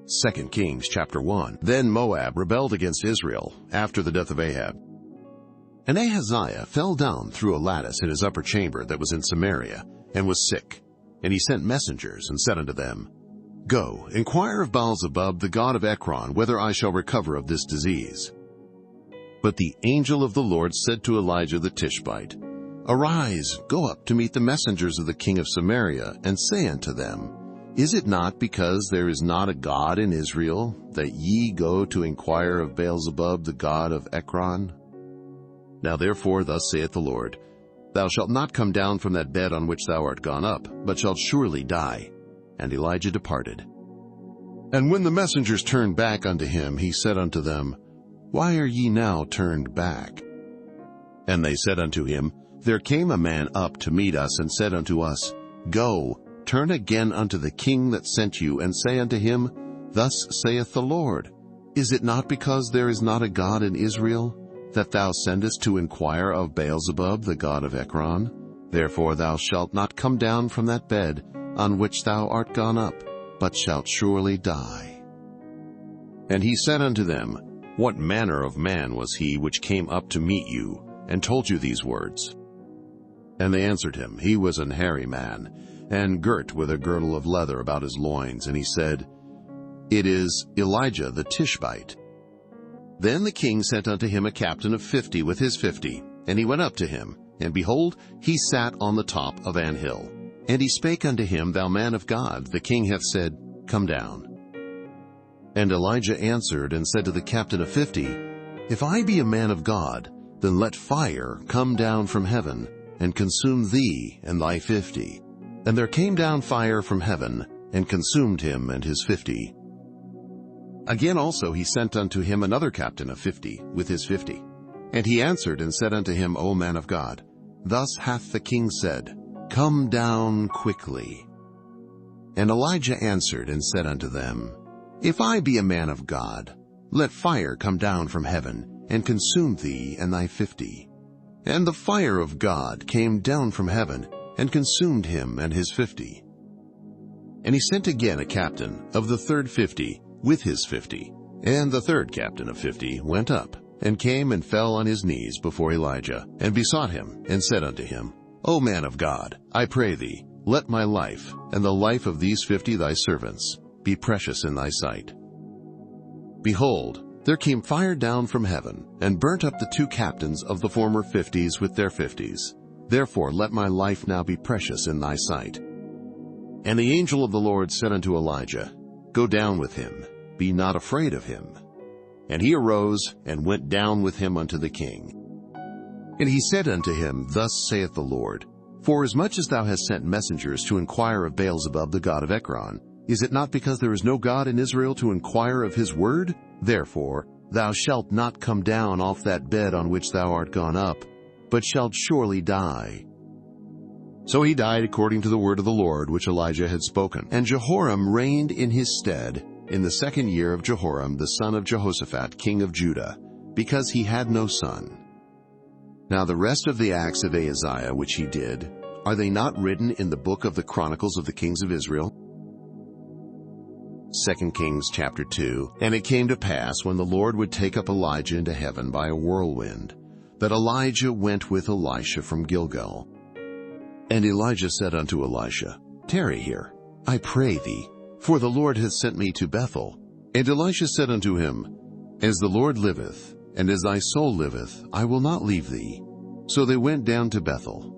2 Kings chapter 1. Then Moab rebelled against Israel after the death of Ahab. And Ahaziah fell down through a lattice in his upper chamber that was in Samaria, and was sick. And he sent messengers, and said unto them, Go, inquire of Baal-zebub, the god of Ekron, whether I shall recover of this disease. But the angel of the Lord said to Elijah the Tishbite, Arise, go up to meet the messengers of the king of Samaria, and say unto them, Is it not because there is not a God in Israel, that ye go to inquire of Baal-zebub, the god of Ekron? Now therefore thus saith the Lord, Thou shalt not come down from that bed on which thou art gone up, but shalt surely die. And Elijah departed. And when the messengers turned back unto him, he said unto them, Why are ye now turned back? And they said unto him, There came a man up to meet us, and said unto us, Go, turn again unto the king that sent you, and say unto him, Thus saith the Lord, Is it not because there is not a God in Israel, that thou sendest to inquire of Baal-zebub, the god of Ekron? Therefore thou shalt not come down from that bed on which thou art gone up, but shalt surely die. And he said unto them, What manner of man was he which came up to meet you, and told you these words? And they answered him, He was an hairy man, and girt with a girdle of leather about his loins. And he said, It is Elijah the Tishbite. Then the king sent unto him a captain of 50 with his 50, and he went up to him, and behold, he sat on the top of an hill. And he spake unto him, Thou man of God, the king hath said, Come down. And Elijah answered and said to the captain of 50, If I be a man of God, then let fire come down from heaven, and consume thee and thy 50. And there came down fire from heaven, and consumed him and his 50. Again also he sent unto him another captain of 50 with his 50. And he answered and said unto him, O man of God, Thus hath the king said, Come down quickly. And Elijah answered and said unto them, If I be a man of God, let fire come down from heaven, and consume thee and thy 50. And the fire of God came down from heaven, and consumed him and his 50. And he sent again a captain of the third 50 with his 50. And the third captain of 50 went up, and came and fell on his knees before Elijah, and besought him, and said unto him, O man of God, I pray thee, let my life, and the life of these 50 thy servants, be precious in thy sight. Behold, there came fire down from heaven, and burnt up the 2 captains of the former 50s with their 50s. Therefore let my life now be precious in thy sight. And the angel of the Lord said unto Elijah, Go down with him, be not afraid of him. And he arose, and went down with him unto the king. And he said unto him, Thus saith the Lord, Forasmuch as thou hast sent messengers to inquire of Baal-zebub the god of Ekron, is it not because there is no God in Israel to inquire of his word? Therefore thou shalt not come down off that bed on which thou art gone up, but shalt surely die. So he died according to the word of the Lord which Elijah had spoken. And Jehoram reigned in his stead in the 2nd year of Jehoram the son of Jehoshaphat king of Judah, because he had no son. Now the rest of the acts of Ahaziah which he did, are they not written in the book of the Chronicles of the kings of Israel? 2 Kings chapter 2. And it came to pass, when the Lord would take up Elijah into heaven by a whirlwind, that Elijah went with Elisha from Gilgal. And Elijah said unto Elisha, Tarry here, I pray thee, for the Lord hath sent me to Bethel. And Elisha said unto him, As the Lord liveth, and as thy soul liveth, I will not leave thee. So they went down to Bethel.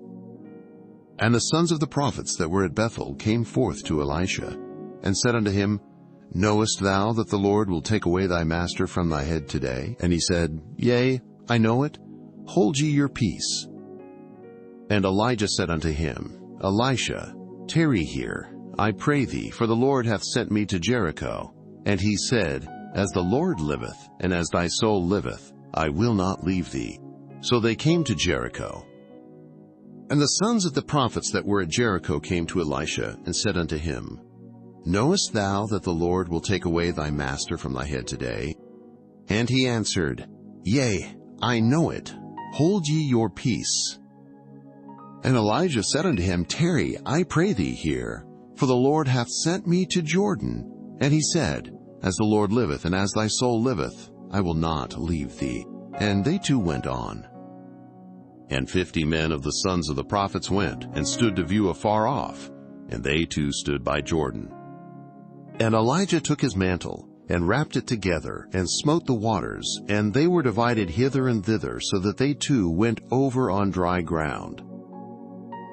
And the sons of the prophets that were at Bethel came forth to Elisha, and said unto him, Knowest thou that the Lord will take away thy master from thy head today? And he said, Yea, I know it. Hold ye your peace. And Elijah said unto him, Elisha, tarry here, I pray thee, for the Lord hath sent me to Jericho. And he said, As the Lord liveth, and as thy soul liveth, I will not leave thee. So they came to Jericho. And the sons of the prophets that were at Jericho came to Elisha, and said unto him, Knowest thou that the Lord will take away thy master from thy head today? And he answered, Yea, I know it. Hold ye your peace. And Elijah said unto him, Tarry, I pray thee here, for the Lord hath sent me to Jordan. And he said, As the Lord liveth, and as thy soul liveth, I will not leave thee. And they two went on. And 50 men of the sons of the prophets went, and stood to view afar off, and they too stood by Jordan. And Elijah took his mantle, and wrapped it together, and smote the waters, and they were divided hither and thither, so that they too went over on dry ground.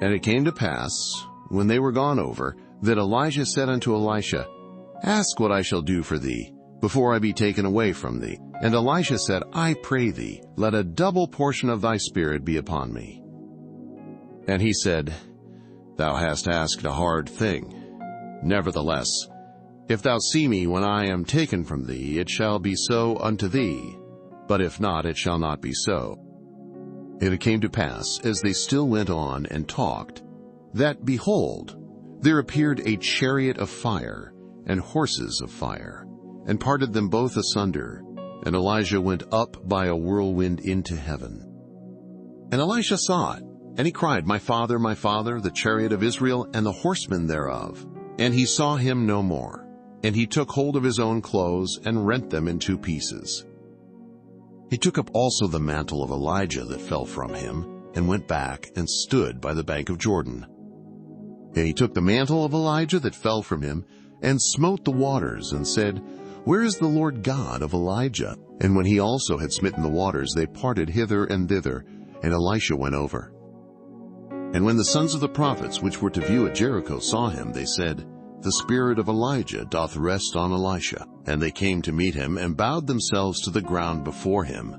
And it came to pass, when they were gone over, that Elijah said unto Elisha, Ask what I shall do for thee, before I be taken away from thee. And Elisha said, I pray thee, let a double portion of thy spirit be upon me. And he said, Thou hast asked a hard thing. Nevertheless, if thou see me when I am taken from thee, it shall be so unto thee. But if not, it shall not be so. And it came to pass, as they still went on and talked, that, behold, there appeared a chariot of fire, and horses of fire, and parted them both asunder. And Elijah went up by a whirlwind into heaven. And Elisha saw it, and he cried, my father, the chariot of Israel, and the horsemen thereof. And he saw him no more. And he took hold of his own clothes, and rent them in 2 pieces. He took up also the mantle of Elijah that fell from him, and went back, and stood by the bank of Jordan. And he took the mantle of Elijah that fell from him, and smote the waters, and said, Where is the Lord God of Elijah? And when he also had smitten the waters, they parted hither and thither, and Elisha went over. And when the sons of the prophets which were to view at Jericho saw him, they said, The spirit of Elijah doth rest on Elisha. And they came to meet him, and bowed themselves to the ground before him.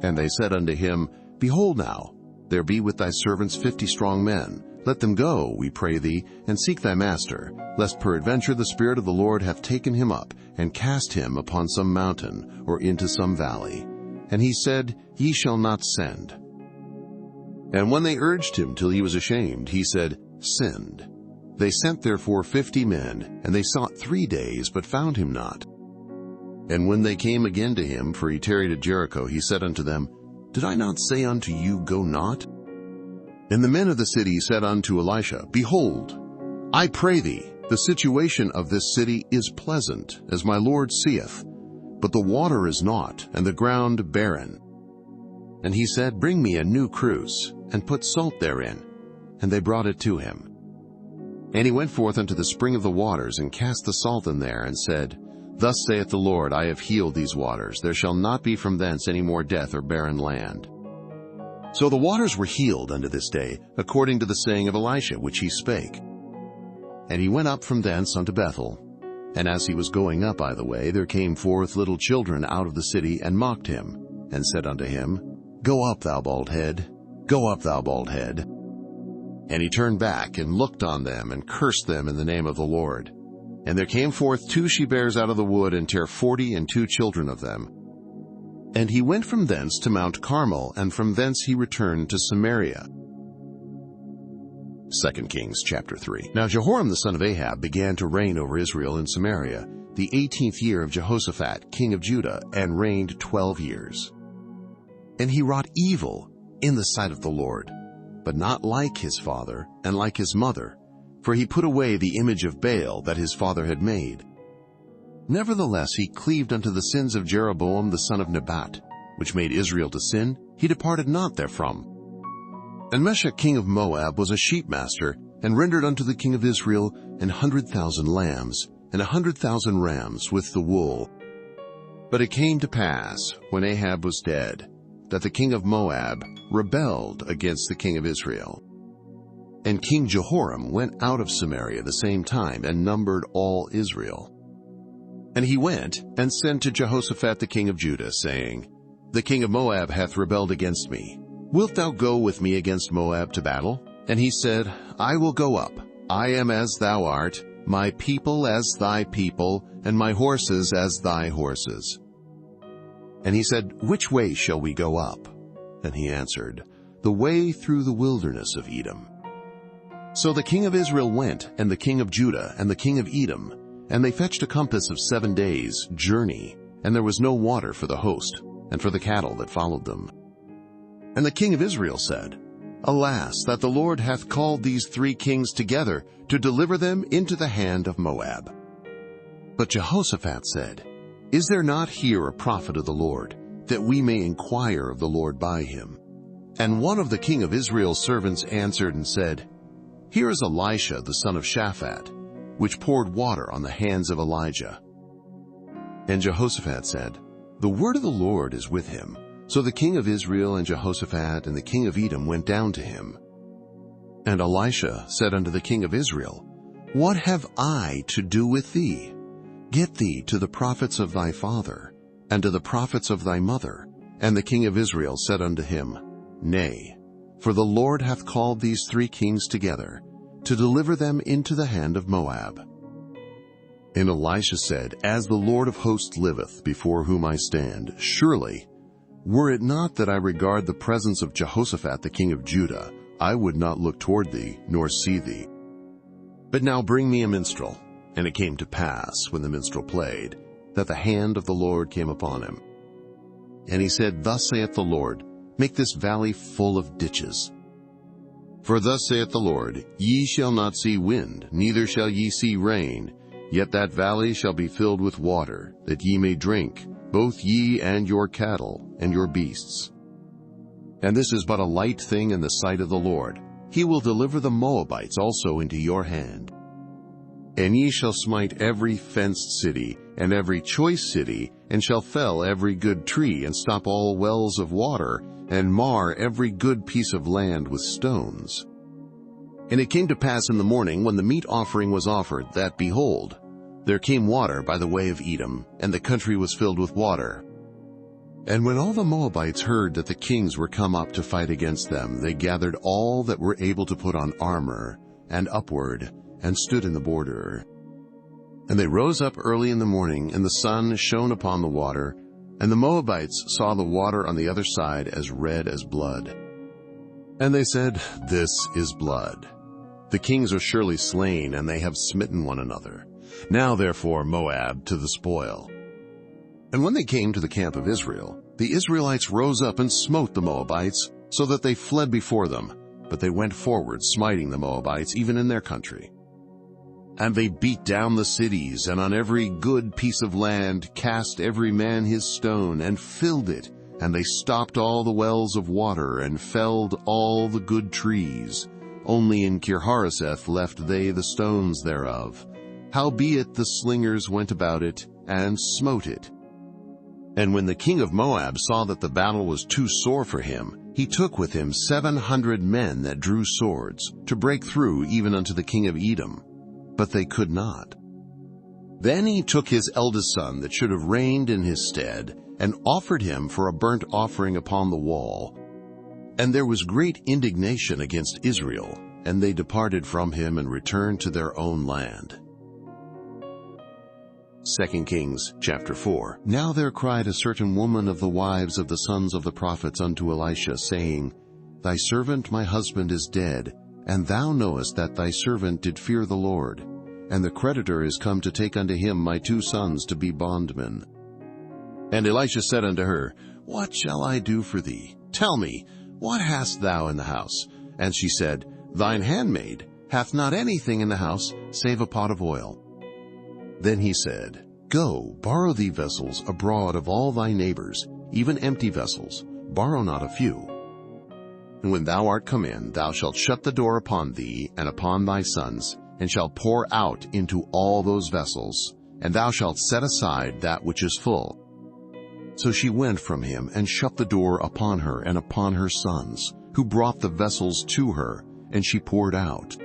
And they said unto him, Behold now, there be with thy servants 50 strong men. Let them go, we pray thee, and seek thy master, lest peradventure the Spirit of the Lord hath taken him up, and cast him upon some mountain, or into some valley. And he said, Ye shall not send. And when they urged him till he was ashamed, he said, Send. They sent therefore 50 men, and they sought 3 days, but found him not. And when they came again to him, for he tarried at Jericho, he said unto them, Did I not say unto you, Go not? And the men of the city said unto Elisha, Behold, I pray thee, the situation of this city is pleasant, as my Lord seeth, but the water is not, and the ground barren. And he said, Bring me a new cruse, and put salt therein. And they brought it to him. And he went forth unto the spring of the waters, and cast the salt in there, and said, Thus saith the Lord, I have healed these waters. There shall not be from thence any more death or barren land. So the waters were healed unto this day, according to the saying of Elisha, which he spake. And he went up from thence unto Bethel. And as he was going up by the way, there came forth little children out of the city, and mocked him, and said unto him, Go up, thou bald head, go up, thou bald head. And he turned back, and looked on them, and cursed them in the name of the Lord. And there came forth 2 she-bears out of the wood, and tare 42 children of them. And he went from thence to Mount Carmel, and from thence he returned to Samaria. 2 Kings chapter 3. Now Jehoram the son of Ahab began to reign over Israel in Samaria, the 18th year of Jehoshaphat, king of Judah, and reigned 12 years. And he wrought evil in the sight of the Lord, but not like his father and like his mother, for he put away the image of Baal that his father had made. Nevertheless he cleaved unto the sins of Jeroboam the son of Nebat, which made Israel to sin. He departed not therefrom. And Meshach king of Moab was a sheepmaster, and rendered unto the king of Israel 100,000 lambs, and 100,000 rams with the wool. But it came to pass, when Ahab was dead, that the king of Moab rebelled against the king of Israel. And King Jehoram went out of Samaria the same time, and numbered all Israel. And he went and sent to Jehoshaphat the king of Judah, saying, The king of Moab hath rebelled against me. Wilt thou go with me against Moab to battle? And he said, I will go up. I am as thou art, my people as thy people, and my horses as thy horses. And he said, Which way shall we go up? And he answered, The way through the wilderness of Edom. So the king of Israel went, and the king of Judah, and the king of Edom, and they fetched a compass of 7 days' journey, and there was no water for the host, and for the cattle that followed them. And the king of Israel said, Alas, that the Lord hath called these 3 kings together, to deliver them into the hand of Moab. But Jehoshaphat said, "Is there not here a prophet of the Lord, that we may inquire of the Lord by him?" And one of the king of Israel's servants answered and said, "Here is Elisha the son of Shaphat, which poured water on the hands of Elijah." And Jehoshaphat said, "The word of the Lord is with him." So the king of Israel and Jehoshaphat and the king of Edom went down to him. And Elisha said unto the king of Israel, "What have I to do with thee? Get thee to the prophets of thy father, and to the prophets of thy mother." And the king of Israel said unto him, "Nay, for the Lord hath called these 3 kings together, to deliver them into the hand of Moab." And Elisha said, "As the Lord of hosts liveth, before whom I stand, surely, were it not that I regard the presence of Jehoshaphat the king of Judah, I would not look toward thee, nor see thee. But now bring me a minstrel." And it came to pass, when the minstrel played, that the hand of the Lord came upon him. And he said, "Thus saith the Lord, make this valley full of ditches. For thus saith the Lord, Ye shall not see wind, neither shall ye see rain, yet that valley shall be filled with water, that ye may drink, both ye and your cattle and your beasts. And this is but a light thing in the sight of the Lord. He will deliver the Moabites also into your hand. And ye shall smite every fenced city, and every choice city, and shall fell every good tree, and stop all wells of water, and mar every good piece of land with stones." And it came to pass in the morning, when the meat offering was offered, that, behold, there came water by the way of Edom, and the country was filled with water. And when all the Moabites heard that the kings were come up to fight against them, they gathered all that were able to put on armor, and upward, and stood in the border. And they rose up early in the morning, and the sun shone upon the water, and the Moabites saw the water on the other side as red as blood. And they said, "This is blood. The kings are surely slain, and they have smitten one another. Now therefore, Moab to the spoil." And when they came to the camp of Israel, the Israelites rose up and smote the Moabites, so that they fled before them, but they went forward, smiting the Moabites even in their country. And they beat down the cities, and on every good piece of land cast every man his stone, and filled it, and they stopped all the wells of water, and felled all the good trees. Only in Kirhareseth left they the stones thereof. Howbeit the slingers went about it, and smote it. And when the king of Moab saw that the battle was too sore for him, he took with him 700 men that drew swords, to break through even unto the king of Edom. But they could not. Then he took his eldest son that should have reigned in his stead, and offered him for a burnt offering upon the wall. And there was great indignation against Israel, and they departed from him and returned to their own land. 2 Kings chapter 4. Now there cried a certain woman of the wives of the sons of the prophets unto Elisha, saying, Thy servant my husband is dead, and thou knowest that thy servant did fear the Lord, and the creditor is come to take unto him my 2 sons to be bondmen. And Elisha said unto her, What shall I do for thee? Tell me, what hast thou in the house? And she said, Thine handmaid hath not anything in the house, save a pot of oil. Then he said, Go, borrow thee vessels abroad of all thy neighbors, even empty vessels, borrow not a few. And when thou art come in, thou shalt shut the door upon thee and upon thy sons, and shalt pour out into all those vessels, and thou shalt set aside that which is full. So she went from him, and shut the door upon her and upon her sons, who brought the vessels to her, and she poured out.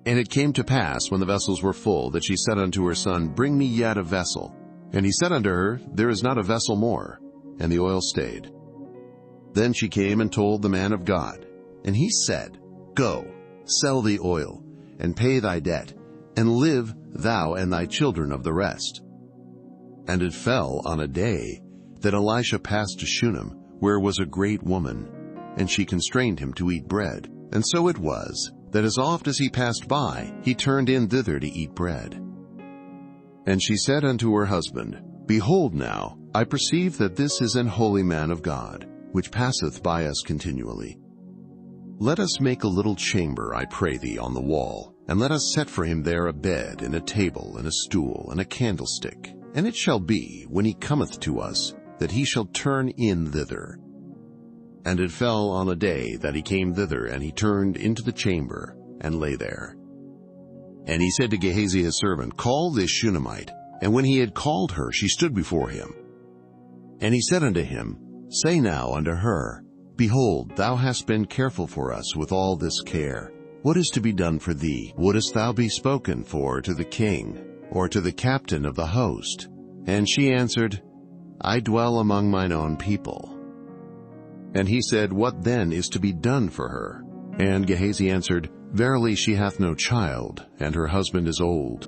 And it came to pass, when the vessels were full, that she said unto her son, Bring me yet a vessel. And he said unto her, There is not a vessel more. And the oil stayed. Then she came and told the man of God. And he said, Go, sell the oil, and pay thy debt, and live thou and thy children of the rest. And it fell on a day that Elisha passed to Shunem, where was a great woman, and she constrained him to eat bread. And so it was, that as oft as he passed by, he turned in thither to eat bread. And she said unto her husband, Behold now, I perceive that this is an holy man of God, which passeth by us continually. Let us make a little chamber, I pray thee, on the wall, and let us set for him there a bed, and a table, and a stool, and a candlestick. And it shall be, when he cometh to us, that he shall turn in thither. And it fell on a day that he came thither, and he turned into the chamber, and lay there. And he said to Gehazi his servant, Call this Shunammite. And when he had called her, she stood before him. And he said unto him, Say now unto her, Behold, thou hast been careful for us with all this care. What is to be done for thee? Wouldest thou be spoken for to the king, or to the captain of the host? And she answered, I dwell among mine own people. And he said, What then is to be done for her? And Gehazi answered, Verily she hath no child, and her husband is old.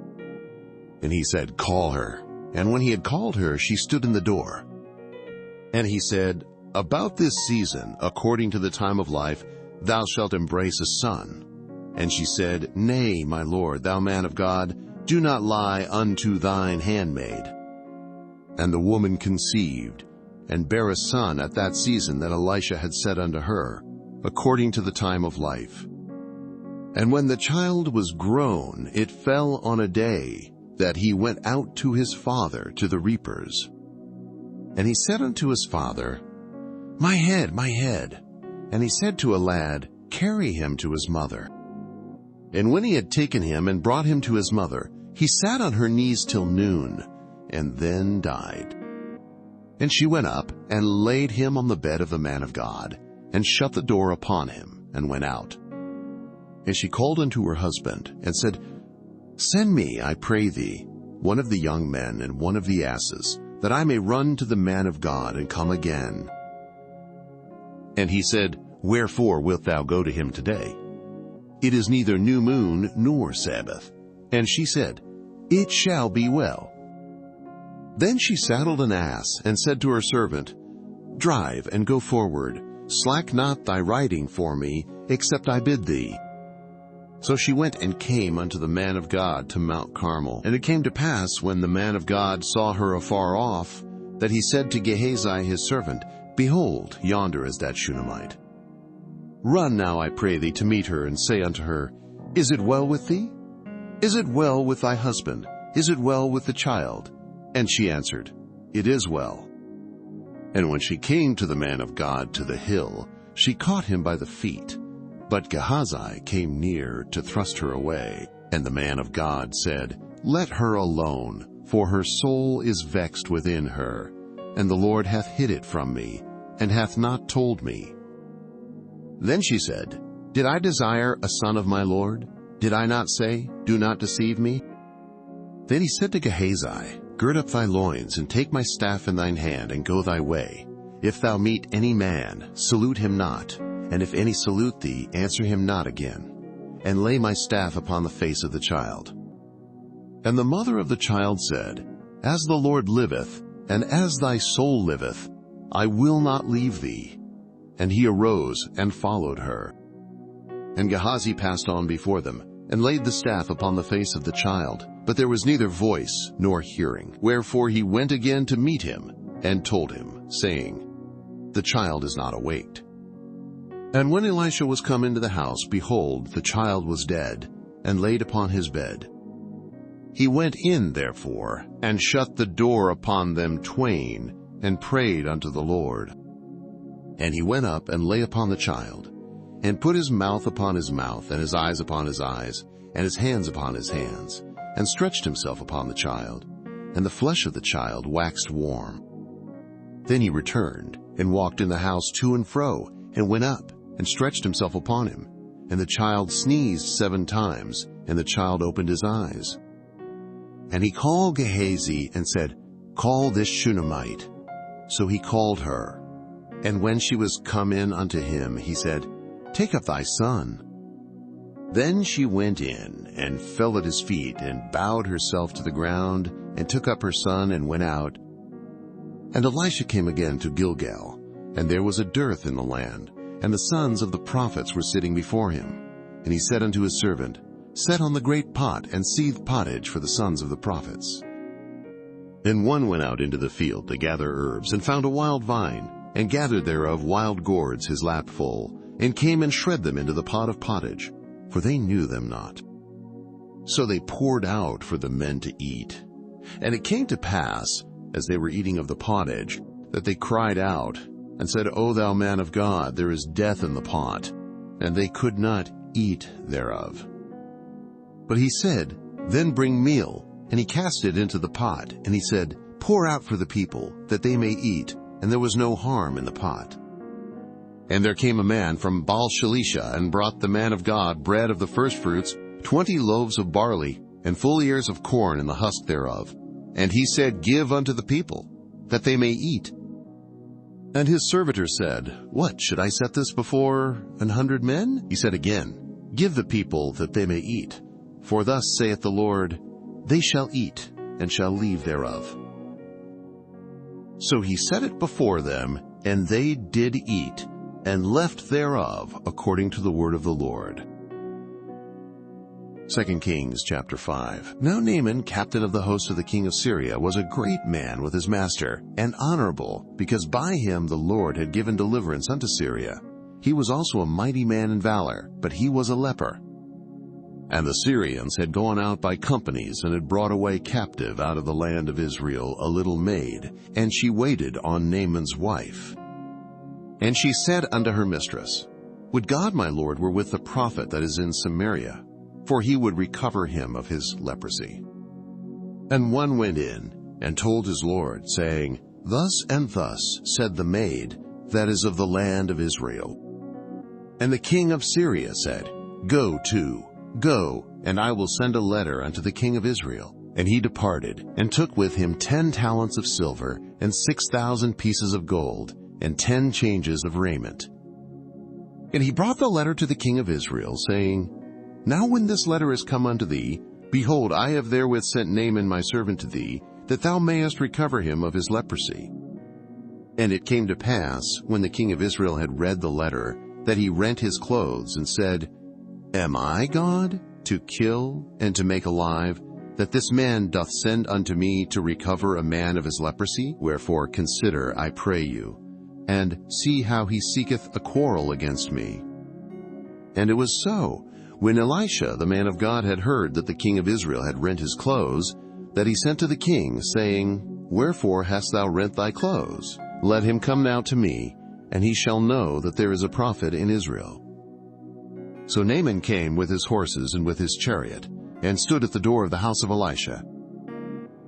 And he said, Call her. And when he had called her, she stood in the door. And he said, About this season, according to the time of life, thou shalt embrace a son. And she said, Nay, my lord, thou man of God, do not lie unto thine handmaid. And the woman conceived, and bare a son at that season that Elisha had said unto her, according to the time of life. And when the child was grown, it fell on a day that he went out to his father to the reapers. And he said unto his father, My head, my head. And he said to a lad, Carry him to his mother. And when he had taken him and brought him to his mother, he sat on her knees till noon, and then died. And she went up and laid him on the bed of the man of God, and shut the door upon him, and went out. And she called unto her husband, and said, Send me, I pray thee, one of the young men and one of the asses, that I may run to the man of God and come again. And he said, Wherefore wilt thou go to him today? It is neither new moon nor Sabbath. And she said, It shall be well. Then she saddled an ass, and said to her servant, Drive, and go forward. Slack not thy riding for me, except I bid thee. So she went and came unto the man of God to Mount Carmel. And it came to pass, when the man of God saw her afar off, that he said to Gehazi his servant, Behold, yonder is that Shunammite. Run now, I pray thee, to meet her, and say unto her, Is it well with thee? Is it well with thy husband? Is it well with the child? And she answered, It is well. And when she came to the man of God to the hill, she caught him by the feet. But Gehazi came near to thrust her away. And the man of God said, Let her alone, for her soul is vexed within her. And the Lord hath hid it from me, and hath not told me. Then she said, Did I desire a son of my Lord? Did I not say, Do not deceive me? Then he said to Gehazi, Gird up thy loins, and take my staff in thine hand, and go thy way. If thou meet any man, salute him not, and if any salute thee, answer him not again. And lay my staff upon the face of the child. And the mother of the child said, As the Lord liveth, and as thy soul liveth, I will not leave thee. And he arose and followed her. And Gehazi passed on before them, and laid the staff upon the face of the child. But there was neither voice nor hearing. Wherefore he went again to meet him, and told him, saying, The child is not awaked. And when Elisha was come into the house, behold, the child was dead, and laid upon his bed. He went in, therefore, and shut the door upon them twain, and prayed unto the Lord. And he went up and lay upon the child, and put his mouth upon his mouth, and his eyes upon his eyes, and his hands upon his hands, and stretched himself upon the child, and the flesh of the child waxed warm. Then he returned, and walked in the house to and fro, and went up, and stretched himself upon him. And the child sneezed 7 times, and the child opened his eyes. And he called Gehazi, and said, Call this Shunammite. So he called her. And when she was come in unto him, he said, Take up thy son. Then she went in, and fell at his feet, and bowed herself to the ground, and took up her son, and went out. And Elisha came again to Gilgal, and there was a dearth in the land, and the sons of the prophets were sitting before him. And he said unto his servant, Set on the great pot, and seethe pottage for the sons of the prophets. And one went out into the field to gather herbs, and found a wild vine, and gathered thereof wild gourds his lap full, and came and shred them into the pot of pottage, for they knew them not. So they poured out for the men to eat. And it came to pass, as they were eating of the pottage, that they cried out, and said, O thou man of God, there is death in the pot. And they could not eat thereof. But he said, Then bring meal. And he cast it into the pot, and he said, Pour out for the people, that they may eat. And there was no harm in the pot. And there came a man from Baal-shalisha, and brought the man of God bread of the firstfruits, 20 loaves of barley, and full ears of corn in the husk thereof. And he said, Give unto the people, that they may eat. And his servitor said, What, should I set this before 100 men? He said again, Give the people that they may eat. For thus saith the Lord, They shall eat, and shall leave thereof. So he set it before them, and they did eat, and left thereof according to the word of the Lord. 2 Kings chapter 5. Now Naaman, captain of the host of the king of Syria, was a great man with his master, and honorable, because by him the Lord had given deliverance unto Syria. He was also a mighty man in valor, but he was a leper. And the Syrians had gone out by companies, and had brought away captive out of the land of Israel a little maid, and she waited on Naaman's wife. And she said unto her mistress, Would God my Lord were with the prophet that is in Samaria, for he would recover him of his leprosy. And one went in, and told his lord, saying, Thus and thus said the maid that is of the land of Israel. And the king of Syria said, Go to, go, and I will send a letter unto the king of Israel. And he departed, and took with him 10 talents of silver, and 6,000 pieces of gold, and 10 changes of raiment. And he brought the letter to the king of Israel, saying, Now when this letter is come unto thee, behold, I have therewith sent Naaman my servant to thee, that thou mayest recover him of his leprosy. And it came to pass, when the king of Israel had read the letter, that he rent his clothes, and said, Am I God, to kill and to make alive, that this man doth send unto me to recover a man of his leprosy? Wherefore consider, I pray you, and see how he seeketh a quarrel against me. And it was so, when Elisha the man of God had heard that the king of Israel had rent his clothes, that he sent to the king, saying, Wherefore hast thou rent thy clothes? Let him come now to me, and he shall know that there is a prophet in Israel. So Naaman came with his horses and with his chariot, and stood at the door of the house of Elisha.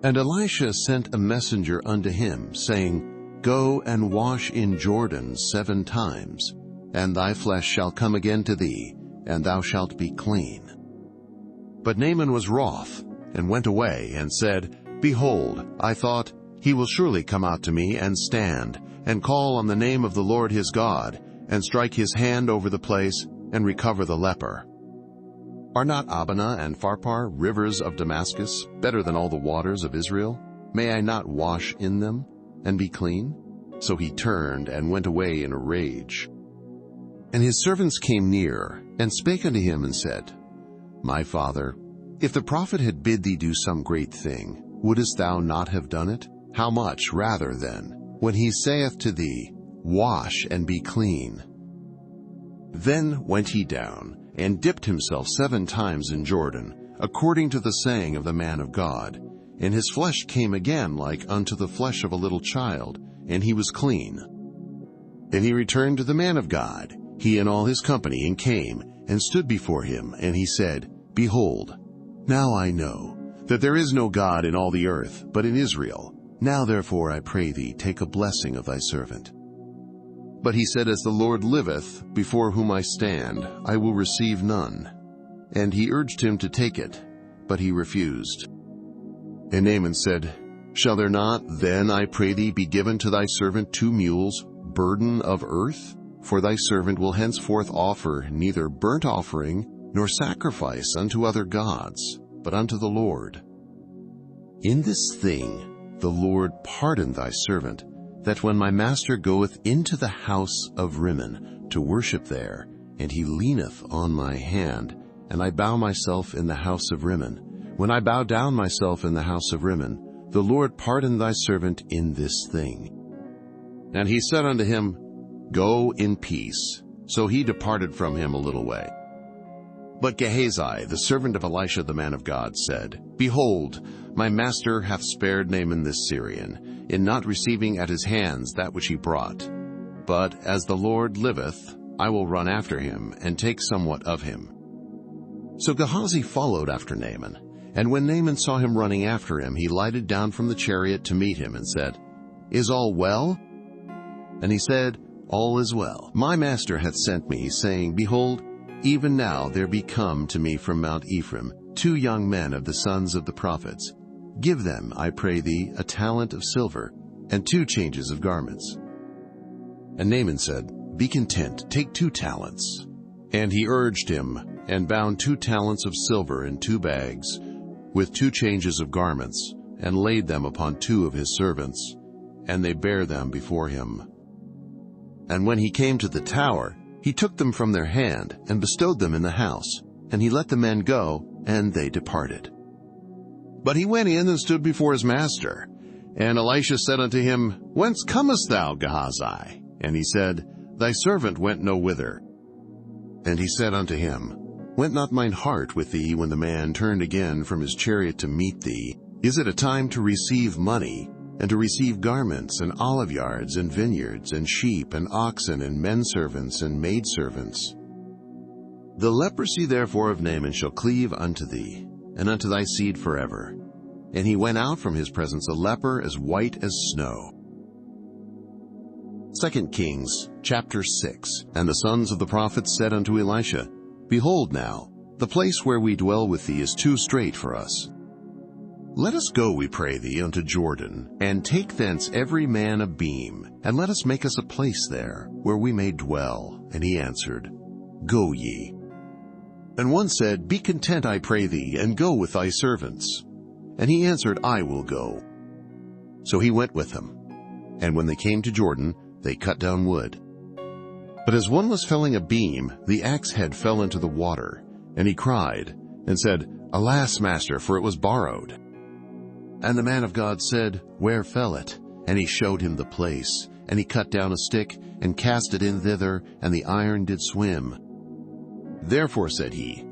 And Elisha sent a messenger unto him, saying, Go and wash in Jordan 7 times, and thy flesh shall come again to thee, and thou shalt be clean. But Naaman was wroth, and went away, and said, Behold, I thought, he will surely come out to me, and stand, and call on the name of the Lord his God, and strike his hand over the place, and recover the leper. Are not Abana and Pharpar, rivers of Damascus, better than all the waters of Israel? May I not wash in them, and be clean? So he turned, and went away in a rage. And his servants came near, and spake unto him, and said, My father, if the prophet had bid thee do some great thing, wouldest thou not have done it? How much rather then, when he saith to thee, Wash and be clean? Then went he down, and dipped himself 7 times in Jordan, according to the saying of the man of God. And his flesh came again like unto the flesh of a little child, and he was clean. Then he returned to the man of God, he and all his company, and came, and stood before him, and he said, Behold, now I know that there is no God in all the earth, but in Israel. Now therefore I pray thee, take a blessing of thy servant. But he said, As the Lord liveth, before whom I stand, I will receive none. And he urged him to take it, but he refused. And Naaman said, Shall there not then, I pray thee, be given to thy servant 2 mules, burden of earth? For thy servant will henceforth offer neither burnt offering nor sacrifice unto other gods, but unto the Lord. In this thing the Lord pardon thy servant, that when my master goeth into the house of Rimmon to worship there, and he leaneth on my hand, and I bow myself in the house of Rimmon, when I bow down myself in the house of Rimmon, the Lord pardon thy servant in this thing. And he said unto him, Go in peace, So he departed from him a little way. But Gehazi, the servant of Elisha the man of God, said, Behold, my master hath spared Naaman this Syrian, in not receiving at his hands that which he brought. But as the Lord liveth, I will run after him, and take somewhat of him. So Gehazi followed after Naaman, and when Naaman saw him running after him, he lighted down from the chariot to meet him, and said, Is all well? And he said, All is well. My master hath sent me, saying, Behold, even now there be come to me from Mount Ephraim 2 young men of the sons of the prophets. Give them, I pray thee, a talent of silver, and 2 changes of garments. And Naaman said, Be content, take 2 talents. And he urged him, and bound 2 talents of silver in 2 bags, with 2 changes of garments, and laid them upon 2 of his servants, and they bare them before him. And when he came to the tower, he took them from their hand, and bestowed them in the house, and he let the men go, and they departed. But he went in and stood before his master. And Elisha said unto him, Whence comest thou, Gehazi? And he said, Thy servant went no whither. And he said unto him, Went not mine heart with thee when the man turned again from his chariot to meet thee? Is it a time to receive money, and to receive garments, and olive yards, and vineyards, and sheep, and oxen, and menservants, and maidservants? The leprosy therefore of Naaman shall cleave unto thee, and unto thy seed forever. And he went out from his presence a leper as white as snow. 2 Kings chapter 6. And the sons of the prophets said unto Elisha, Behold now, the place where we dwell with thee is too strait for us. Let us go, we pray thee, unto Jordan, and take thence every man a beam, and let us make us a place there, where we may dwell. And he answered, Go ye. And one said, Be content, I pray thee, and go with thy servants. And he answered, I will go. So he went with them. And when they came to Jordan, they cut down wood. But as one was felling a beam, the axe head fell into the water. And he cried, and said, Alas, master, for it was borrowed. And the man of God said, Where fell it? And he showed him the place. And he cut down a stick, and cast it in thither, and the iron did swim. Therefore said he,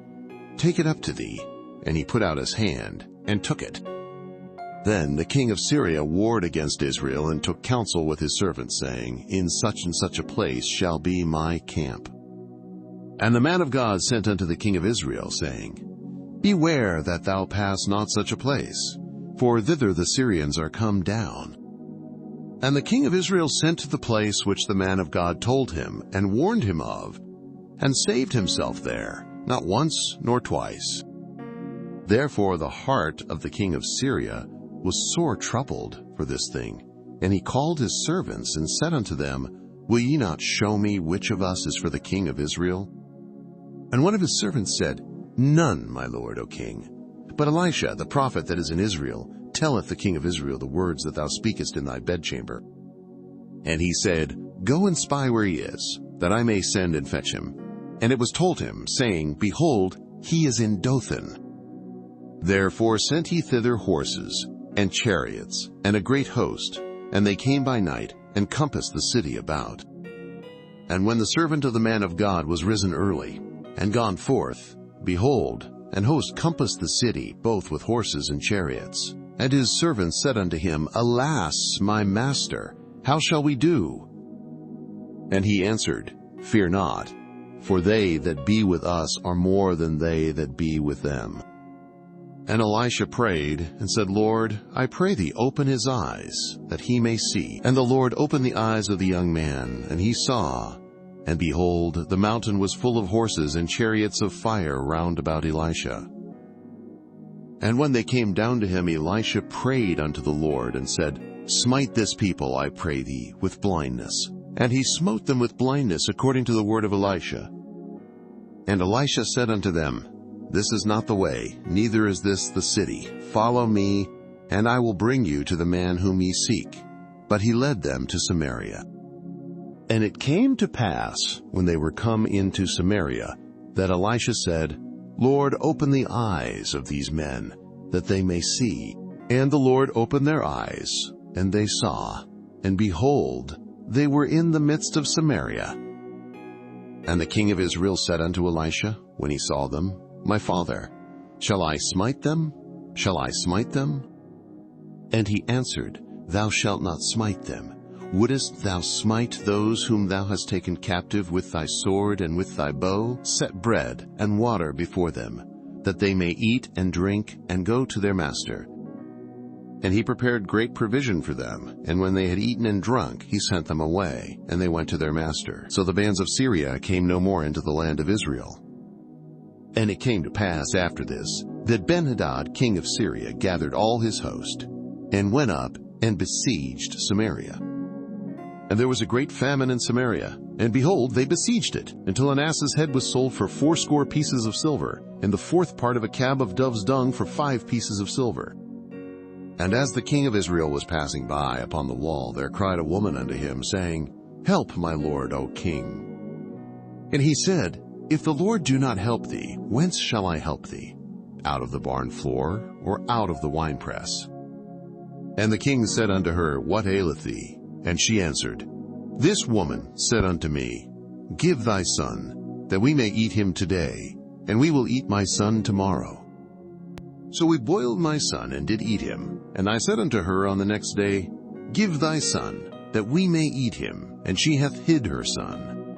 Take it up to thee. And he put out his hand, and took it. Then the king of Syria warred against Israel, and took counsel with his servants, saying, In such and such a place shall be my camp. And the man of God sent unto the king of Israel, saying, Beware that thou pass not such a place, for thither the Syrians are come down. And the king of Israel sent to the place which the man of God told him, and warned him of, and saved himself there, not once nor twice. Therefore the heart of the king of Syria was sore troubled for this thing. And he called his servants, and said unto them, Will ye not show me which of us is for the king of Israel? And one of his servants said, None, my lord, O king. But Elisha, the prophet that is in Israel, telleth the king of Israel the words that thou speakest in thy bedchamber. And he said, Go and spy where he is, that I may send and fetch him. And it was told him, saying, Behold, he is in Dothan. Therefore sent he thither horses, and chariots, and a great host, and they came by night, and compassed the city about. And when the servant of the man of God was risen early, and gone forth, behold, an host compassed the city, both with horses and chariots. And his servants said unto him, Alas, my master, how shall we do? And he answered, Fear not, for they that be with us are more than they that be with them. And Elisha prayed, and said, Lord, I pray thee, open his eyes, that he may see. And the Lord opened the eyes of the young man, and he saw. And behold, the mountain was full of horses and chariots of fire round about Elisha. And when they came down to him, Elisha prayed unto the Lord, and said, Smite this people, I pray thee, with blindness. And he smote them with blindness, according to the word of Elisha. And Elisha said unto them, This is not the way, neither is this the city. Follow me, and I will bring you to the man whom ye seek. But he led them to Samaria. And it came to pass, when they were come into Samaria, that Elisha said, Lord, open the eyes of these men, that they may see. And the Lord opened their eyes, and they saw. And behold, they were in the midst of Samaria. And the king of Israel said unto Elisha, when he saw them, My father, shall I smite them? Shall I smite them? And he answered, Thou shalt not smite them. Wouldest thou smite those whom thou hast taken captive with thy sword and with thy bow? Set bread and water before them, that they may eat and drink and go to their master. And he prepared great provision for them, and when they had eaten and drunk, he sent them away, and they went to their master. So the bands of Syria came no more into the land of Israel. And it came to pass after this, that Benhadad king of Syria gathered all his host, and went up and besieged Samaria. And there was a great famine in Samaria, and behold, they besieged it, until an ass's head was sold for 80 pieces of silver, and the 4th part of a cab of dove's dung for 5 pieces of silver. And as the king of Israel was passing by upon the wall, there cried a woman unto him, saying, Help, my lord, O king. And he said, If the Lord do not help thee, whence shall I help thee? Out of the barn floor, or out of the winepress? And the king said unto her, What aileth thee? And she answered, This woman said unto me, Give thy son, that we may eat him today, and we will eat my son tomorrow. So we boiled my son, and did eat him. And I said unto her on the next day, Give thy son, that we may eat him. And she hath hid her son.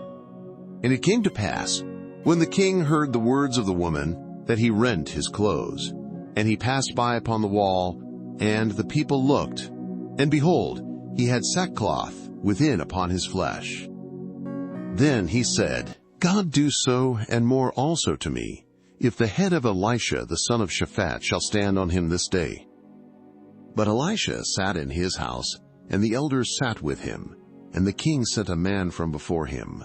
And it came to pass, when the king heard the words of the woman, that he rent his clothes. And he passed by upon the wall, and the people looked, and behold, he had sackcloth within upon his flesh. Then he said, God do so, and more also to me, if the head of Elisha the son of Shaphat shall stand on him this day. But Elisha sat in his house, and the elders sat with him, and the king sent a man from before him.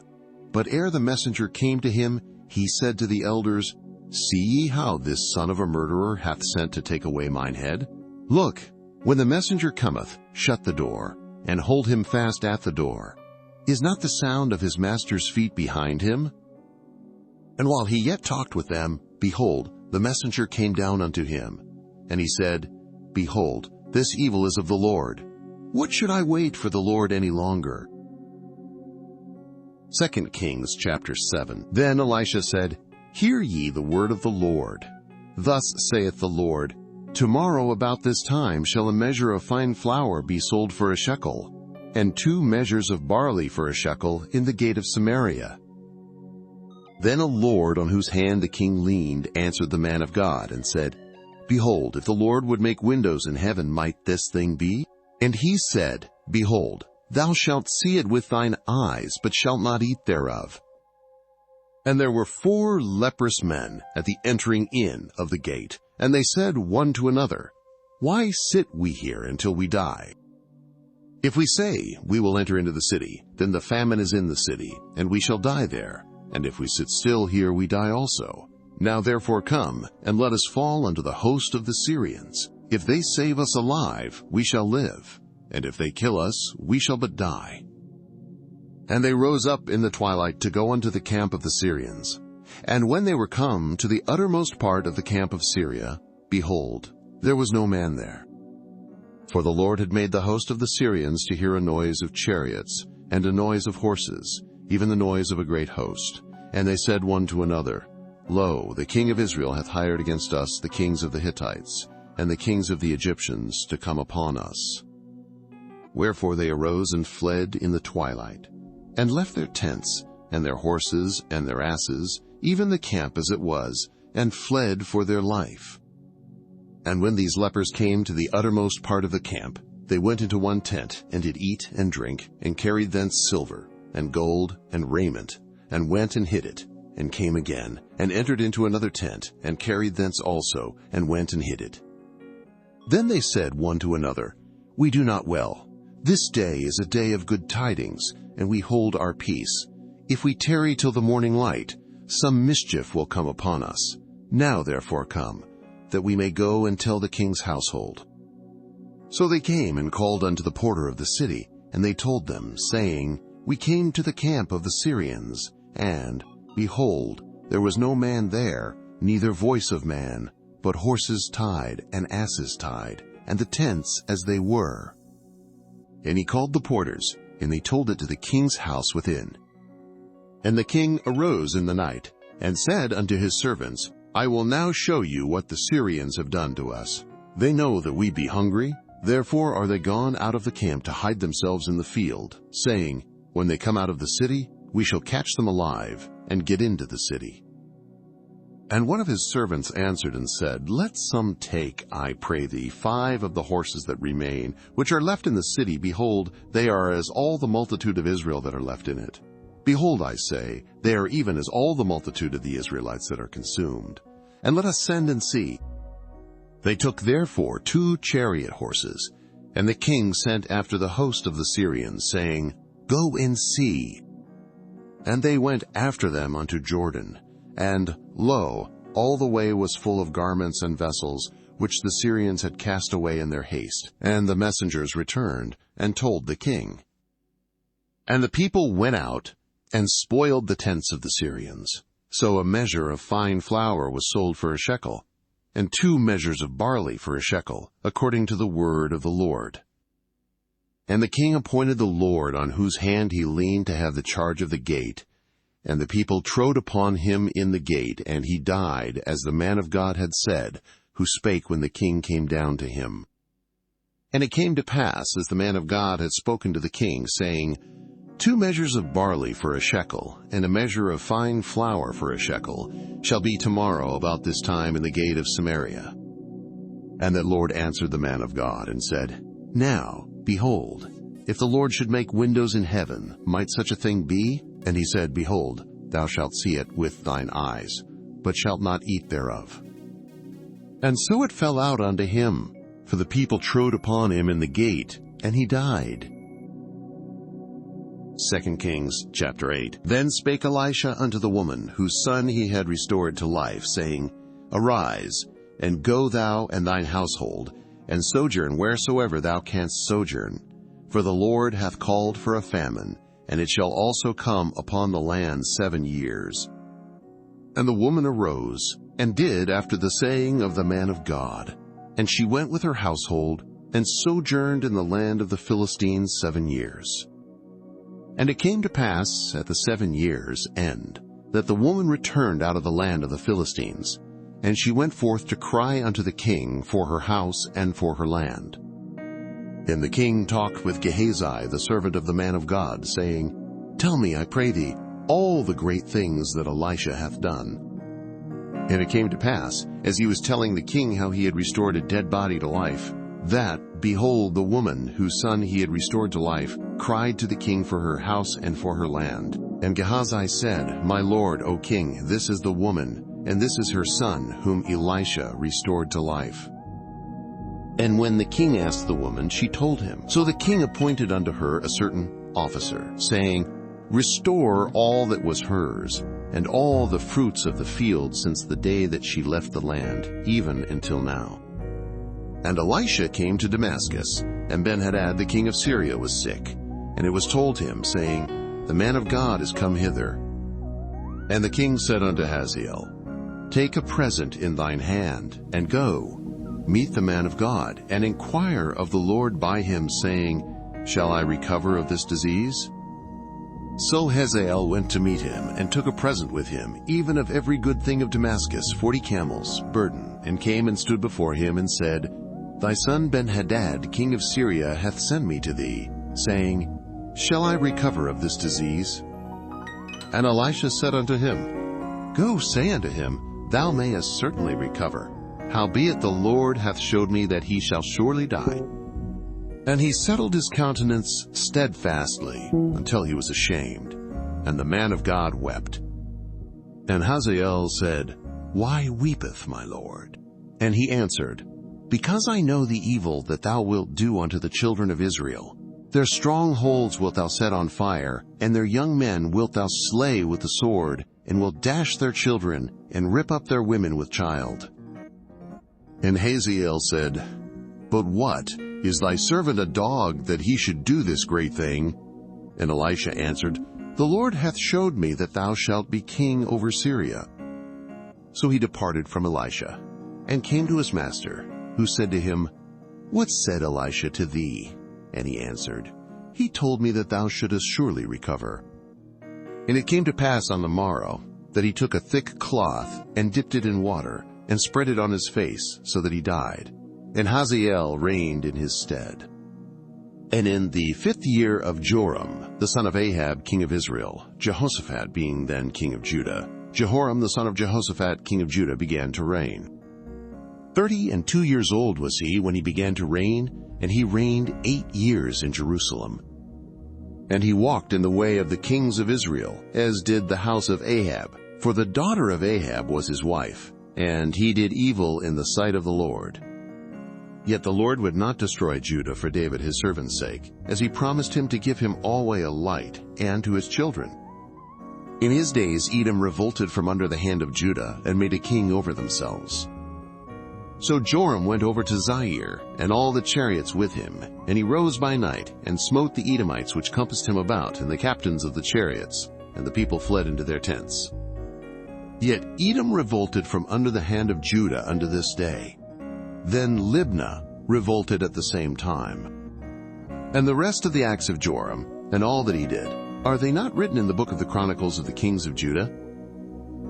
But ere the messenger came to him, he said to the elders, See ye how this son of a murderer hath sent to take away mine head? Look, when the messenger cometh, shut the door, and hold him fast at the door. Is not the sound of his master's feet behind him? And while he yet talked with them, behold, the messenger came down unto him. And he said, Behold, this evil is of the Lord. What should I wait for the Lord any longer? 2 Kings chapter 7. Then Elisha said, Hear ye the word of the Lord. Thus saith the Lord, Tomorrow about this time shall a measure of fine flour be sold for a shekel, and 2 measures of barley for a shekel in the gate of Samaria. Then a lord on whose hand the king leaned answered the man of God, and said, Behold, if the Lord would make windows in heaven, might this thing be? And he said, Behold, thou shalt see it with thine eyes, but shalt not eat thereof. And there were 4 leprous men at the entering in of the gate, and they said one to another, Why sit we here until we die? If we say, We will enter into the city, then the famine is in the city, and we shall die there. And if we sit still here, we die also. Now therefore come, and let us fall unto the host of the Syrians. If they save us alive, we shall live, and if they kill us, we shall but die. And they rose up in the twilight to go unto the camp of the Syrians. And when they were come to the uttermost part of the camp of Syria, behold, there was no man there. For the Lord had made the host of the Syrians to hear a noise of chariots, and a noise of horses, even the noise of a great host. And they said one to another, Lo, the king of Israel hath hired against us the kings of the Hittites, and the kings of the Egyptians to come upon us. Wherefore they arose and fled in the twilight, and left their tents, and their horses, and their asses, even the camp as it was, and fled for their life. And when these lepers came to the uttermost part of the camp, they went into one tent, and did eat and drink, and carried thence silver, and gold, and raiment, and went and hid it, and came again, and entered into another tent, and carried thence also, and went and hid it. Then they said one to another, We do not well. This day is a day of good tidings, and we hold our peace. If we tarry till the morning light, some mischief will come upon us. Now therefore come, that we may go and tell the king's household. So they came and called unto the porter of the city, and they told them, saying, We came to the camp of the Syrians, and, behold, there was no man there, neither voice of man, but horses tied and asses tied, and the tents as they were. And he called the porters, and they told it to the king's house within. And the king arose in the night, and said unto his servants, I will now show you what the Syrians have done to us. They know that we be hungry, therefore are they gone out of the camp to hide themselves in the field, saying, When they come out of the city, we shall catch them alive, and get into the city. And one of his servants answered and said, Let some take, I pray thee, 5 of the horses that remain, which are left in the city. Behold, they are as all the multitude of Israel that are left in it. Behold, I say, they are even as all the multitude of the Israelites that are consumed. And let us send and see. They took therefore 2 chariot horses, and the king sent after the host of the Syrians, saying, Go and see. And they went after them unto Jordan. And, lo, all the way was full of garments and vessels, which the Syrians had cast away in their haste. And the messengers returned, and told the king. And the people went out, and spoiled the tents of the Syrians. So a measure of fine flour was sold for a shekel, and 2 measures of barley for a shekel, according to the word of the Lord. And the king appointed the Lord on whose hand he leaned to have the charge of the gate. And the people trode upon him in the gate, and he died, as the man of God had said, who spake when the king came down to him. And it came to pass, as the man of God had spoken to the king, saying, 2 measures of barley for a shekel, and a measure of fine flour for a shekel, shall be tomorrow about this time in the gate of Samaria. And the Lord answered the man of God, and said, Now, behold, if the Lord should make windows in heaven, might such a thing be? And he said, Behold, thou shalt see it with thine eyes, but shalt not eat thereof. And so it fell out unto him, for the people trode upon him in the gate, and he died. 2 Kings chapter 8. Then spake Elisha unto the woman, whose son he had restored to life, saying, Arise, and go thou and thine household, and sojourn wheresoever thou canst sojourn. For the Lord hath called for a famine, and it shall also come upon the land 7 years. And the woman arose, and did after the saying of the man of God. And she went with her household, and sojourned in the land of the Philistines 7 years. And it came to pass at the 7 years' end, that the woman returned out of the land of the Philistines, and she went forth to cry unto the king for her house and for her land. And the king talked with Gehazi, the servant of the man of God, saying, Tell me, I pray thee, all the great things that Elisha hath done. And it came to pass, as he was telling the king how he had restored a dead body to life, that, behold, the woman, whose son he had restored to life, cried to the king for her house and for her land. And Gehazi said, My lord, O king, this is the woman, and this is her son, whom Elisha restored to life. And when the king asked the woman, she told him. So the king appointed unto her a certain officer, saying, Restore all that was hers, and all the fruits of the field since the day that she left the land, even until now. And Elisha came to Damascus, and Benhadad the king of Syria was sick. And it was told him, saying, The man of God is come hither. And the king said unto Hazael, Take a present in thine hand, and go, meet the man of God, and inquire of the Lord by him, saying, Shall I recover of this disease? So Hazael went to meet him, and took a present with him, even of every good thing of Damascus, 40 camels, burden, and came and stood before him, and said, Thy son Benhadad, king of Syria, hath sent me to thee, saying, Shall I recover of this disease? And Elisha said unto him, Go, say unto him, Thou mayest certainly recover. Howbeit the Lord hath showed me that he shall surely die. And he settled his countenance steadfastly, until he was ashamed. And the man of God wept. And Hazael said, Why weepeth my lord? And he answered, Because I know the evil that thou wilt do unto the children of Israel. Their strongholds wilt thou set on fire, and their young men wilt thou slay with the sword, and wilt dash their children, and rip up their women with child. And Hazael said, But what? Is thy servant a dog, that he should do this great thing? And Elisha answered, The Lord hath showed me that thou shalt be king over Syria. So he departed from Elisha, and came to his master, who said to him, What said Elisha to thee? And he answered, He told me that thou shouldest surely recover. And it came to pass on the morrow that he took a thick cloth and dipped it in water and spread it on his face so that he died. And Hazael reigned in his stead. And in the 5th year of Joram, the son of Ahab, king of Israel, Jehoshaphat being then king of Judah, Jehoram the son of Jehoshaphat, king of Judah, began to reign. 32 years old was he when he began to reign, and he reigned 8 years in Jerusalem. And he walked in the way of the kings of Israel, as did the house of Ahab, for the daughter of Ahab was his wife, and he did evil in the sight of the Lord. Yet the Lord would not destroy Judah for David his servant's sake, as he promised him to give him alway a light, and to his children. In his days Edom revolted from under the hand of Judah, and made a king over themselves. So Joram went over to Zair, and all the chariots with him, and he rose by night, and smote the Edomites which compassed him about, and the captains of the chariots, and the people fled into their tents. Yet Edom revolted from under the hand of Judah unto this day. Then Libnah revolted at the same time. And the rest of the acts of Joram, and all that he did, are they not written in the book of the Chronicles of the kings of Judah?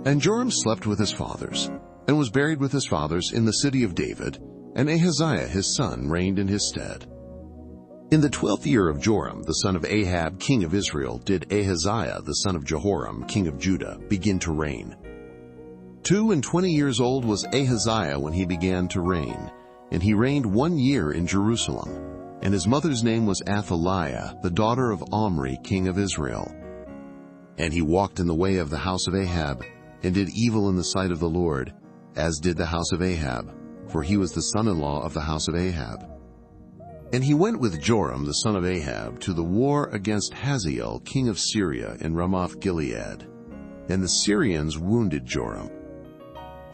And Joram slept with his fathers, and was buried with his fathers in the city of David, and Ahaziah his son reigned in his stead. In the 12th year of Joram, the son of Ahab, king of Israel, did Ahaziah, the son of Jehoram, king of Judah, begin to reign. 22 years old was Ahaziah when he began to reign, and he reigned 1 year in Jerusalem. And his mother's name was Athaliah, the daughter of Omri, king of Israel. And he walked in the way of the house of Ahab, and did evil in the sight of the Lord, as did the house of Ahab, for he was the son-in-law of the house of Ahab. And he went with Joram the son of Ahab to the war against Hazael king of Syria in Ramoth-Gilead. And the Syrians wounded Joram.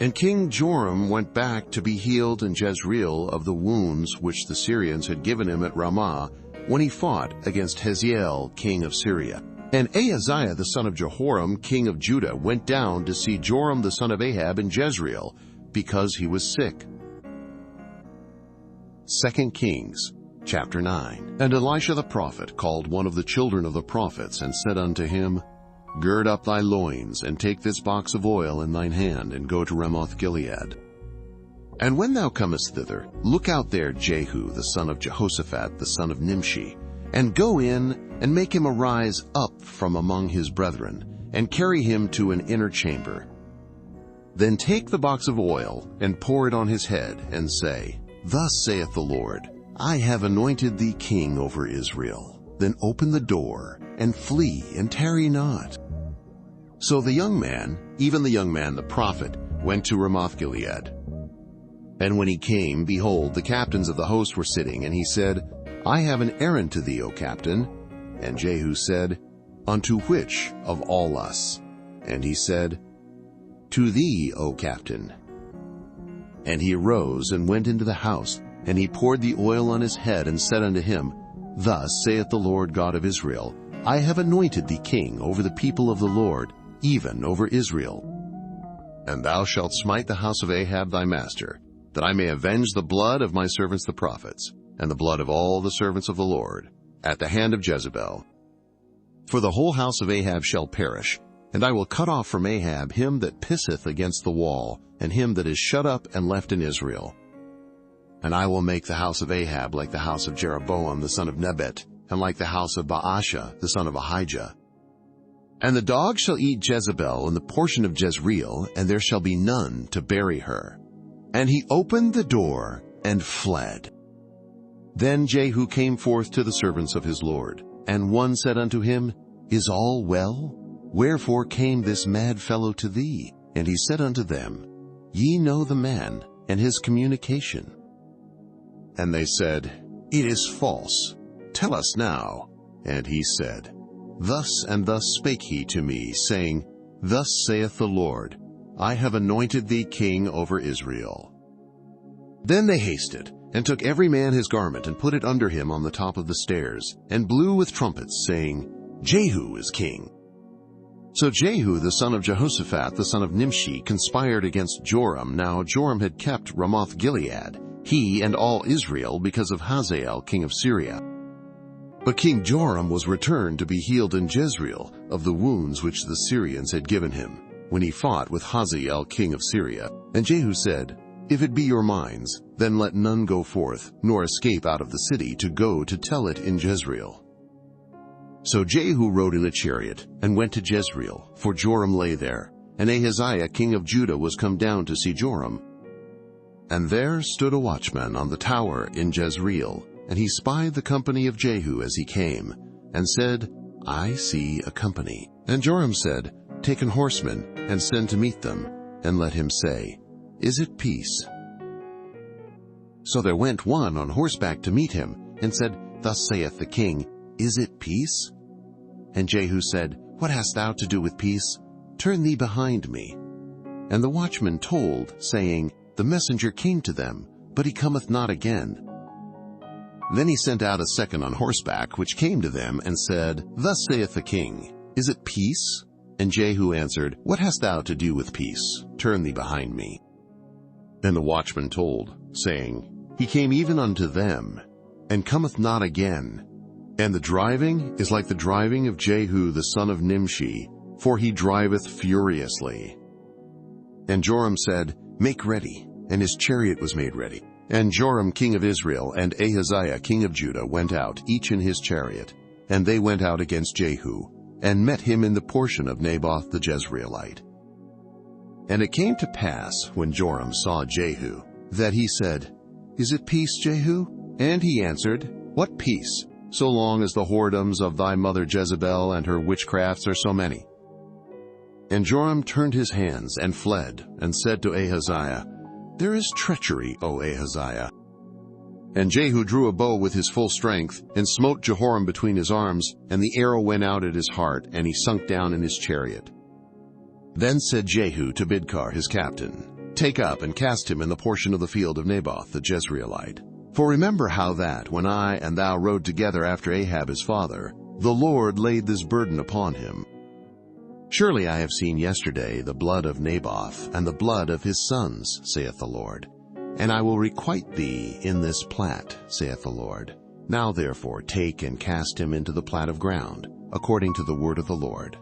And King Joram went back to be healed in Jezreel of the wounds which the Syrians had given him at Ramah, when he fought against Hazael king of Syria. And Ahaziah the son of Jehoram king of Judah went down to see Joram the son of Ahab in Jezreel, because he was sick. 2 Kings chapter 9. And Elisha the prophet called one of the children of the prophets, and said unto him, Gird up thy loins, and take this box of oil in thine hand, and go to Ramoth-Gilead. And when thou comest thither, look out there Jehu the son of Jehoshaphat the son of Nimshi, and go in, and make him arise up from among his brethren, and carry him to an inner chamber. Then take the box of oil, and pour it on his head, and say, Thus saith the Lord, I have anointed thee king over Israel. Then open the door, and flee, and tarry not. So the young man, even the young man the prophet, went to Ramoth-Gilead. And when he came, behold, the captains of the host were sitting, and he said, I have an errand to thee, O captain. And Jehu said, Unto which of all us? And he said, To thee, O captain. And he arose and went into the house, and he poured the oil on his head, and said unto him, Thus saith the Lord God of Israel, I have anointed thee king over the people of the Lord, even over Israel. And thou shalt smite the house of Ahab thy master, that I may avenge the blood of my servants the prophets, and the blood of all the servants of the Lord, at the hand of Jezebel. For the whole house of Ahab shall perish, and I will cut off from Ahab him that pisseth against the wall, and him that is shut up and left in Israel. And I will make the house of Ahab like the house of Jeroboam the son of Nebat, and like the house of Baasha the son of Ahijah. And the dog shall eat Jezebel in the portion of Jezreel, and there shall be none to bury her. And he opened the door and fled. Then Jehu came forth to the servants of his Lord, and one said unto him, Is all well? Wherefore came this mad fellow to thee? And he said unto them, Ye know the man, and his communication. And they said, It is false. Tell us now. And he said, Thus and thus spake he to me, saying, Thus saith the Lord, I have anointed thee king over Israel. Then they hasted, and took every man his garment, and put it under him on the top of the stairs, and blew with trumpets, saying, Jehu is king. So Jehu the son of Jehoshaphat the son of Nimshi conspired against Joram. Now Joram had kept Ramoth-Gilead, he and all Israel, because of Hazael king of Syria. But King Joram was returned to be healed in Jezreel of the wounds which the Syrians had given him, when he fought with Hazael king of Syria. And Jehu said, If it be your minds, then let none go forth, nor escape out of the city to go to tell it in Jezreel. So Jehu rode in a chariot, and went to Jezreel, for Joram lay there, and Ahaziah king of Judah was come down to see Joram. And there stood a watchman on the tower in Jezreel, and he spied the company of Jehu as he came, and said, I see a company. And Joram said, Take an horseman, and send to meet them, and let him say, Is it peace? So there went one on horseback to meet him, and said, Thus saith the king, Is it peace? And Jehu said, What hast thou to do with peace? Turn thee behind me. And the watchman told, saying, The messenger came to them, but he cometh not again. Then he sent out a second on horseback, which came to them, and said, Thus saith the king, Is it peace? And Jehu answered, What hast thou to do with peace? Turn thee behind me. And the watchman told, saying, He came even unto them, and cometh not again. And the driving is like the driving of Jehu the son of Nimshi, for he driveth furiously. And Joram said, Make ready. And his chariot was made ready. And Joram king of Israel and Ahaziah king of Judah went out, each in his chariot. And they went out against Jehu, and met him in the portion of Naboth the Jezreelite. And it came to pass, when Joram saw Jehu, that he said, Is it peace, Jehu? And he answered, What peace, so long as the whoredoms of thy mother Jezebel and her witchcrafts are so many? And Joram turned his hands and fled, and said to Ahaziah, There is treachery, O Ahaziah. And Jehu drew a bow with his full strength, and smote Jehoram between his arms, and the arrow went out at his heart, and he sunk down in his chariot. Then said Jehu to Bidkar his captain, Take up and cast him in the portion of the field of Naboth the Jezreelite. For remember how that, when I and thou rode together after Ahab his father, the Lord laid this burden upon him. Surely I have seen yesterday the blood of Naboth, and the blood of his sons, saith the Lord. And I will requite thee in this plat, saith the Lord. Now therefore take and cast him into the plat of ground, according to the word of the Lord.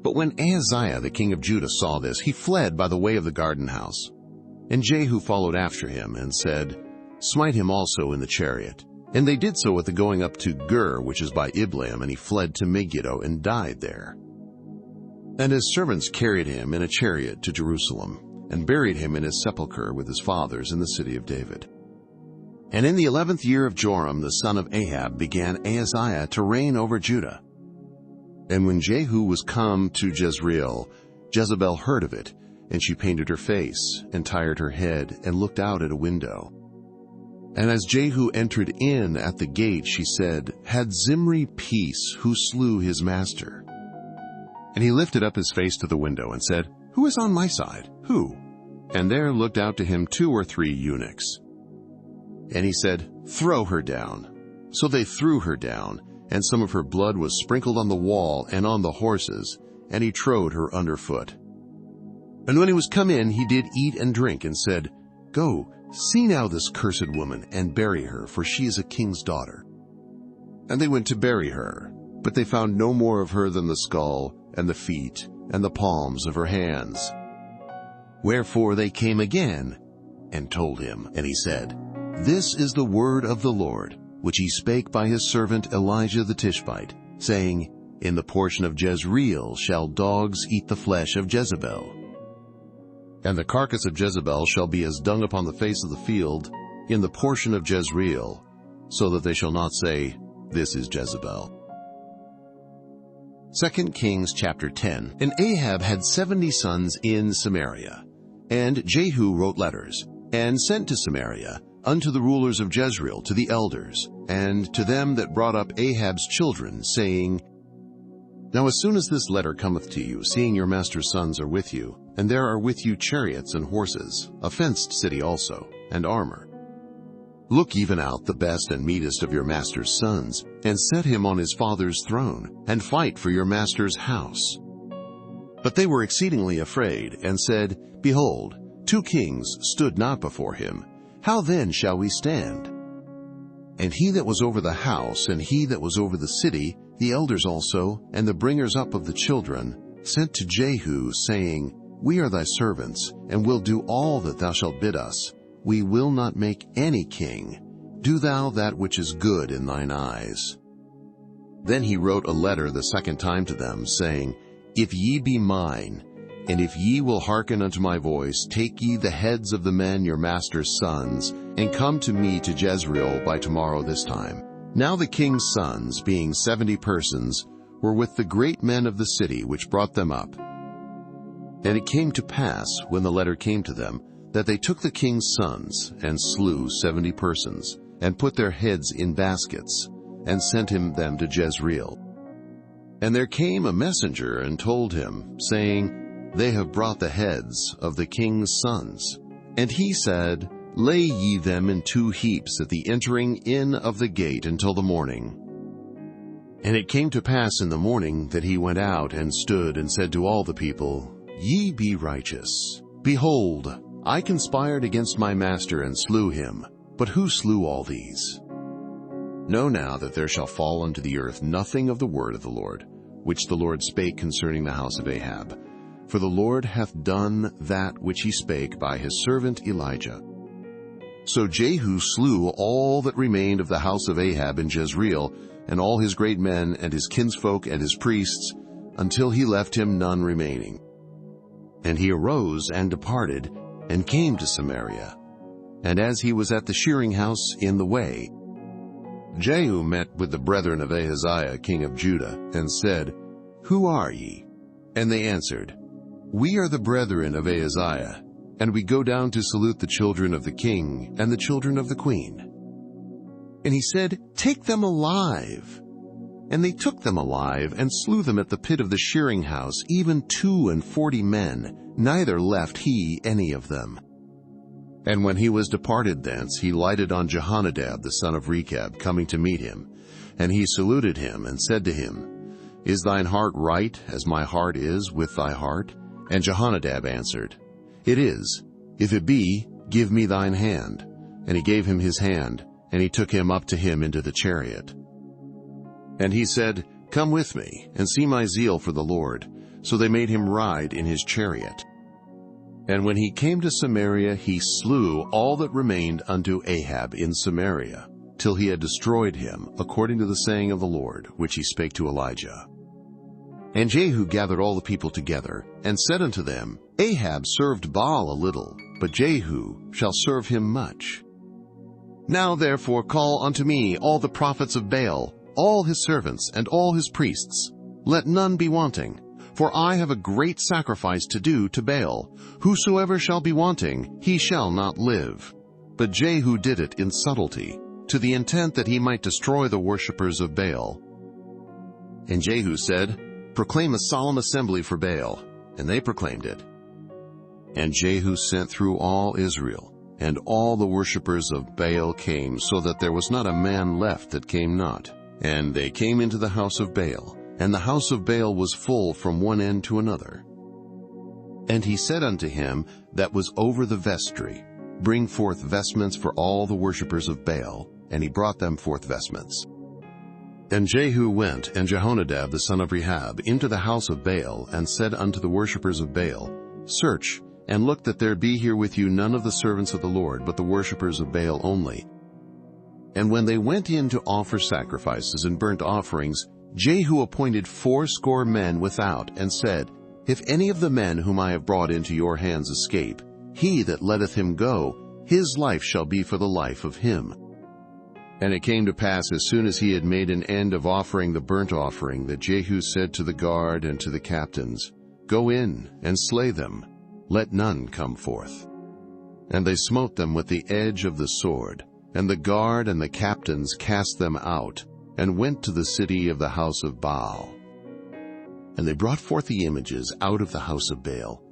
But when Ahaziah the king of Judah saw this, he fled by the way of the garden house. And Jehu followed after him, and said, Smite him also in the chariot. And they did so at the going up to Gur, which is by Ibleam, and he fled to Megiddo, and died there. And his servants carried him in a chariot to Jerusalem, and buried him in his sepulchre with his fathers in the city of David. And in the 11th year of Joram the son of Ahab began Ahaziah to reign over Judah. And when Jehu was come to Jezreel, Jezebel heard of it, and she painted her face, and tired her head, and looked out at a window. And as Jehu entered in at the gate, she said, Had Zimri peace, who slew his master? And he lifted up his face to the window, and said, Who is on my side? Who? And there looked out to him 2 or 3 eunuchs. And he said, Throw her down. So they threw her down, and some of her blood was sprinkled on the wall and on the horses, and he trode her under foot. And when he was come in, he did eat and drink, and said, Go, see now this cursed woman, and bury her, for she is a king's daughter. And they went to bury her, but they found no more of her than the skull, and the feet, and the palms of her hands. Wherefore they came again, and told him. And he said, This is the word of the Lord, which he spake by his servant Elijah the Tishbite, saying, In the portion of Jezreel shall dogs eat the flesh of Jezebel. And the carcass of Jezebel shall be as dung upon the face of the field, in the portion of Jezreel, so that they shall not say, This is Jezebel. 2 Kings chapter 10. And Ahab had 70 sons in Samaria. And Jehu wrote letters, and sent to Samaria, unto the rulers of Jezreel, to the elders, and to them that brought up Ahab's children, saying, Now as soon as this letter cometh to you, seeing your master's sons are with you, and there are with you chariots and horses, a fenced city also, and armor, look even out the best and meetest of your master's sons, and set him on his father's throne, and fight for your master's house. But they were exceedingly afraid, and said, Behold, 2 kings stood not before him. How then shall we stand? And he that was over the house, and he that was over the city, the elders also, and the bringers up of the children, sent to Jehu, saying, We are thy servants, and will do all that thou shalt bid us. We will not make any king. Do thou that which is good in thine eyes. Then he wrote a letter the second time to them, saying, If ye be mine, and if ye will hearken unto my voice, take ye the heads of the men your master's sons, and come to me to Jezreel by tomorrow this time. Now the king's sons, being 70 persons, were with the great men of the city which brought them up. And it came to pass, when the letter came to them, that they took the king's sons, and slew 70 persons, and put their heads in baskets, and sent them to Jezreel. And there came a messenger and told him, saying, They have brought the heads of the king's sons. And he said, Lay ye them in 2 heaps at the entering in of the gate until the morning. And it came to pass in the morning that he went out and stood and said to all the people, Ye be righteous. Behold, I conspired against my master and slew him. But who slew all these? Know now that there shall fall unto the earth nothing of the word of the Lord, which the Lord spake concerning the house of Ahab. For the Lord hath done that which he spake by his servant Elijah. So Jehu slew all that remained of the house of Ahab in Jezreel, and all his great men and his kinsfolk and his priests, until he left him none remaining. And he arose and departed, and came to Samaria. And as he was at the shearing house in the way, Jehu met with the brethren of Ahaziah king of Judah, and said, Who are ye? And they answered, We are the brethren of Ahaziah, and we go down to salute the children of the king and the children of the queen. And he said, Take them alive. And they took them alive, and slew them at the pit of the shearing house, even 42 men, neither left he any of them. And when he was departed thence, he lighted on Jehonadab the son of Rechab, coming to meet him. And he saluted him, and said to him, Is thine heart right, as my heart is with thy heart? And Jehonadab answered, It is. If it be, give me thine hand. And he gave him his hand, and he took him up to him into the chariot. And he said, Come with me, and see my zeal for the Lord. So they made him ride in his chariot. And when he came to Samaria, he slew all that remained unto Ahab in Samaria, till he had destroyed him, according to the saying of the Lord, which he spake to Elijah. And Jehu gathered all the people together, and said unto them, Ahab served Baal a little, but Jehu shall serve him much. Now therefore call unto me all the prophets of Baal, all his servants, and all his priests. Let none be wanting. For I have a great sacrifice to do to Baal. Whosoever shall be wanting, he shall not live. But Jehu did it in subtlety, to the intent that he might destroy the worshippers of Baal. And Jehu said, Proclaim a solemn assembly for Baal. And they proclaimed it. And Jehu sent through all Israel, and all the worshippers of Baal came, so that there was not a man left that came not. And they came into the house of Baal, and the house of Baal was full from one end to another. And he said unto him that was over the vestry, Bring forth vestments for all the worshippers of Baal. And he brought them forth vestments. And Jehu went, and Jehonadab the son of Rechab, into the house of Baal, and said unto the worshippers of Baal, Search, and look that there be here with you none of the servants of the Lord, but the worshippers of Baal only. And when they went in to offer sacrifices and burnt offerings, Jehu appointed 80 men without, and said, If any of the men whom I have brought into your hands escape, he that letteth him go, his life shall be for the life of him. And it came to pass, as soon as he had made an end of offering the burnt offering, that Jehu said to the guard and to the captains, Go in and slay them, let none come forth. And they smote them with the edge of the sword, and the guard and the captains cast them out, and went to the city of the house of Baal. And they brought forth the images out of the house of Baal,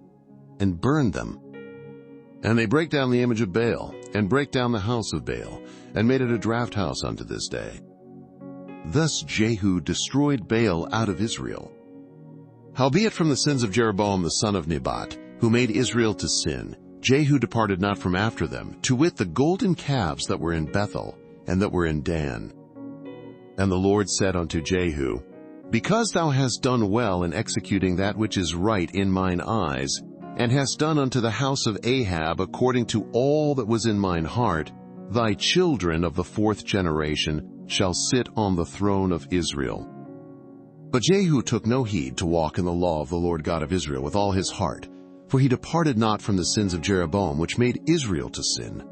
and burned them. And they brake down the image of Baal, and brake down the house of Baal, and made it a draught house unto this day. Thus Jehu destroyed Baal out of Israel. Howbeit from the sins of Jeroboam the son of Nebat, who made Israel to sin, Jehu departed not from after them, to wit the golden calves that were in Bethel, and that were in Dan. And the Lord said unto Jehu, Because thou hast done well in executing that which is right in mine eyes, and hast done unto the house of Ahab according to all that was in mine heart, thy children of the 4th generation shall sit on the throne of Israel. But Jehu took no heed to walk in the law of the Lord God of Israel with all his heart, for he departed not from the sins of Jeroboam, which made Israel to sin.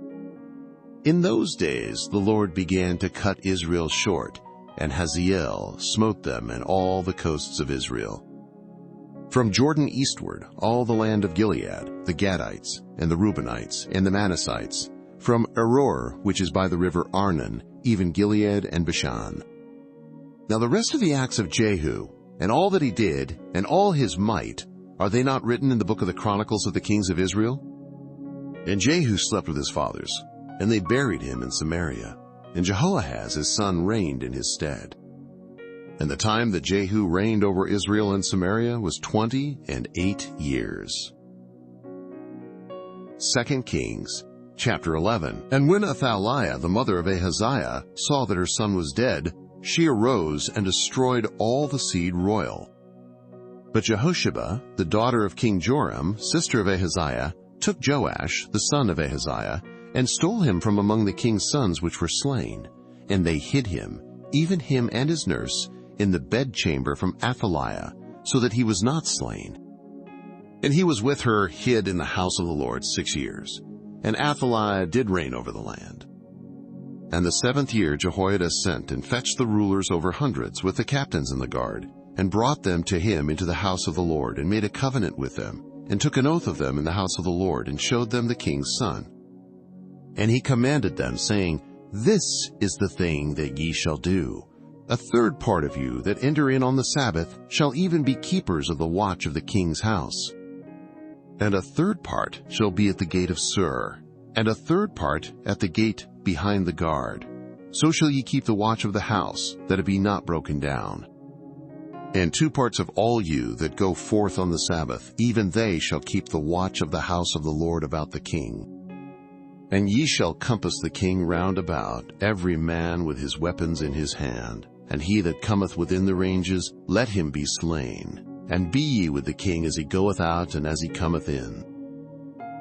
In those days the Lord began to cut Israel short, and Hazael smote them and all the coasts of Israel. From Jordan eastward, all the land of Gilead, the Gadites, and the Reubenites, and the Manassites, from Aroer, which is by the river Arnon, even Gilead and Bashan. Now the rest of the acts of Jehu, and all that he did, and all his might, are they not written in the book of the Chronicles of the kings of Israel? And Jehu slept with his fathers, and they buried him in Samaria, and Jehoahaz his son reigned in his stead. And the time that Jehu reigned over Israel and Samaria was 28 years. 2 Kings, chapter 11. And when Athaliah, the mother of Ahaziah, saw that her son was dead, she arose and destroyed all the seed royal. But Jehosheba, the daughter of King Joram, sister of Ahaziah, took Joash, the son of Ahaziah, and stole him from among the king's sons which were slain. And they hid him, even him and his nurse, in the bedchamber from Athaliah, so that he was not slain. And he was with her hid in the house of the Lord 6 years. And Athaliah did reign over the land. And the 7th year Jehoiada sent and fetched the rulers over hundreds with the captains in the guard, and brought them to him into the house of the Lord, and made a covenant with them, and took an oath of them in the house of the Lord, and showed them the king's son. And he commanded them, saying, This is the thing that ye shall do. A 3rd part of you that enter in on the Sabbath shall even be keepers of the watch of the king's house. And a 3rd part shall be at the gate of Sur, and a 3rd part at the gate behind the guard. So shall ye keep the watch of the house, that it be not broken down. And 2 parts of all you that go forth on the Sabbath, even they shall keep the watch of the house of the Lord about the king. And ye shall compass the king round about, every man with his weapons in his hand. And he that cometh within the ranges, let him be slain. And be ye with the king as he goeth out and as he cometh in.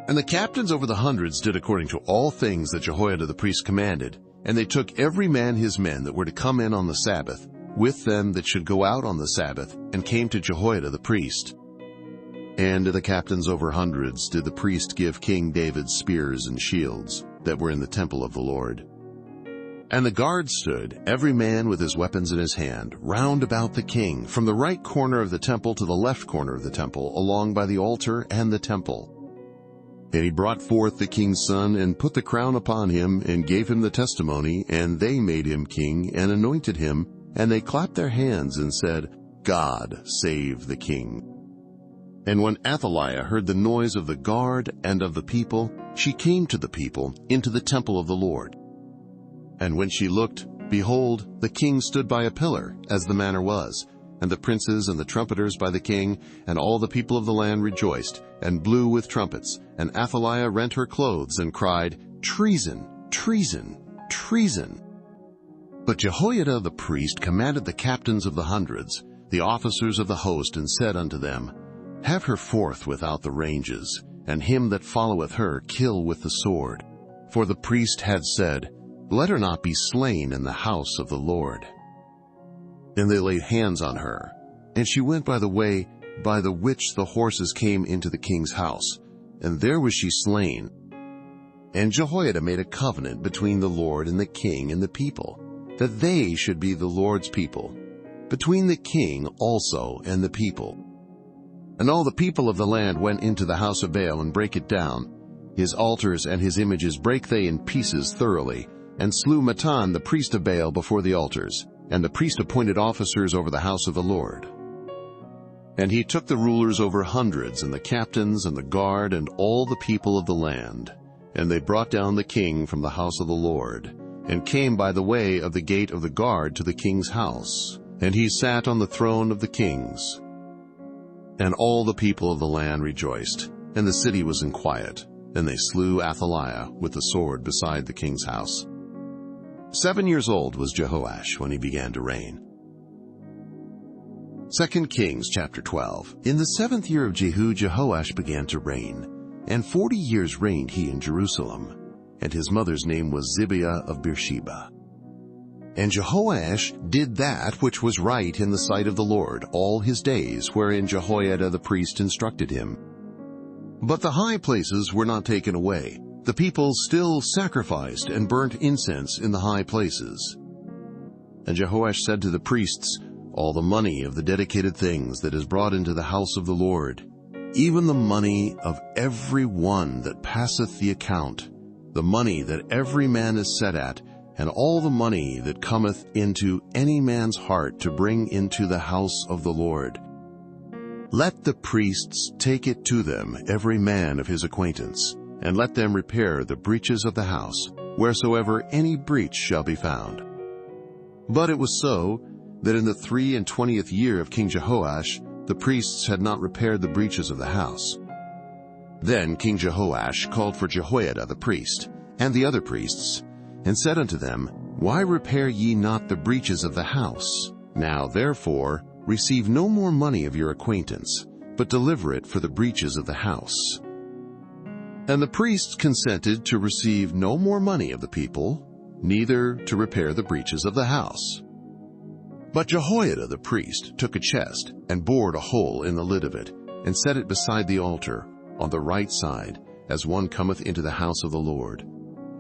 And the captains over the hundreds did according to all things that Jehoiada the priest commanded. And they took every man his men that were to come in on the Sabbath, with them that should go out on the Sabbath, and came to Jehoiada the priest. And to the captains over hundreds did the priest give King David spears and shields that were in the temple of the Lord. And the guard stood, every man with his weapons in his hand, round about the king, from the right corner of the temple to the left corner of the temple, along by the altar and the temple. And he brought forth the king's son, and put the crown upon him, and gave him the testimony, and they made him king, and anointed him, and they clapped their hands, and said, God save the king. And when Athaliah heard the noise of the guard and of the people, she came to the people into the temple of the Lord. And when she looked, behold, the king stood by a pillar, as the manner was, and the princes and the trumpeters by the king, and all the people of the land rejoiced, and blew with trumpets. And Athaliah rent her clothes, and cried, Treason, treason, treason. But Jehoiada the priest commanded the captains of the hundreds, the officers of the host, and said unto them, Have her forth without the ranges, and him that followeth her kill with the sword. For the priest had said, Let her not be slain in the house of the Lord. And they laid hands on her, and she went by the way by the which the horses came into the king's house, and there was she slain. And Jehoiada made a covenant between the Lord and the king and the people, that they should be the Lord's people, between the king also and the people. And all the people of the land went into the house of Baal and brake it down. His altars and his images brake they in pieces thoroughly, and slew Mattan the priest of Baal before the altars. And the priest appointed officers over the house of the Lord. And he took the rulers over hundreds, and the captains, and the guard, and all the people of the land. And they brought down the king from the house of the Lord, and came by the way of the gate of the guard to the king's house. And he sat on the throne of the kings. And all the people of the land rejoiced, and the city was in quiet. And they slew Athaliah with the sword beside the king's house. 7 years old was Jehoash when he began to reign. 2 Kings chapter 12. In the 7th year of Jehu, Jehoash began to reign, and 40 years reigned he in Jerusalem, and his mother's name was Zibiah of Beersheba. And Jehoash did that which was right in the sight of the Lord all his days, wherein Jehoiada the priest instructed him. But the high places were not taken away. The people still sacrificed and burnt incense in the high places. And Jehoash said to the priests, all the money of the dedicated things that is brought into the house of the Lord, even the money of every one that passeth the account, the money that every man is set at, and all the money that cometh into any man's heart to bring into the house of the Lord, let the priests take it to them, every man of his acquaintance, and let them repair the breaches of the house, wheresoever any breach shall be found. But it was so, that in the 23 year of King Jehoash, the priests had not repaired the breaches of the house. Then King Jehoash called for Jehoiada the priest, and the other priests, and said unto them, Why repair ye not the breaches of the house? Now therefore receive no more money of your acquaintance, but deliver it for the breaches of the house. And the priests consented to receive no more money of the people, neither to repair the breaches of the house. But Jehoiada the priest took a chest, and bored a hole in the lid of it, and set it beside the altar, on the right side, as one cometh into the house of the Lord.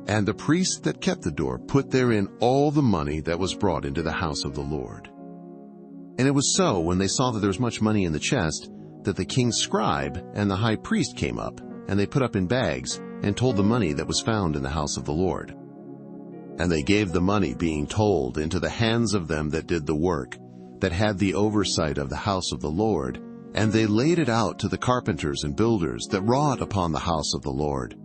And the priests that kept the door put therein all the money that was brought into the house of the Lord. And it was so, when they saw that there was much money in the chest, that the king's scribe and the high priest came up, and they put up in bags, and told the money that was found in the house of the Lord. And they gave the money, being told, into the hands of them that did the work, that had the oversight of the house of the Lord, and they laid it out to the carpenters and builders that wrought upon the house of the Lord,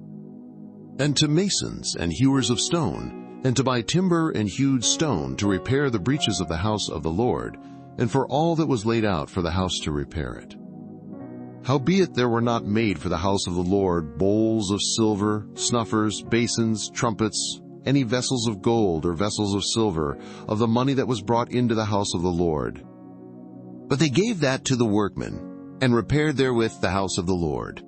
and to masons and hewers of stone, and to buy timber and hewed stone to repair the breaches of the house of the Lord, and for all that was laid out for the house to repair it. Howbeit there were not made for the house of the Lord bowls of silver, snuffers, basins, trumpets, any vessels of gold or vessels of silver, of the money that was brought into the house of the Lord. But they gave that to the workmen, and repaired therewith the house of the Lord.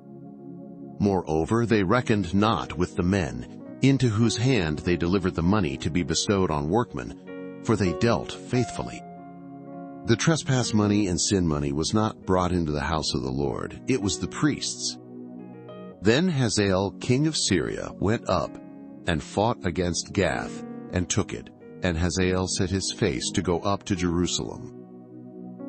Moreover, they reckoned not with the men, into whose hand they delivered the money to be bestowed on workmen, for they dealt faithfully. The trespass money and sin money was not brought into the house of the Lord, it was the priests. Then Hazael king of Syria went up, and fought against Gath, and took it, and Hazael set his face to go up to Jerusalem.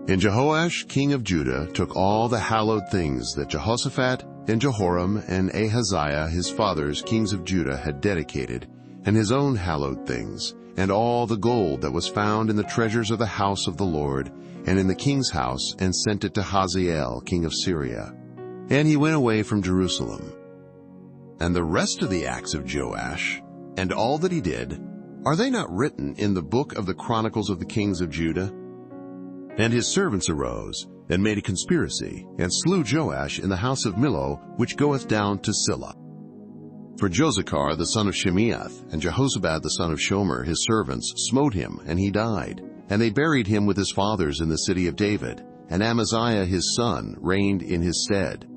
And Jehoash king of Judah took all the hallowed things that Jehoshaphat and Jehoram and Ahaziah his fathers kings of Judah had dedicated, and his own hallowed things, and all the gold that was found in the treasures of the house of the Lord, and in the king's house, and sent it to Hazael king of Syria. And he went away from Jerusalem. And the rest of the acts of Joash, and all that he did, are they not written in the book of the Chronicles of the kings of Judah? And his servants arose, and made a conspiracy, and slew Joash in the house of Millo, which goeth down to Silla. For Josachar the son of Shimeath, and Jehozabad the son of Shomer his servants, smote him, and he died. And they buried him with his fathers in the city of David, and Amaziah his son reigned in his stead.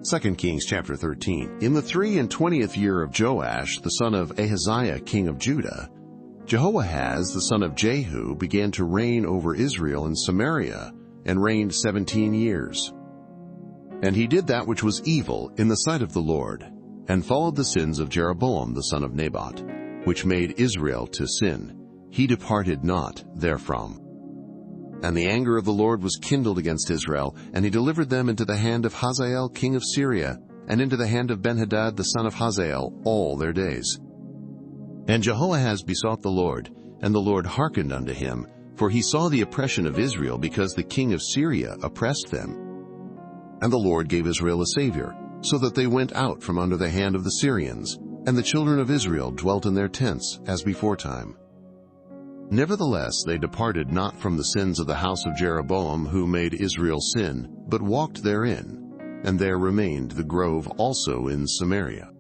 2 Kings chapter 13. In the 23 year of Joash, the son of Ahaziah king of Judah, Jehoahaz the son of Jehu began to reign over Israel in Samaria, and reigned 17 years. And he did that which was evil in the sight of the Lord, and followed the sins of Jeroboam the son of Nebat, which made Israel to sin. He departed not therefrom. And the anger of the Lord was kindled against Israel, and he delivered them into the hand of Hazael king of Syria, and into the hand of Benhadad the son of Hazael all their days. And Jehoahaz besought the Lord, and the Lord hearkened unto him, for he saw the oppression of Israel, because the king of Syria oppressed them. And the Lord gave Israel a Savior, so that they went out from under the hand of the Syrians, and the children of Israel dwelt in their tents, as beforetime. Nevertheless they departed not from the sins of the house of Jeroboam, who made Israel sin, but walked therein, and there remained the grove also in Samaria.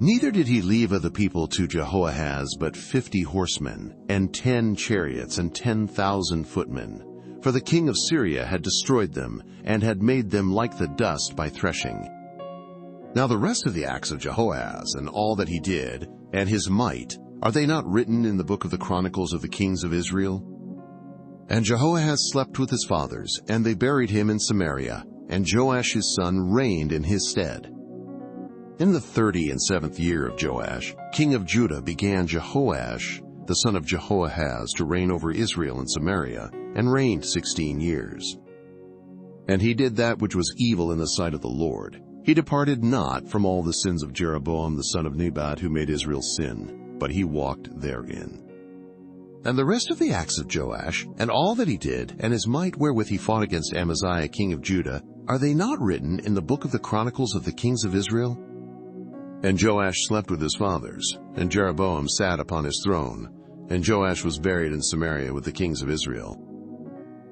Neither did he leave of the people to Jehoahaz but 50 horsemen, and 10 chariots, and 10,000 footmen. For the king of Syria had destroyed them, and had made them like the dust by threshing. Now the rest of the acts of Jehoahaz, and all that he did, and his might, are they not written in the book of the Chronicles of the kings of Israel? And Jehoahaz slept with his fathers, and they buried him in Samaria, and Joash his son reigned in his stead. In the 37th year of Joash, king of Judah, began Jehoash, the son of Jehoahaz, to reign over Israel in Samaria, and reigned 16 years. And he did that which was evil in the sight of the Lord. He departed not from all the sins of Jeroboam the son of Nebat, who made Israel sin, but he walked therein. And the rest of the acts of Joash, and all that he did, and his might wherewith he fought against Amaziah king of Judah, are they not written in the book of the Chronicles of the kings of Israel? And Joash slept with his fathers, and Jeroboam sat upon his throne, and Joash was buried in Samaria with the kings of Israel.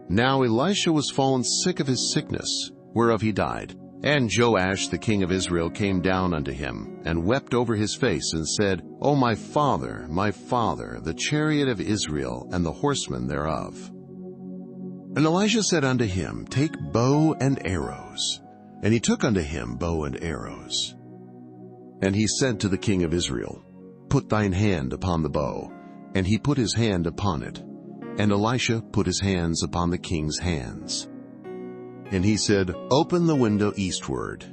Now Elisha was fallen sick of his sickness, whereof he died. And Joash the king of Israel came down unto him, and wept over his face, and said, O my father, the chariot of Israel, and the horsemen thereof. And Elisha said unto him, Take bow and arrows. And he took unto him bow and arrows. And he said to the king of Israel, Put thine hand upon the bow. And he put his hand upon it. And Elisha put his hands upon the king's hands. And he said, Open the window eastward.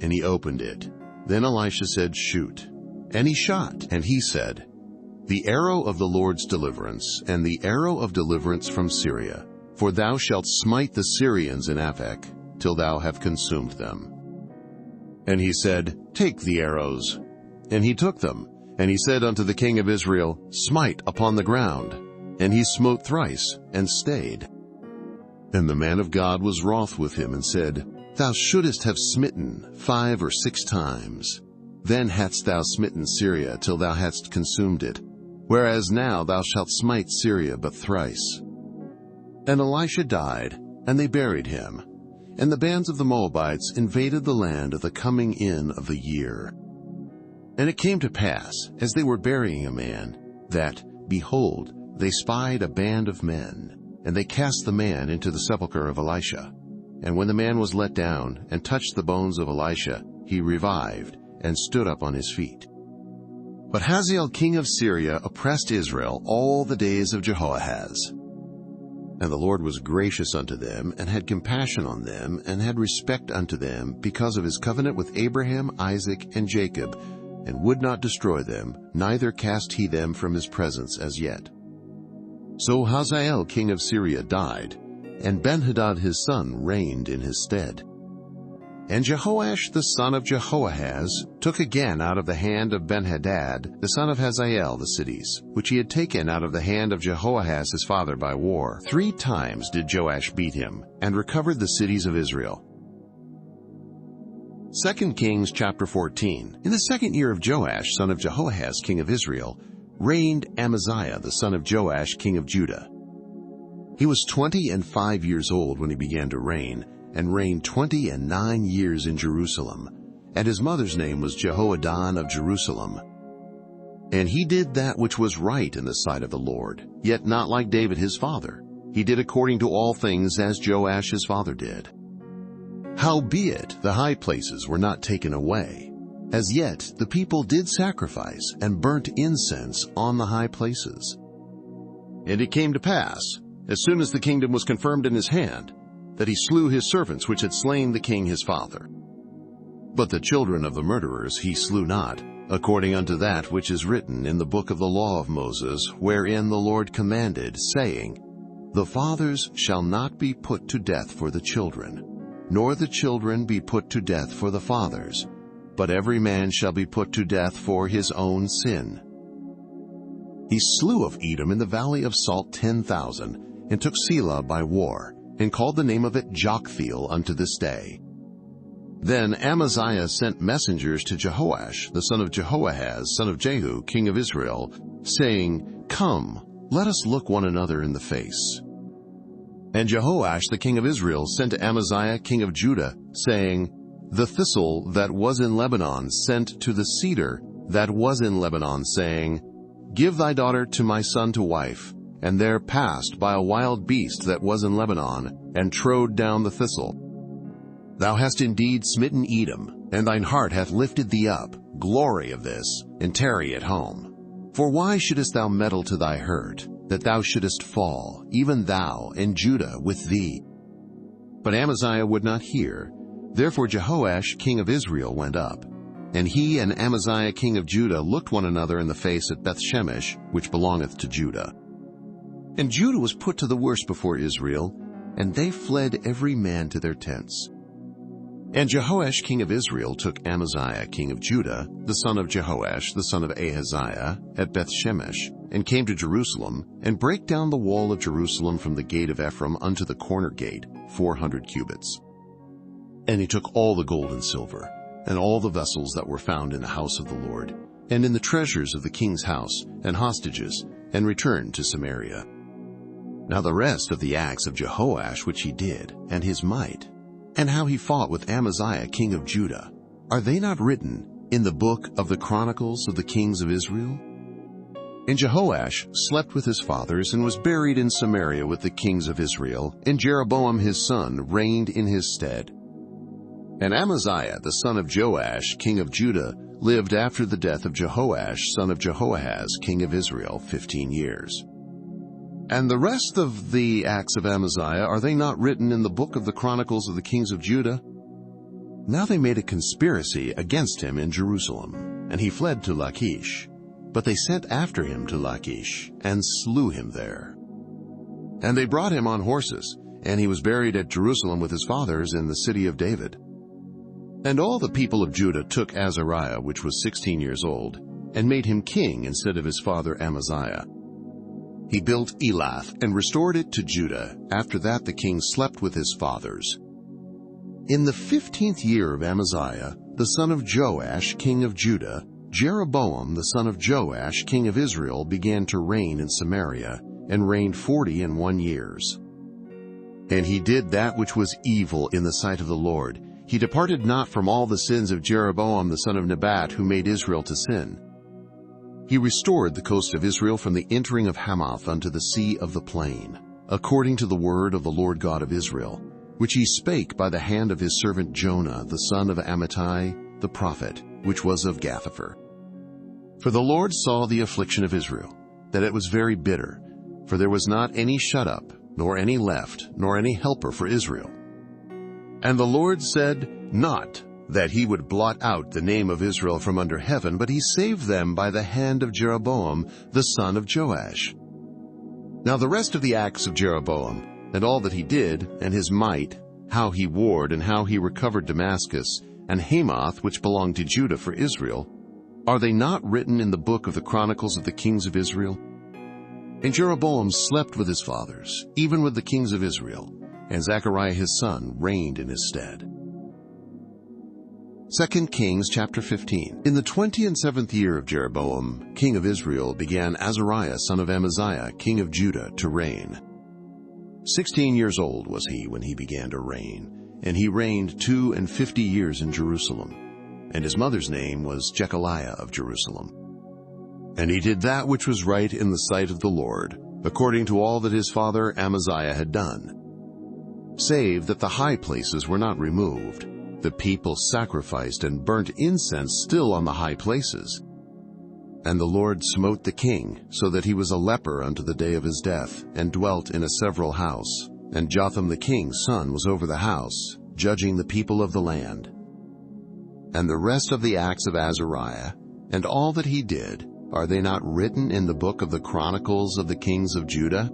And he opened it. Then Elisha said, Shoot. And he shot. And he said, The arrow of the Lord's deliverance, and the arrow of deliverance from Syria. For thou shalt smite the Syrians in Aphek, till thou have consumed them. And he said, Take the arrows. And he took them. And he said unto the king of Israel, Smite upon the ground. And he smote thrice, and stayed. And the man of God was wroth with him, and said, Thou shouldest have smitten 5 or 6 times. Then hadst thou smitten Syria till thou hadst consumed it. Whereas now thou shalt smite Syria but thrice. And Elisha died, and they buried him. And the bands of the Moabites invaded the land at the coming in of the year. And it came to pass, as they were burying a man, that, behold, they spied a band of men. And they cast the man into the sepulchre of Elisha. And when the man was let down, and touched the bones of Elisha, he revived, and stood up on his feet. But Hazael king of Syria oppressed Israel all the days of Jehoahaz. And the Lord was gracious unto them, and had compassion on them, and had respect unto them, because of his covenant with Abraham, Isaac, and Jacob, and would not destroy them, neither cast he them from his presence as yet. So Hazael king of Syria died, and Benhadad his son reigned in his stead. And Jehoash the son of Jehoahaz took again out of the hand of Benhadad the son of Hazael the cities, which he had taken out of the hand of Jehoahaz his father by war. 3 times did Joash beat him, and recovered the cities of Israel. 2 Kings chapter 14. In the 2nd year of Joash son of Jehoahaz king of Israel, reigned Amaziah the son of Joash king of Judah. He was 25 years old when he began to reign, and reigned 29 years in Jerusalem. And his mother's name was Jehoaddan of Jerusalem. And he did that which was right in the sight of the Lord, yet not like David his father. He did according to all things as Joash his father did. Howbeit the high places were not taken away. As yet the people did sacrifice and burnt incense on the high places. And it came to pass, as soon as the kingdom was confirmed in his hand, that he slew his servants which had slain the king his father. But the children of the murderers he slew not, according unto that which is written in the book of the law of Moses, wherein the Lord commanded, saying, The fathers shall not be put to death for the children, nor the children be put to death for the fathers, but every man shall be put to death for his own sin. He slew of Edom in the valley of Salt 10,000, and took Selah by war, and called the name of it Joktheel unto this day. Then Amaziah sent messengers to Jehoash, the son of Jehoahaz, son of Jehu, king of Israel, saying, Come, let us look one another in the face. And Jehoash the king of Israel sent to Amaziah king of Judah, saying, the thistle that was in Lebanon sent to the cedar that was in Lebanon, saying, Give thy daughter to my son to wife, and there passed by a wild beast that was in Lebanon, and trode down the thistle. Thou hast indeed smitten Edom, and thine heart hath lifted thee up. Glory of this, and tarry at home. For why shouldest thou meddle to thy hurt, that thou shouldest fall, even thou, and Judah with thee? But Amaziah would not hear. Therefore Jehoash king of Israel went up. And he and Amaziah king of Judah looked one another in the face at Bethshemesh, which belongeth to Judah. And Judah was put to the worse before Israel, and they fled every man to their tents. And Jehoash king of Israel took Amaziah king of Judah, the son of Jehoash, the son of Ahaziah, at Bethshemesh, and came to Jerusalem, and brake down the wall of Jerusalem from the gate of Ephraim unto the corner gate, 400 cubits. And he took all the gold and silver, and all the vessels that were found in the house of the Lord, and in the treasures of the king's house, and hostages, and returned to Samaria. Now the rest of the acts of Jehoash which he did, and his might, and how he fought with Amaziah king of Judah, are they not written in the book of the Chronicles of the kings of Israel? And Jehoash slept with his fathers, and was buried in Samaria with the kings of Israel, and Jeroboam his son reigned in his stead. And Amaziah the son of Joash king of Judah lived after the death of Jehoash son of Jehoahaz king of Israel 15 years. And the rest of the acts of Amaziah, are they not written in the book of the Chronicles of the kings of Judah? Now they made a conspiracy against him in Jerusalem, and he fled to Lachish. But they sent after him to Lachish, and slew him there. And they brought him on horses, and he was buried at Jerusalem with his fathers in the city of David. And all the people of Judah took Azariah, which was 16 years old, and made him king instead of his father Amaziah. He built Elath, and restored it to Judah. After that the king slept with his fathers. In the 15th year of Amaziah, the son of Joash, king of Judah, Jeroboam the son of Joash, king of Israel, began to reign in Samaria, and reigned 41 years. And he did that which was evil in the sight of the Lord. He departed not from all the sins of Jeroboam the son of Nebat, who made Israel to sin. He restored the coast of Israel from the entering of Hamath unto the sea of the plain, according to the word of the Lord God of Israel, which he spake by the hand of his servant Jonah, the son of Amittai, the prophet, which was of Gathhepher. For the Lord saw the affliction of Israel, that it was very bitter, for there was not any shut up, nor any left, nor any helper for Israel. And the Lord said, not that he would blot out the name of Israel from under heaven, but he saved them by the hand of Jeroboam, the son of Joash. Now the rest of the acts of Jeroboam, and all that he did, and his might, how he warred, and how he recovered Damascus, and Hamath, which belonged to Judah for Israel, are they not written in the book of the Chronicles of the kings of Israel? And Jeroboam slept with his fathers, even with the kings of Israel, and Zechariah his son reigned in his stead. 2 Kings chapter 15. In the 27th year of Jeroboam, king of Israel, began Azariah son of Amaziah, king of Judah, to reign. 16 years old was he when he began to reign, and he reigned 52 years in Jerusalem. And his mother's name was Jechaliah of Jerusalem. And he did that which was right in the sight of the Lord, according to all that his father Amaziah had done, save that the high places were not removed. The people sacrificed and burnt incense still on the high places. And the Lord smote the king, so that he was a leper unto the day of his death, and dwelt in a several house. And Jotham the king's son was over the house, judging the people of the land. And the rest of the acts of Azariah, and all that he did, are they not written in the book of the Chronicles of the kings of Judah?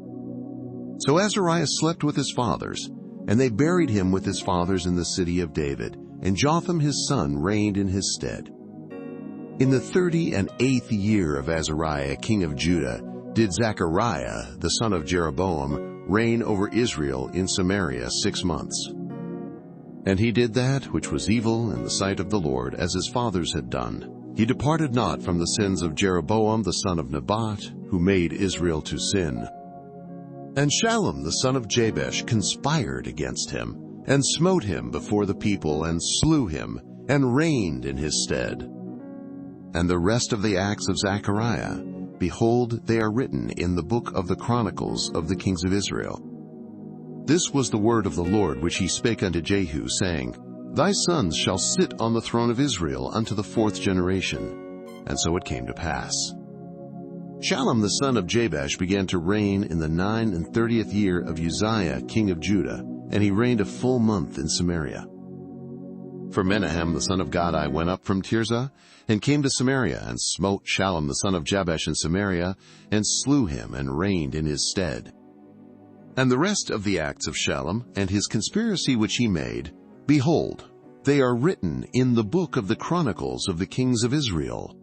So Azariah slept with his fathers, and they buried him with his fathers in the city of David, and Jotham his son reigned in his stead. In the 38th year of Azariah king of Judah did Zechariah the son of Jeroboam reign over Israel in Samaria 6 months. And he did that which was evil in the sight of the Lord, as his fathers had done. He departed not from the sins of Jeroboam the son of Nebat, who made Israel to sin. And Shallum the son of Jabesh conspired against him, and smote him before the people, and slew him, and reigned in his stead. And the rest of the acts of Zechariah, behold, they are written in the book of the Chronicles of the kings of Israel. This was the word of the Lord which he spake unto Jehu, saying, Thy sons shall sit on the throne of Israel unto the 4th generation. And so it came to pass. Shallum the son of Jabesh began to reign in the 39th year of Uzziah king of Judah, and he reigned a full month in Samaria. For Menahem the son of Gadi went up from Tirzah, and came to Samaria, and smote Shallum the son of Jabesh in Samaria, and slew him, and reigned in his stead. And the rest of the acts of Shallum, and his conspiracy which he made, behold, they are written in the book of the Chronicles of the kings of Israel.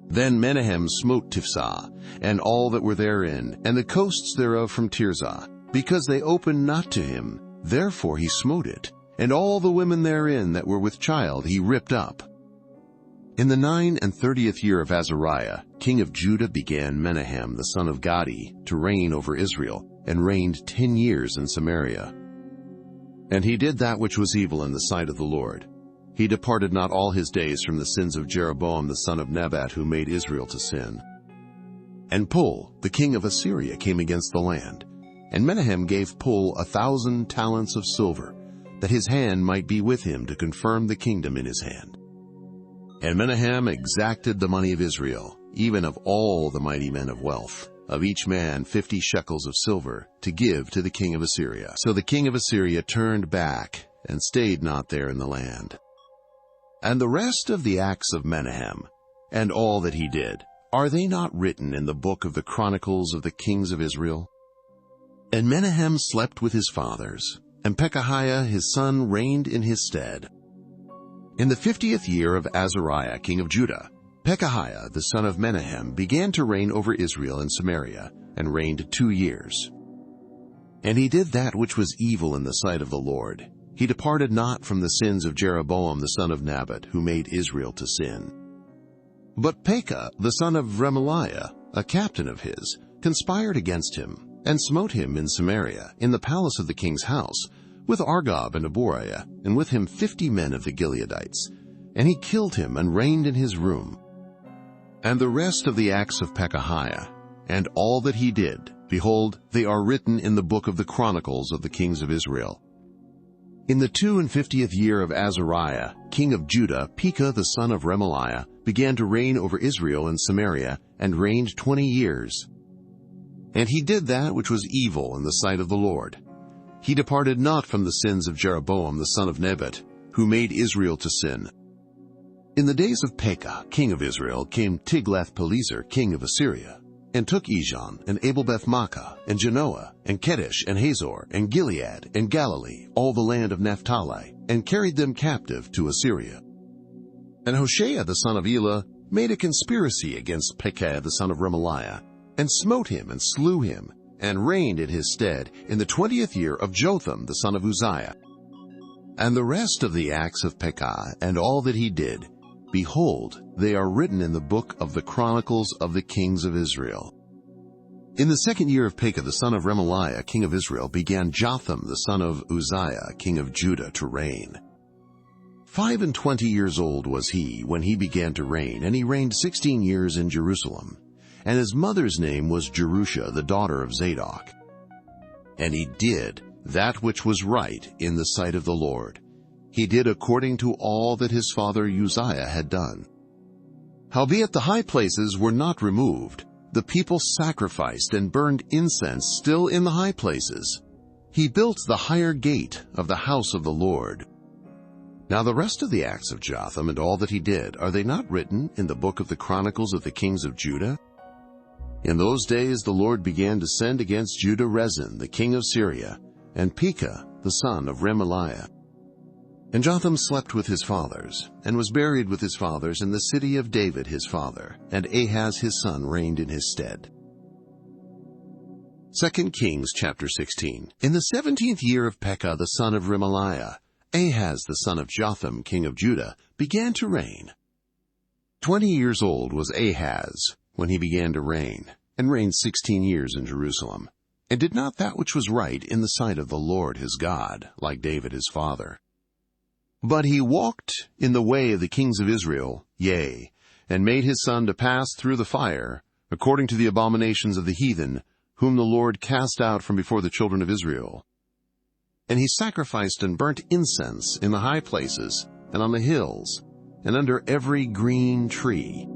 Then Menahem smote Tiphsah, and all that were therein, and the coasts thereof from Tirzah, because they opened not to him, therefore he smote it, and all the women therein that were with child he ripped up. In the 39th year of Azariah, king of Judah, began Menahem the son of Gadi to reign over Israel, and reigned 10 years in Samaria. And he did that which was evil in the sight of the Lord. He departed not all his days from the sins of Jeroboam the son of Nebat, who made Israel to sin. And Pul, the king of Assyria, came against the land. And Menahem gave Pul 1,000 talents of silver, that his hand might be with him to confirm the kingdom in his hand. And Menahem exacted the money of Israel, even of all the mighty men of wealth, of each man 50 shekels of silver, to give to the king of Assyria. So the king of Assyria turned back, and stayed not there in the land. And the rest of the acts of Menahem, and all that he did, are they not written in the book of the Chronicles of the kings of Israel? And Menahem slept with his fathers, and Pekahiah his son reigned in his stead. In the 50th year of Azariah king of Judah, Pekahiah the son of Menahem began to reign over Israel in Samaria, and reigned 2 years. And he did that which was evil in the sight of the Lord. He departed not from the sins of Jeroboam the son of Nebat, who made Israel to sin. But Pekah the son of Remaliah, a captain of his, conspired against him, and smote him in Samaria, in the palace of the king's house, with Argob and Aboriah, and with him 50 men of the Gileadites. And he killed him, and reigned in his room. And the rest of the acts of Pekahiah, and all that he did, behold, they are written in the book of the Chronicles of the kings of Israel. In the 52nd year of Azariah, king of Judah, Pekah the son of Remaliah began to reign over Israel in Samaria, and reigned 20 years. And he did that which was evil in the sight of the Lord. He departed not from the sins of Jeroboam the son of Nebat, who made Israel to sin. In the days of Pekah, king of Israel, came Tiglath-Pileser, king of Assyria, and took Ijon, and Abel-Beth-Maachah, and Genoa, and Kedesh, and Hazor, and Gilead, and Galilee, all the land of Naphtali, and carried them captive to Assyria. And Hoshea the son of Elah made a conspiracy against Pekah the son of Remaliah, and smote him, and slew him, and reigned in his stead in the 20th year of Jotham the son of Uzziah. And the rest of the acts of Pekah, and all that he did, behold, they are written in the book of the Chronicles of the kings of Israel. In the 2nd year of Pekah the son of Remaliah, king of Israel, began Jotham the son of Uzziah, king of Judah, to reign. 25 years old was he when he began to reign, and he reigned 16 years in Jerusalem. And his mother's name was Jerusha, the daughter of Zadok. And he did that which was right in the sight of the Lord. He did according to all that his father Uzziah had done. Howbeit the high places were not removed. The people sacrificed and burned incense still in the high places. He built the higher gate of the house of the Lord. Now the rest of the acts of Jotham and all that he did, are they not written in the book of the Chronicles of the kings of Judah? In those days the Lord began to send against Judah Rezin, the king of Syria, and Pekah, the son of Remaliah. And Jotham slept with his fathers, and was buried with his fathers in the city of David his father, and Ahaz his son reigned in his stead. 2 Kings chapter 16. In the 17th year of Pekah the son of Remaliah, Ahaz the son of Jotham king of Judah began to reign. 20 years old was Ahaz when he began to reign, and reigned 16 years in Jerusalem. and did not that which was right in the sight of the Lord his God, like David his father. But he walked in the way of the kings of Israel, yea, and made his son to pass through the fire, according to the abominations of the heathen, whom the Lord cast out from before the children of Israel. And he sacrificed and burnt incense in the high places, and on the hills, and under every green tree.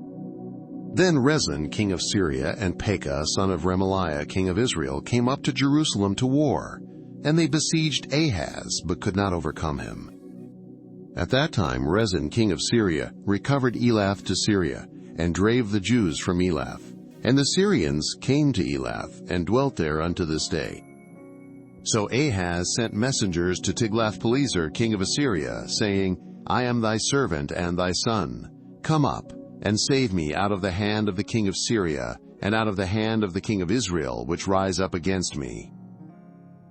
Then Rezin king of Syria and Pekah son of Remaliah king of Israel came up to Jerusalem to war, and they besieged Ahaz, but could not overcome him. At that time Rezin king of Syria recovered Elath to Syria, and drave the Jews from Elath. And the Syrians came to Elath, and dwelt there unto this day. So Ahaz sent messengers to Tiglath-Pileser king of Assyria, saying, I am thy servant and thy son. Come up, and save me out of the hand of the king of Syria, and out of the hand of the king of Israel, which rise up against me.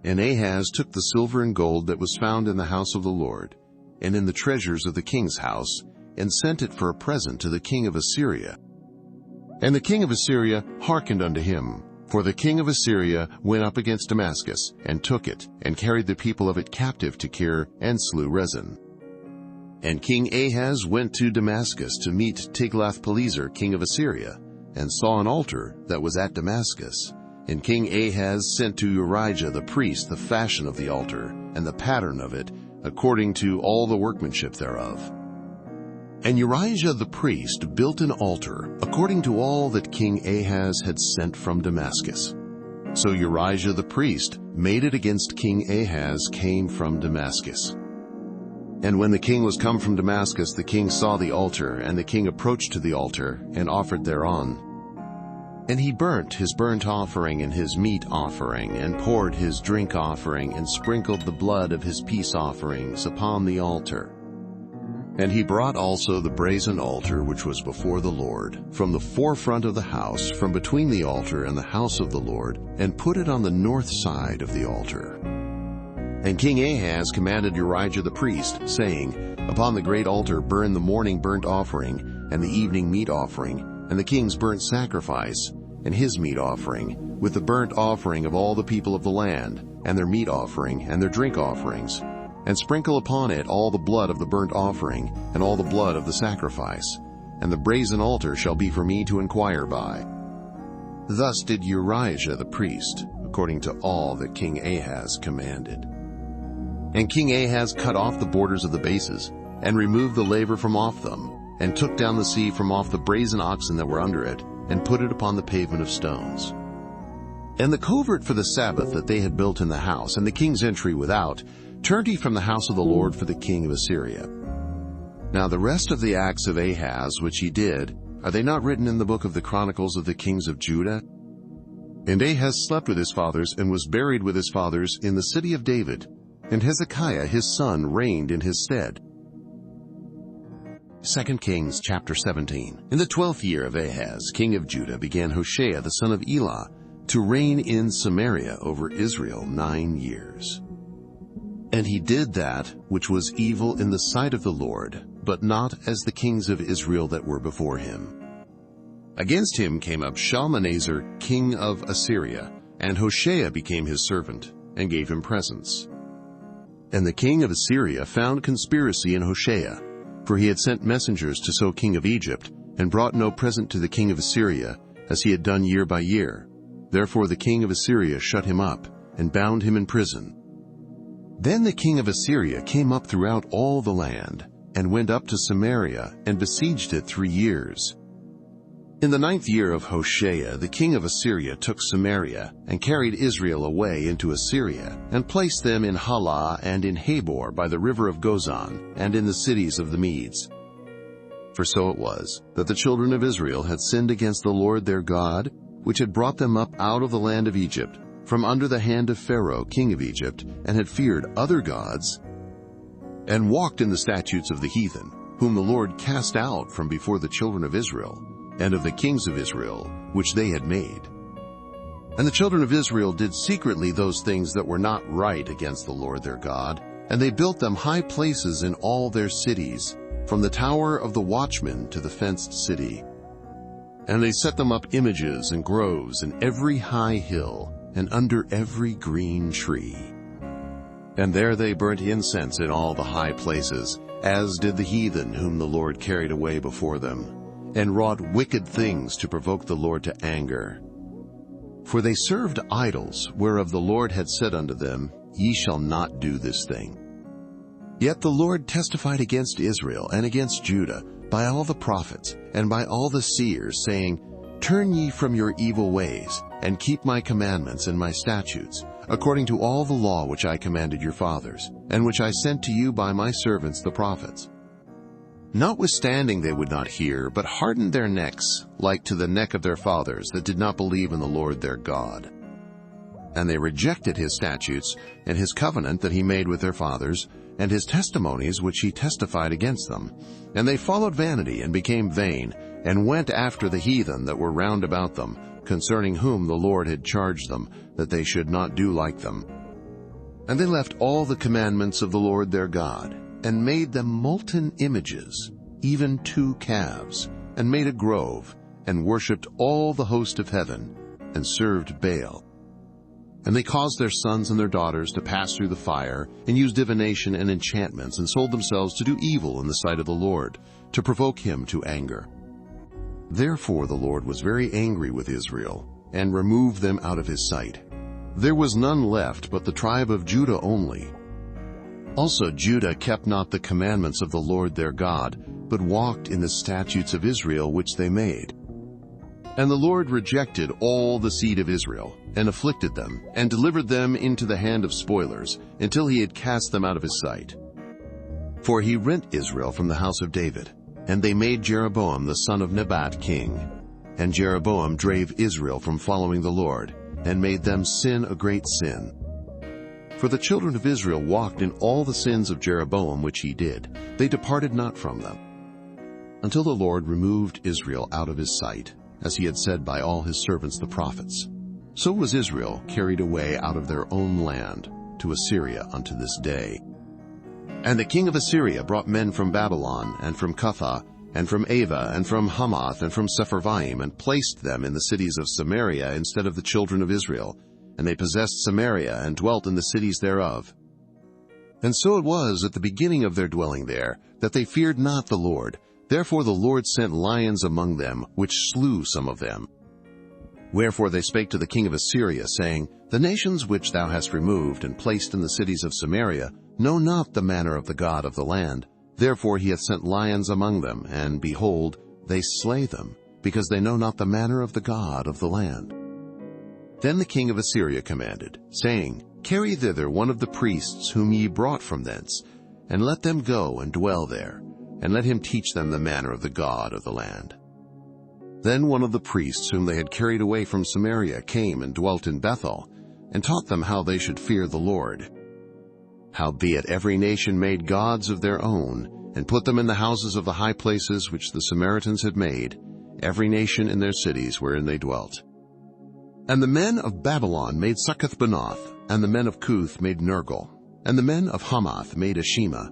And Ahaz took the silver and gold that was found in the house of the Lord, and in the treasures of the king's house, and sent it for a present to the king of Assyria. And the king of Assyria hearkened unto him, for the king of Assyria went up against Damascus, and took it, and carried the people of it captive to Kir, and slew Rezin. And King Ahaz went to Damascus to meet Tiglath-Pileser king of Assyria, and saw an altar that was at Damascus. And King Ahaz sent to Urijah the priest the fashion of the altar, and the pattern of it, according to all the workmanship thereof. And Urijah the priest built an altar, according to all that King Ahaz had sent from Damascus. So Urijah the priest made it against King Ahaz came from Damascus. And when the king was come from Damascus, the king saw the altar, and the king approached to the altar, and offered thereon. And he burnt his burnt offering and his meat offering, and poured his drink offering, and sprinkled the blood of his peace offerings upon the altar. And he brought also the brazen altar which was before the Lord, from the forefront of the house, from between the altar and the house of the Lord, and put it on the north side of the altar. And King Ahaz commanded Urijah the priest, saying, Upon the great altar burn the morning burnt offering, and the evening meat offering, and the king's burnt sacrifice, and his meat offering, with the burnt offering of all the people of the land, and their meat offering, and their drink offerings, and sprinkle upon it all the blood of the burnt offering, and all the blood of the sacrifice. And the brazen altar shall be for me to inquire by. Thus did Urijah the priest, according to all that King Ahaz commanded. And King Ahaz cut off the borders of the bases, and removed the laver from off them, and took down the sea from off the brazen oxen that were under it, and put it upon the pavement of stones. And the covert for the Sabbath that they had built in the house, and the king's entry without, turned he from the house of the Lord for the king of Assyria. Now the rest of the acts of Ahaz which he did, are they not written in the book of the Chronicles of the kings of Judah? And Ahaz slept with his fathers, and was buried with his fathers in the city of David, and Hezekiah his son reigned in his stead. 2 Kings chapter 17. In the 12th year of Ahaz, king of Judah, began Hoshea the son of Elah to reign in Samaria over Israel 9 years. And he did that which was evil in the sight of the Lord, but not as the kings of Israel that were before him. Against him came up Shalmaneser king of Assyria, and Hoshea became his servant, and gave him presents. And the king of Assyria found conspiracy in Hoshea, for he had sent messengers to So king of Egypt, and brought no present to the king of Assyria, as he had done year by year. Therefore the king of Assyria shut him up, and bound him in prison. Then the king of Assyria came up throughout all the land, and went up to Samaria, and besieged it 3 years. In the 9th year of Hoshea, the king of Assyria took Samaria, and carried Israel away into Assyria, and placed them in Halah and in Habor by the river of Gozan, and in the cities of the Medes. For so it was, that the children of Israel had sinned against the Lord their God, which had brought them up out of the land of Egypt, from under the hand of Pharaoh king of Egypt, and had feared other gods, and walked in the statutes of the heathen, whom the Lord cast out from before the children of Israel, and of the kings of Israel, which they had made. And the children of Israel did secretly those things that were not right against the Lord their God, and they built them high places in all their cities, from the tower of the watchman to the fenced city. And they set them up images and groves in every high hill, and under every green tree. And there they burnt incense in all the high places, as did the heathen whom the Lord carried away before them, and wrought wicked things to provoke the Lord to anger. For they served idols, whereof the Lord had said unto them, Ye shall not do this thing. Yet the Lord testified against Israel and against Judah by all the prophets and by all the seers, saying, Turn ye from your evil ways, and keep my commandments and my statutes, according to all the law which I commanded your fathers, and which I sent to you by my servants the prophets. Notwithstanding they would not hear, but hardened their necks, like to the neck of their fathers that did not believe in the Lord their God. And they rejected his statutes, and his covenant that he made with their fathers, and his testimonies which he testified against them. And they followed vanity, and became vain, and went after the heathen that were round about them, concerning whom the Lord had charged them, that they should not do like them. And they left all the commandments of the Lord their God, and made them molten images, even 2 calves, and made a grove, and worshipped all the host of heaven, and served Baal. And they caused their sons and their daughters to pass through the fire, and used divination and enchantments, and sold themselves to do evil in the sight of the Lord, to provoke him to anger. Therefore the Lord was very angry with Israel, and removed them out of his sight. There was none left but the tribe of Judah only. Also Judah kept not the commandments of the Lord their God, but walked in the statutes of Israel which they made. And the Lord rejected all the seed of Israel, and afflicted them, and delivered them into the hand of spoilers, until he had cast them out of his sight. For he rent Israel from the house of David, and they made Jeroboam the son of Nebat king. And Jeroboam drave Israel from following the Lord, and made them sin a great sin. For the children of Israel walked in all the sins of Jeroboam which he did. They departed not from them, until the Lord removed Israel out of his sight, as he had said by all his servants the prophets. So was Israel carried away out of their own land to Assyria unto this day. And the king of Assyria brought men from Babylon, and from Cuthah, and from Ava, and from Hamath, and from Sepharvaim, and placed them in the cities of Samaria instead of the children of Israel. And they possessed Samaria, and dwelt in the cities thereof. And so it was at the beginning of their dwelling there, that they feared not the Lord. Therefore the Lord sent lions among them, which slew some of them. Wherefore they spake to the king of Assyria, saying, The nations which thou hast removed, and placed in the cities of Samaria, know not the manner of the God of the land. Therefore he hath sent lions among them, and, behold, they slay them, because they know not the manner of the God of the land. Then the king of Assyria commanded, saying, Carry thither one of the priests whom ye brought from thence, and let them go and dwell there, and let him teach them the manner of the God of the land. Then one of the priests whom they had carried away from Samaria came and dwelt in Bethel, and taught them how they should fear the Lord. Howbeit every nation made gods of their own, and put them in the houses of the high places which the Samaritans had made, every nation in their cities wherein they dwelt. And the men of Babylon made Succoth-Benoth, and the men of Cuth made Nergal, and the men of Hamath made Ashima.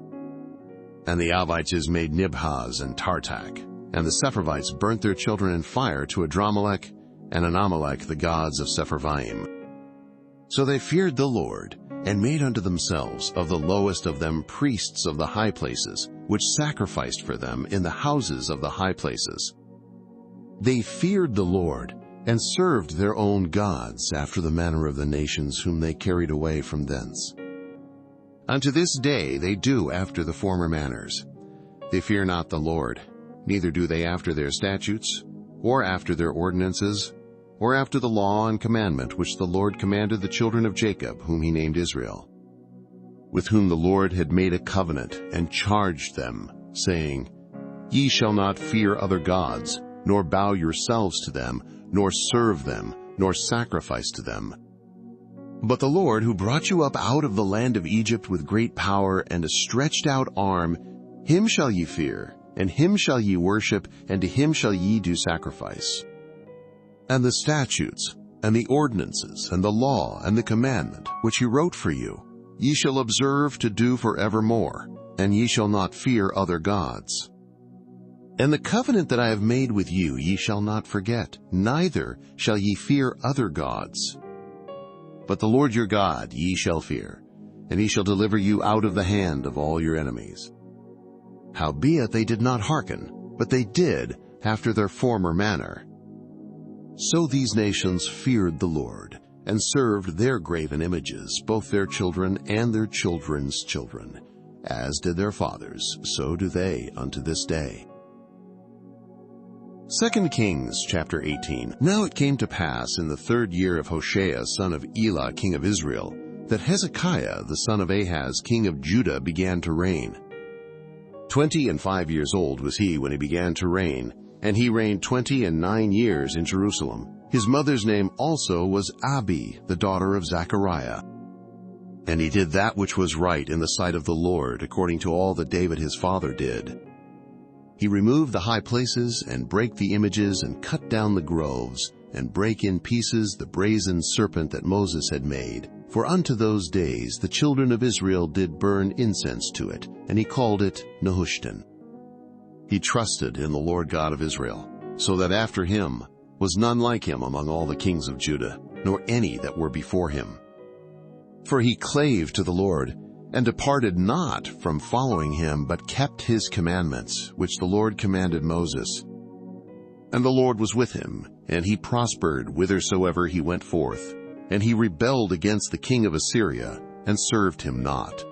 And the Alvites made Nibhaz and Tartak, and the Sepharvites burnt their children in fire to Adramelech and Anamelech, the gods of Sepharvaim. So they feared the Lord, and made unto themselves of the lowest of them priests of the high places, which sacrificed for them in the houses of the high places. They feared the Lord, and served their own gods after the manner of the nations whom they carried away from thence. Unto this day they do after the former manners. They fear not the Lord, neither do they after their statutes, or after their ordinances, or after the law and commandment which the Lord commanded the children of Jacob, whom he named Israel, with whom the Lord had made a covenant, and charged them, saying, Ye shall not fear other gods, nor bow yourselves to them, nor serve them, nor sacrifice to them. But the Lord, who brought you up out of the land of Egypt with great power and a stretched out arm, him shall ye fear, and him shall ye worship, and to him shall ye do sacrifice. And the statutes, and the ordinances, and the law, and the commandment, which he wrote for you, ye shall observe to do forevermore, and ye shall not fear other gods. And the covenant that I have made with you ye shall not forget, neither shall ye fear other gods. But the Lord your God ye shall fear, and he shall deliver you out of the hand of all your enemies. Howbeit they did not hearken, but they did after their former manner. So these nations feared the Lord, and served their graven images, both their children and their children's children. As did their fathers, so do they unto this day. 2 Kings chapter 18. Now it came to pass in the 3rd year of Hoshea son of Elah king of Israel, that Hezekiah the son of Ahaz king of Judah began to reign. 25 years old was he when he began to reign, and he reigned 29 years in Jerusalem. His mother's name also was Abi, the daughter of Zechariah. And he did that which was right in the sight of the Lord, according to all that David his father did. He removed the high places, and brake the images, and cut down the groves, and brake in pieces the brazen serpent that Moses had made. For unto those days the children of Israel did burn incense to it, and he called it Nehushtan. He trusted in the Lord God of Israel, so that after him was none like him among all the kings of Judah, nor any that were before him. For he clave to the Lord, and departed not from following him, but kept his commandments, which the Lord commanded Moses. And the Lord was with him, and he prospered whithersoever he went forth. And he rebelled against the king of Assyria, and served him not.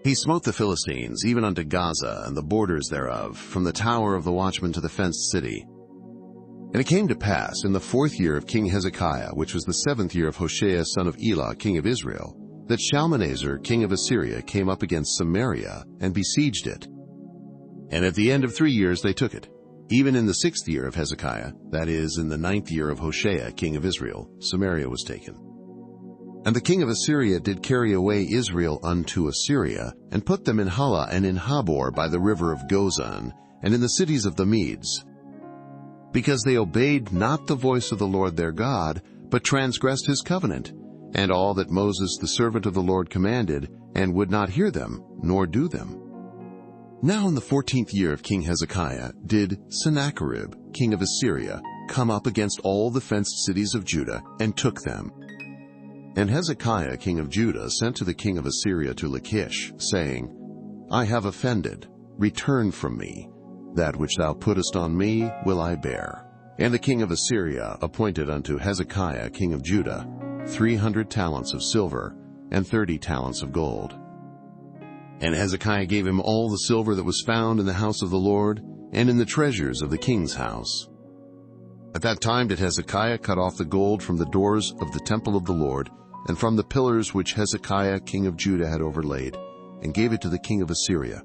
He smote the Philistines, even unto Gaza, and the borders thereof, from the tower of the watchman to the fenced city. And it came to pass in the 4th year of King Hezekiah, which was the 7th year of Hoshea son of Elah king of Israel, that Shalmaneser king of Assyria came up against Samaria, and besieged it. And at the end of 3 years they took it. Even in the 6th year of Hezekiah, that is, in the 9th year of Hoshea king of Israel, Samaria was taken. And the king of Assyria did carry away Israel unto Assyria, and put them in Hala and in Habor by the river of Gozan, and in the cities of the Medes, because they obeyed not the voice of the Lord their God, but transgressed his covenant, and all that Moses the servant of the Lord commanded, and would not hear them, nor do them. Now in the 14th year of King Hezekiah did Sennacherib, king of Assyria, come up against all the fenced cities of Judah, and took them. And Hezekiah king of Judah sent to the king of Assyria to Lachish, saying, I have offended, return from me. That which thou puttest on me will I bear. And the king of Assyria appointed unto Hezekiah king of Judah 300 talents of silver, and 30 talents of gold. And Hezekiah gave him all the silver that was found in the house of the Lord, and in the treasures of the king's house. At that time did Hezekiah cut off the gold from the doors of the temple of the Lord, and from the pillars which Hezekiah king of Judah had overlaid, and gave it to the king of Assyria.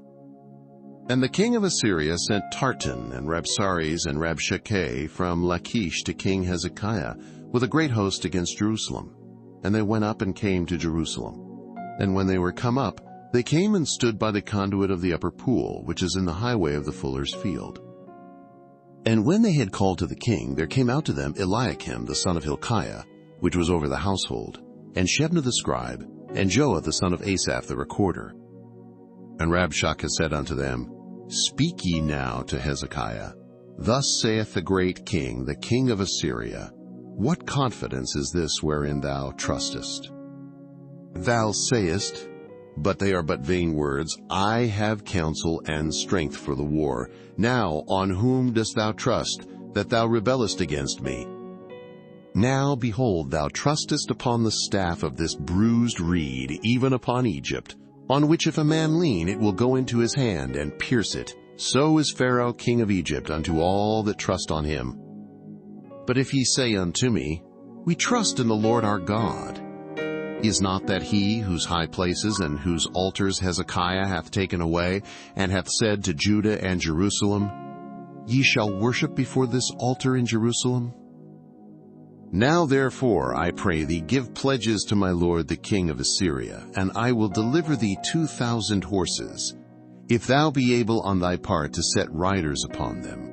And the king of Assyria sent Tartan and Rabsaris and Rabshakeh from Lachish to King Hezekiah with a great host against Jerusalem. And they went up and came to Jerusalem. And when they were come up, they came and stood by the conduit of the upper pool, which is in the highway of the fuller's field. And when they had called to the king, there came out to them Eliakim the son of Hilkiah, which was over the household, and Shebna the scribe, and Joah the son of Asaph the recorder. And Rabshakeh said unto them, Speak ye now to Hezekiah. Thus saith the great king, the king of Assyria, What confidence is this wherein thou trustest? Thou sayest, but they are but vain words, I have counsel and strength for the war. Now on whom dost thou trust, that thou rebellest against me? Now, behold, thou trustest upon the staff of this bruised reed, even upon Egypt, on which if a man lean, it will go into his hand and pierce it. So is Pharaoh king of Egypt unto all that trust on him. But if ye say unto me, We trust in the Lord our God, is not that he whose high places and whose altars Hezekiah hath taken away, and hath said to Judah and Jerusalem, Ye shall worship before this altar in Jerusalem? Now therefore, I pray thee, give pledges to my lord the king of Assyria, and I will deliver thee 2,000 horses, if thou be able on thy part to set riders upon them.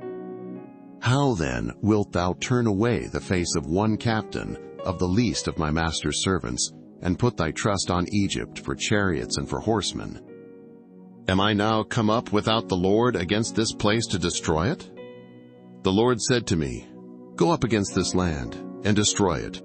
How then wilt thou turn away the face of one captain of the least of my master's servants, and put thy trust on Egypt for chariots and for horsemen? Am I now come up without the Lord against this place to destroy it? The Lord said to me, Go up against this land, and destroy it.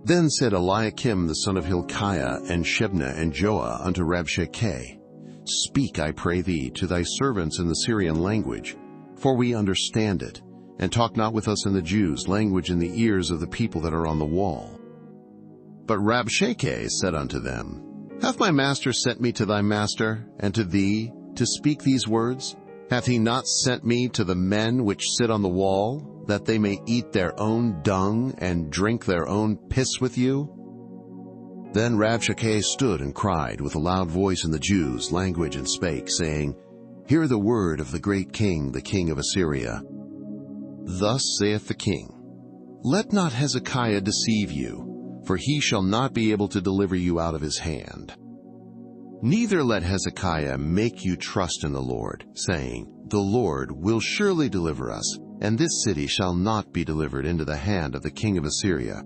Then said Eliakim the son of Hilkiah, and Shebna, and Joah unto Rabshakeh, Speak, I pray thee, to thy servants in the Syrian language, for we understand it, and talk not with us in the Jews' language in the ears of the people that are on the wall. But Rabshakeh said unto them, Hath my master sent me to thy master, and to thee, to speak these words? Hath he not sent me to the men which sit on the wall, that they may eat their own dung, and drink their own piss with you? Then Rabshakeh stood and cried with a loud voice in the Jews' language, and spake, saying, Hear the word of the great king, the king of Assyria. Thus saith the king, Let not Hezekiah deceive you, for he shall not be able to deliver you out of his hand. Neither let Hezekiah make you trust in the Lord, saying, The Lord will surely deliver us, and this city shall not be delivered into the hand of the king of Assyria.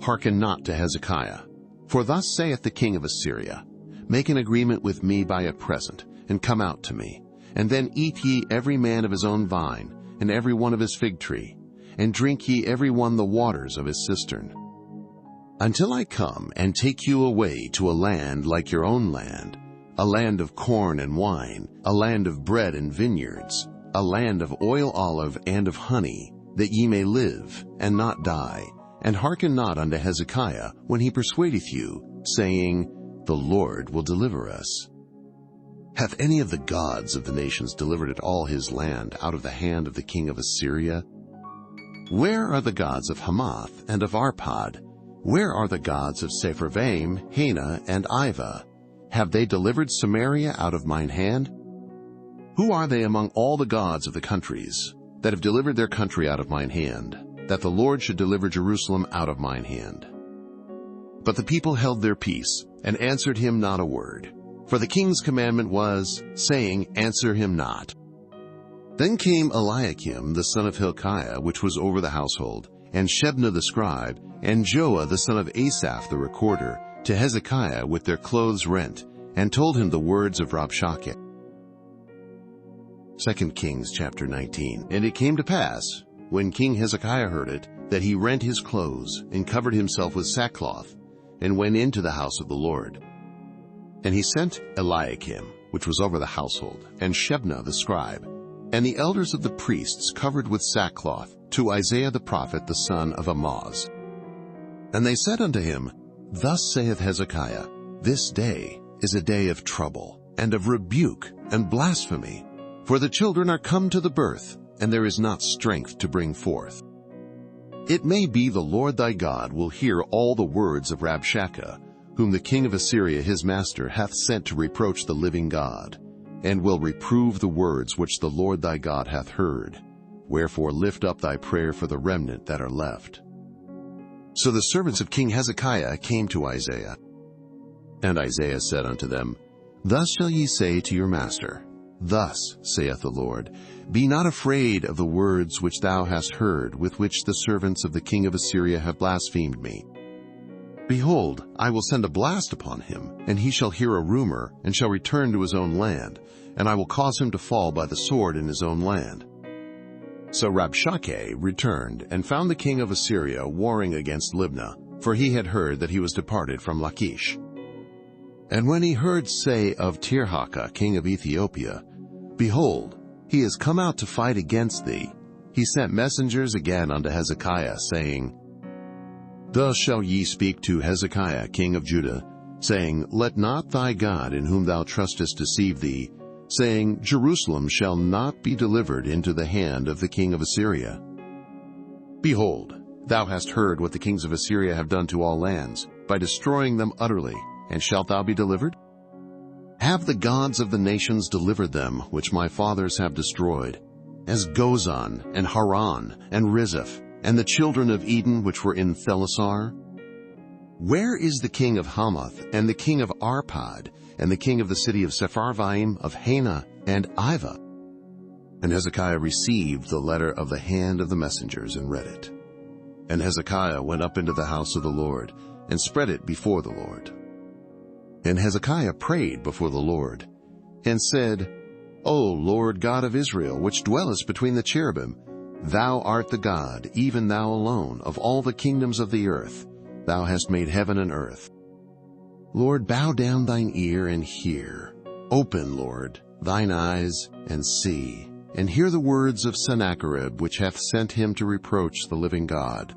Hearken not to Hezekiah, for thus saith the king of Assyria, Make an agreement with me by a present, and come out to me, and then eat ye every man of his own vine, and every one of his fig tree, and drink ye every one the waters of his cistern, until I come and take you away to a land like your own land, a land of corn and wine, a land of bread and vineyards, a land of oil olive and of honey, that ye may live and not die, and hearken not unto Hezekiah when he persuadeth you, saying, The Lord will deliver us. Hath any of the gods of the nations delivered at all his land out of the hand of the king of Assyria? Where are the gods of Hamath and of Arpad? Where are the gods of Sepharvaim, Hena, and Ivah? Have they delivered Samaria out of mine hand? Who are they among all the gods of the countries that have delivered their country out of mine hand, that the Lord should deliver Jerusalem out of mine hand? But the people held their peace, and answered him not a word. For the king's commandment was, saying, Answer him not. Then came Eliakim the son of Hilkiah, which was over the household, and Shebna the scribe, and Joah the son of Asaph the recorder, to Hezekiah with their clothes rent, and told him the words of Rabshakeh. 2 Kings chapter 19. And it came to pass, when King Hezekiah heard it, that he rent his clothes, and covered himself with sackcloth, and went into the house of the Lord. And he sent Eliakim, which was over the household, and Shebna the scribe, and the elders of the priests covered with sackcloth, to Isaiah the prophet the son of Amoz. And they said unto him, Thus saith Hezekiah, This day is a day of trouble, and of rebuke, and blasphemy, for the children are come to the birth, and there is not strength to bring forth. It may be the Lord thy God will hear all the words of Rabshakeh, whom the king of Assyria his master hath sent to reproach the living God, and will reprove the words which the Lord thy God hath heard. Wherefore lift up thy prayer for the remnant that are left. So the servants of King Hezekiah came to Isaiah. And Isaiah said unto them, Thus shall ye say to your master, Thus saith the Lord, Be not afraid of the words which thou hast heard, with which the servants of the king of Assyria have blasphemed me. Behold, I will send a blast upon him, and he shall hear a rumor, and shall return to his own land, and I will cause him to fall by the sword in his own land. So Rabshakeh returned, and found the king of Assyria warring against Libnah, for he had heard that he was departed from Lachish. And when he heard say of Tirhakah, king of Ethiopia, Behold, he is come out to fight against thee, he sent messengers again unto Hezekiah, saying, Thus shall ye speak to Hezekiah, king of Judah, saying, Let not thy God in whom thou trustest deceive thee, saying, Jerusalem shall not be delivered into the hand of the king of Assyria. Behold, thou hast heard what the kings of Assyria have done to all lands, by destroying them utterly, and shalt thou be delivered? Have the gods of the nations delivered them, which my fathers have destroyed, as Gozan, and Haran, and Rizeph, and the children of Eden which were in Thelasar? Where is the king of Hamath, and the king of Arpad, and the king of the city of Sepharvaim, of Hena, and Ivah? And Hezekiah received the letter of the hand of the messengers, and read it. And Hezekiah went up into the house of the Lord, and spread it before the Lord. And Hezekiah prayed before the Lord, and said, O Lord God of Israel, which dwellest between the cherubim, Thou art the God, even thou alone, of all the kingdoms of the earth, thou hast made heaven and earth. Lord, bow down thine ear and hear. Open, Lord, thine eyes and see, and hear the words of Sennacherib, which hath sent him to reproach the living God.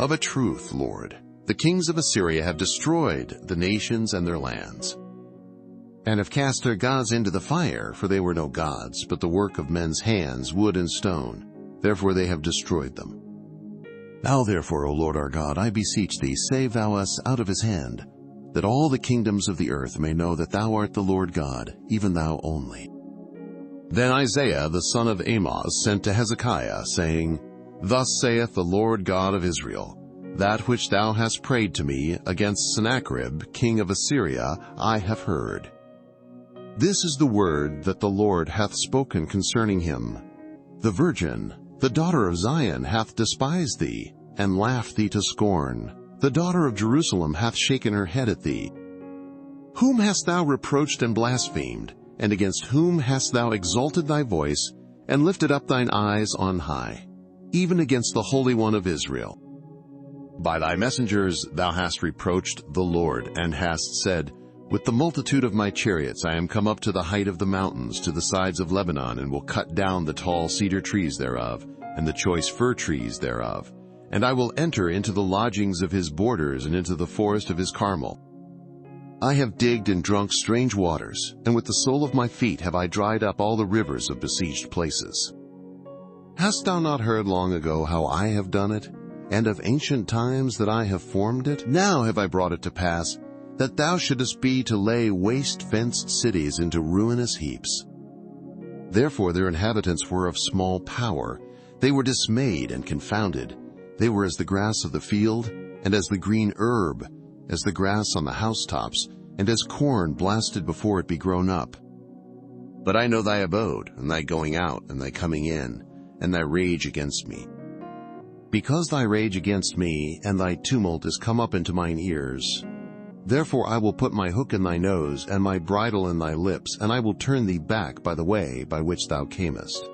Of a truth, Lord, the kings of Assyria have destroyed the nations and their lands, and have cast their gods into the fire, for they were no gods, but the work of men's hands, wood and stone. Therefore they have destroyed them. Now therefore, O Lord our God, I beseech thee, save thou us out of his hand, that all the kingdoms of the earth may know that thou art the Lord God, even thou only. Then Isaiah the son of Amoz sent to Hezekiah, saying, Thus saith the Lord God of Israel, That which thou hast prayed to me against Sennacherib, king of Assyria, I have heard. This is the word that the Lord hath spoken concerning him. The virgin, the daughter of Zion, hath despised thee, and laughed thee to scorn. The daughter of Jerusalem hath shaken her head at thee. Whom hast thou reproached and blasphemed, and against whom hast thou exalted thy voice, and lifted up thine eyes on high, even against the Holy One of Israel? By thy messengers thou hast reproached the Lord, and hast said, With the multitude of my chariots I am come up to the height of the mountains, to the sides of Lebanon, and will cut down the tall cedar trees thereof, and the choice fir trees thereof. And I will enter into the lodgings of his borders, and into the forest of his Carmel. I have digged and drunk strange waters, and with the sole of my feet have I dried up all the rivers of besieged places. Hast thou not heard long ago how I have done it, and of ancient times that I have formed it? Now have I brought it to pass, that thou shouldest be to lay waste fenced cities into ruinous heaps. Therefore their inhabitants were of small power. They were dismayed and confounded. They were as the grass of the field, and as the green herb, as the grass on the housetops, and as corn blasted before it be grown up. But I know thy abode, and thy going out, and thy coming in, and thy rage against me. Because thy rage against me, and thy tumult is come up into mine ears, therefore I will put my hook in thy nose, and my bridle in thy lips, and I will turn thee back by the way by which thou camest.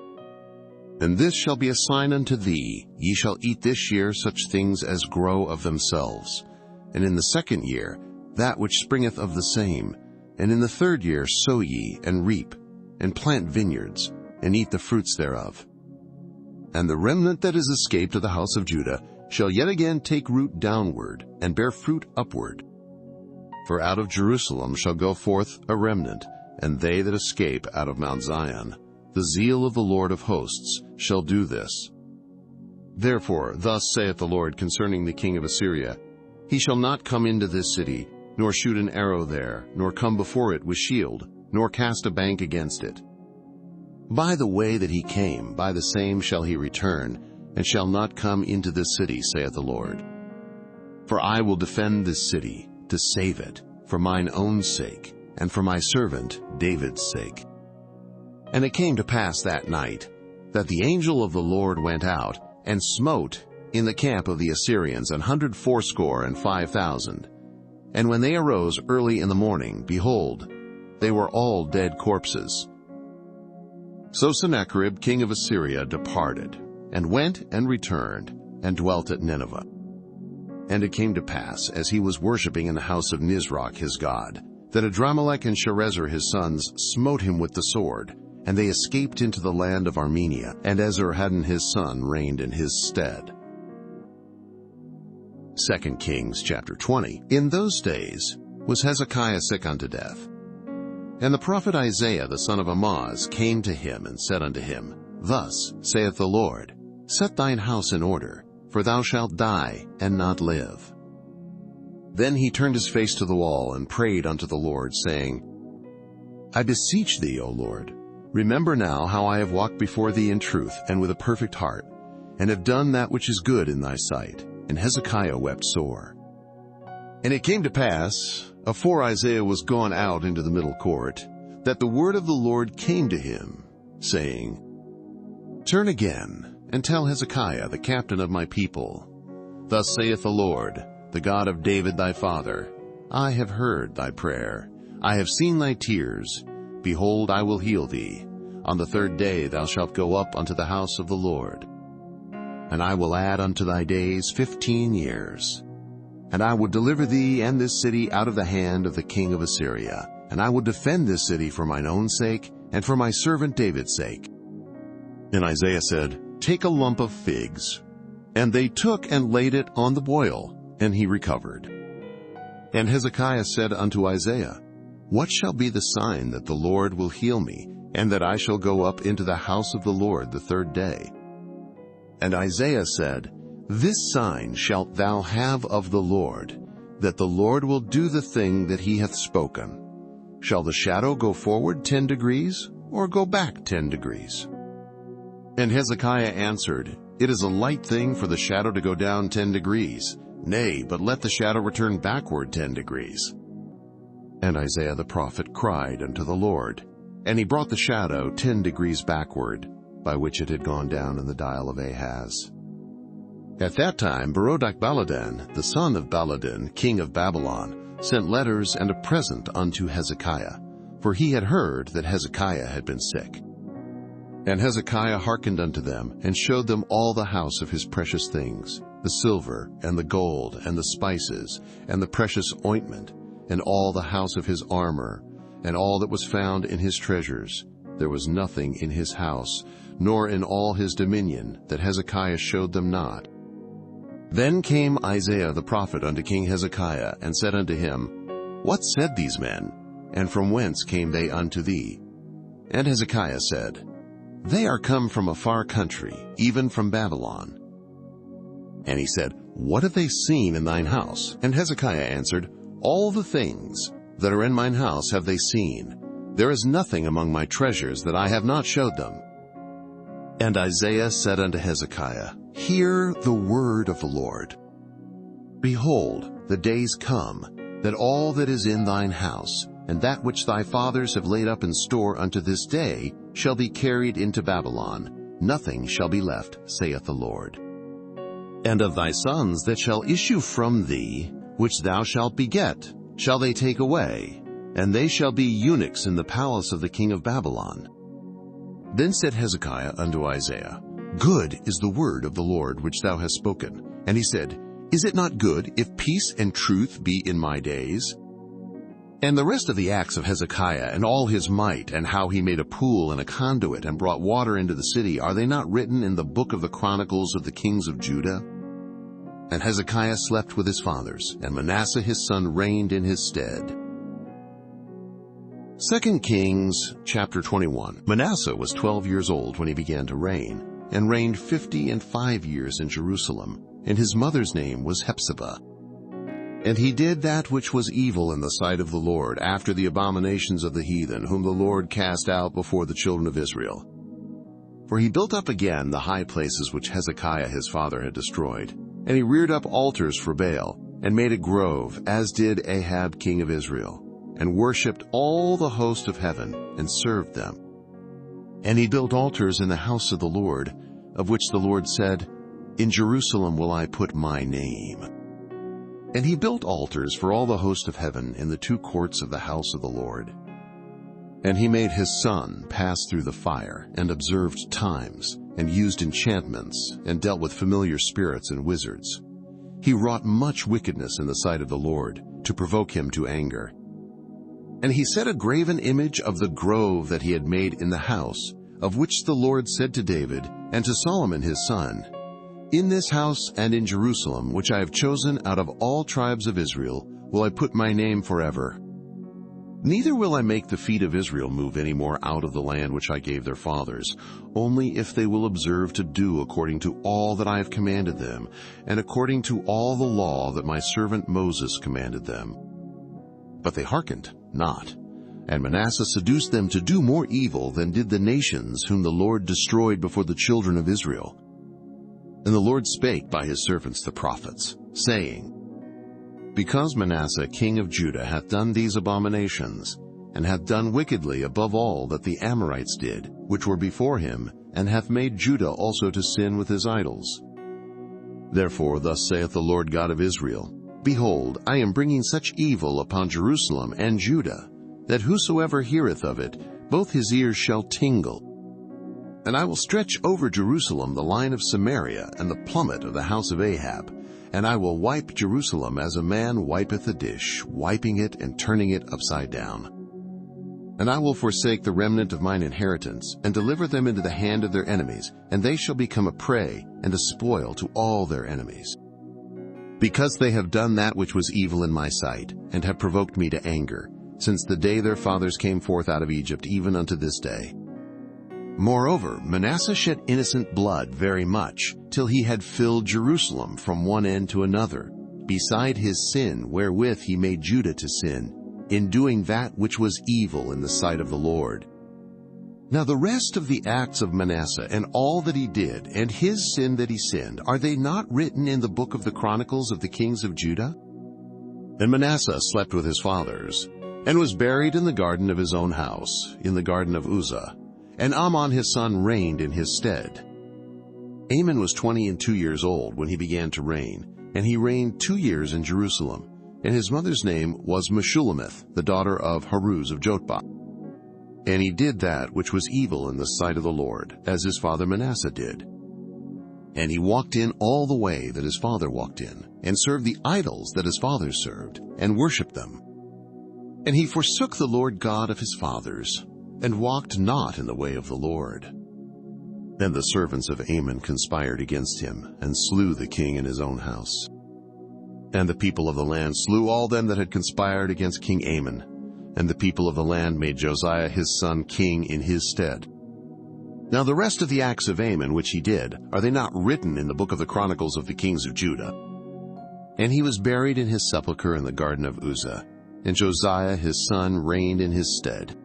And this shall be a sign unto thee, ye shall eat this year such things as grow of themselves, and in the second year that which springeth of the same, and in the third year sow ye, and reap, and plant vineyards, and eat the fruits thereof. And the remnant that is escaped of the house of Judah shall yet again take root downward, and bear fruit upward. For out of Jerusalem shall go forth a remnant, and they that escape out of Mount Zion. The zeal of the Lord of hosts shall do this. Therefore thus saith the Lord concerning the king of Assyria, He shall not come into this city, nor shoot an arrow there, nor come before it with shield, nor cast a bank against it. By the way that he came, by the same shall he return, and shall not come into this city, saith the Lord. For I will defend this city, to save it, for mine own sake, and for my servant David's sake. And it came to pass that night, that the angel of the Lord went out, and smote in the camp of the Assyrians 185,000. And when they arose early in the morning, behold, they were all dead corpses. So Sennacherib king of Assyria departed, and went and returned, and dwelt at Nineveh. And it came to pass, as he was worshipping in the house of Nisroch his god, that Adramelech and Sharezer his sons smote him with the sword, and they escaped into the land of Armenia, and Esarhaddon his son reigned in his stead. 2 Kings chapter 20. In those days was Hezekiah sick unto death. And the prophet Isaiah the son of Amoz came to him and said unto him, Thus saith the Lord, Set thine house in order, for thou shalt die and not live. Then he turned his face to the wall and prayed unto the Lord, saying, I beseech thee, O Lord, remember now how I have walked before thee in truth and with a perfect heart, and have done that which is good in thy sight. And Hezekiah wept sore. And it came to pass, afore Isaiah was gone out into the middle court, that the word of the Lord came to him, saying, Turn again, and tell Hezekiah, the captain of my people, Thus saith the Lord, the God of David thy father, I have heard thy prayer, I have seen thy tears. Behold, I will heal thee. On the third day thou shalt go up unto the house of the Lord. And I will add unto thy days 15 years. And I will deliver thee and this city out of the hand of the king of Assyria. And I will defend this city for mine own sake, and for my servant David's sake. And Isaiah said, Take a lump of figs. And they took and laid it on the boil, and he recovered. And Hezekiah said unto Isaiah, What shall be the sign that the Lord will heal me, and that I shall go up into the house of the Lord the third day? And Isaiah said, This sign shalt thou have of the Lord, that the Lord will do the thing that he hath spoken. Shall the shadow go forward 10 degrees, or go back 10 degrees? And Hezekiah answered, It is a light thing for the shadow to go down 10 degrees. Nay, but let the shadow return backward 10 degrees. And Isaiah the prophet cried unto the Lord, and he brought the shadow 10 degrees backward, by which it had gone down in the dial of Ahaz. At that time Berodach-Baladan, the son of Baladan, king of Babylon, sent letters and a present unto Hezekiah, for he had heard that Hezekiah had been sick. And Hezekiah hearkened unto them, and showed them all the house of his precious things, the silver, and the gold, and the spices, and the precious ointment, and all the house of his armor, and all that was found in his treasures. There was nothing in his house, nor in all his dominion, that Hezekiah showed them not. Then came Isaiah the prophet unto King Hezekiah, and said unto him, What said these men? And from whence came they unto thee? And Hezekiah said, They are come from a far country, even from Babylon. And he said, What have they seen in thine house? And Hezekiah answered, All the things that are in mine house have they seen. There is nothing among my treasures that I have not showed them. And Isaiah said unto Hezekiah, Hear the word of the Lord. Behold, the days come, that all that is in thine house, and that which thy fathers have laid up in store unto this day, shall be carried into Babylon. Nothing shall be left, saith the Lord. And of thy sons that shall issue from thee, which thou shalt beget, shall they take away, and they shall be eunuchs in the palace of the king of Babylon. Then said Hezekiah unto Isaiah, Good is the word of the Lord which thou hast spoken. And he said, Is it not good if peace and truth be in my days? And the rest of the acts of Hezekiah, and all his might, and how he made a pool and a conduit, and brought water into the city, are they not written in the book of the chronicles of the kings of Judah? And Hezekiah slept with his fathers, and Manasseh his son reigned in his stead. 2 Kings chapter 21. Manasseh was 12 years old when he began to reign, and reigned 55 years in Jerusalem, and his mother's name was Hephzibah. And he did that which was evil in the sight of the Lord, after the abominations of the heathen, whom the Lord cast out before the children of Israel. For he built up again the high places which Hezekiah his father had destroyed, and he reared up altars for Baal, and made a grove, as did Ahab king of Israel, and worshipped all the host of heaven, and served them. And he built altars in the house of the Lord, of which the Lord said, In Jerusalem will I put my name. And he built altars for all the host of heaven in the 2 courts of the house of the Lord. And he made his son pass through the fire, and observed times, and used enchantments, and dealt with familiar spirits and wizards. He wrought much wickedness in the sight of the Lord, to provoke him to anger. And he set a graven image of the grove that he had made in the house, of which the Lord said to David and to Solomon his son, In this house and in Jerusalem, which I have chosen out of all tribes of Israel, will I put my name forever. Neither will I make the feet of Israel move any more out of the land which I gave their fathers, only if they will observe to do according to all that I have commanded them, and according to all the law that my servant Moses commanded them. But they hearkened not, and Manasseh seduced them to do more evil than did the nations whom the Lord destroyed before the children of Israel. And the Lord spake by his servants the prophets, saying, Because Manasseh king of Judah hath done these abominations, and hath done wickedly above all that the Amorites did, which were before him, and hath made Judah also to sin with his idols. Therefore thus saith the Lord God of Israel, Behold, I am bringing such evil upon Jerusalem and Judah, that whosoever heareth of it, both his ears shall tingle. And I will stretch over Jerusalem the line of Samaria and the plummet of the house of Ahab, and I will wipe Jerusalem as a man wipeth a dish, wiping it and turning it upside down. And I will forsake the remnant of mine inheritance, and deliver them into the hand of their enemies, and they shall become a prey and a spoil to all their enemies. Because they have done that which was evil in my sight, and have provoked me to anger, since the day their fathers came forth out of Egypt, even unto this day. Moreover, Manasseh shed innocent blood very much, till he had filled Jerusalem from one end to another, beside his sin wherewith he made Judah to sin, in doing that which was evil in the sight of the Lord. Now the rest of the acts of Manasseh, and all that he did, and his sin that he sinned, are they not written in the book of the Chronicles of the kings of Judah? And Manasseh slept with his fathers, and was buried in the garden of his own house, in the garden of Uzzah. And Amon his son reigned in his stead. Amon was 22 years old when he began to reign, and he reigned 2 years in Jerusalem. And his mother's name was Meshullemeth, the daughter of Haruz of Jotbah. And he did that which was evil in the sight of the Lord, as his father Manasseh did. And he walked in all the way that his father walked in, and served the idols that his fathers served, and worshipped them. And he forsook the Lord God of his fathers, and walked not in the way of the Lord. Then the servants of Amon conspired against him, and slew the king in his own house. And the people of the land slew all them that had conspired against King Amon, and the people of the land made Josiah his son king in his stead. Now the rest of the acts of Amon which he did, are they not written in the book of the Chronicles of the kings of Judah? And he was buried in his sepulchre in the garden of Uzzah, and Josiah his son reigned in his stead.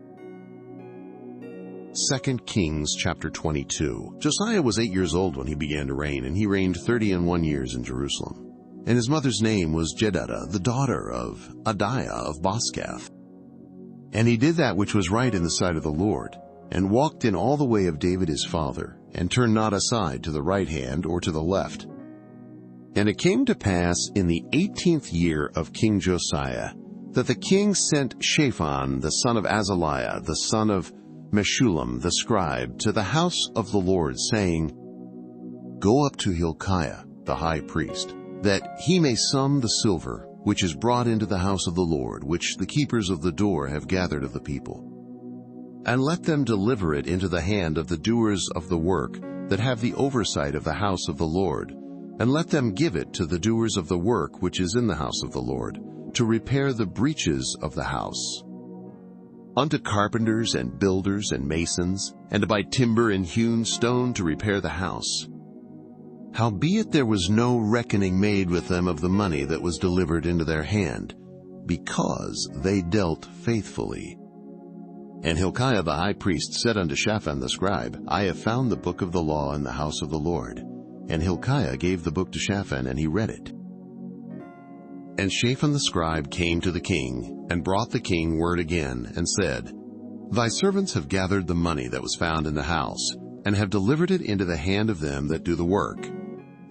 2 Kings chapter 22. Josiah was 8 years old when he began to reign, and he reigned 31 years in Jerusalem. And his mother's name was Jeduthun, the daughter of Adiah of Boskath. And he did that which was right in the sight of the Lord, and walked in all the way of David his father, and turned not aside to the right hand or to the left. And it came to pass in the 18th year of King Josiah, that the king sent Shaphan the son of Azaliah, the son of Meshullam the scribe, to the house of the Lord, saying, Go up to Hilkiah the high priest, that he may sum the silver which is brought into the house of the Lord, which the keepers of the door have gathered of the people. And let them deliver it into the hand of the doers of the work that have the oversight of the house of the Lord, and let them give it to the doers of the work which is in the house of the Lord, to repair the breaches of the house, unto carpenters and builders and masons, and to buy timber and hewn stone to repair the house. Howbeit there was no reckoning made with them of the money that was delivered into their hand, because they dealt faithfully. And Hilkiah the high priest said unto Shaphan the scribe, I have found the book of the law in the house of the Lord. And Hilkiah gave the book to Shaphan, and he read it. And Shaphan the scribe came to the king, and brought the king word again, and said, Thy servants have gathered the money that was found in the house, and have delivered it into the hand of them that do the work,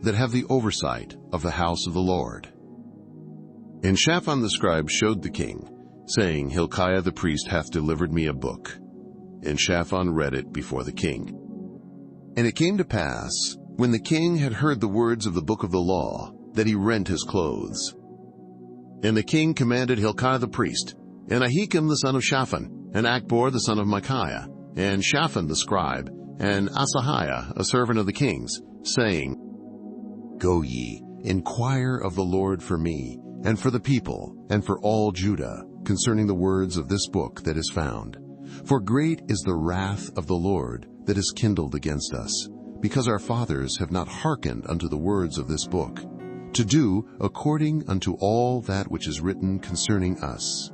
that have the oversight of the house of the Lord. And Shaphan the scribe showed the king, saying, Hilkiah the priest hath delivered me a book. And Shaphan read it before the king. And it came to pass, when the king had heard the words of the book of the law, that he rent his clothes. And the king commanded Hilkiah the priest, and Ahikam the son of Shaphan, and Achbor the son of Micaiah, and Shaphan the scribe, and Asahiah, a servant of the king's, saying, Go ye, inquire of the Lord for me, and for the people, and for all Judah, concerning the words of this book that is found. For great is the wrath of the Lord that is kindled against us, because our fathers have not hearkened unto the words of this book, to do according unto all that which is written concerning us.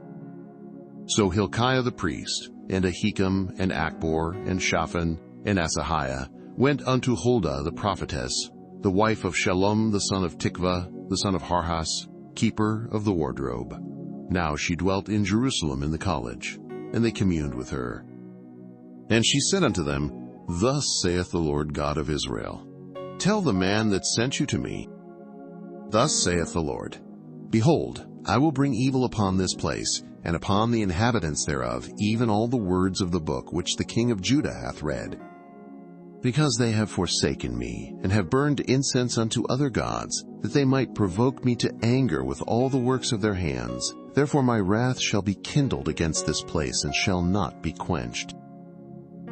So Hilkiah the priest, and Ahikam, and Achbor, and Shaphan, and Asahiah went unto Huldah the prophetess, the wife of Shallum the son of Tikvah, the son of Harhas, keeper of the wardrobe. Now she dwelt in Jerusalem in the college, and they communed with her. And she said unto them, Thus saith the Lord God of Israel, Tell the man that sent you to me, Thus saith the Lord, Behold, I will bring evil upon this place, and upon the inhabitants thereof, even all the words of the book which the king of Judah hath read. Because they have forsaken me, and have burned incense unto other gods, that they might provoke me to anger with all the works of their hands. Therefore my wrath shall be kindled against this place, and shall not be quenched.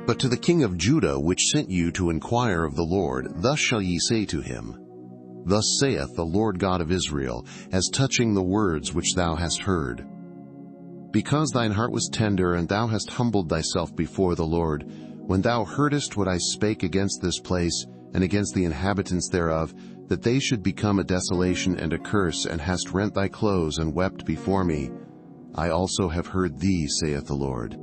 But to the king of Judah, which sent you to inquire of the Lord, thus shall ye say to him, Thus saith the Lord God of Israel, as touching the words which thou hast heard. Because thine heart was tender, and thou hast humbled thyself before the Lord, when thou heardest what I spake against this place, and against the inhabitants thereof, that they should become a desolation and a curse, and hast rent thy clothes, and wept before me, I also have heard thee, saith the Lord.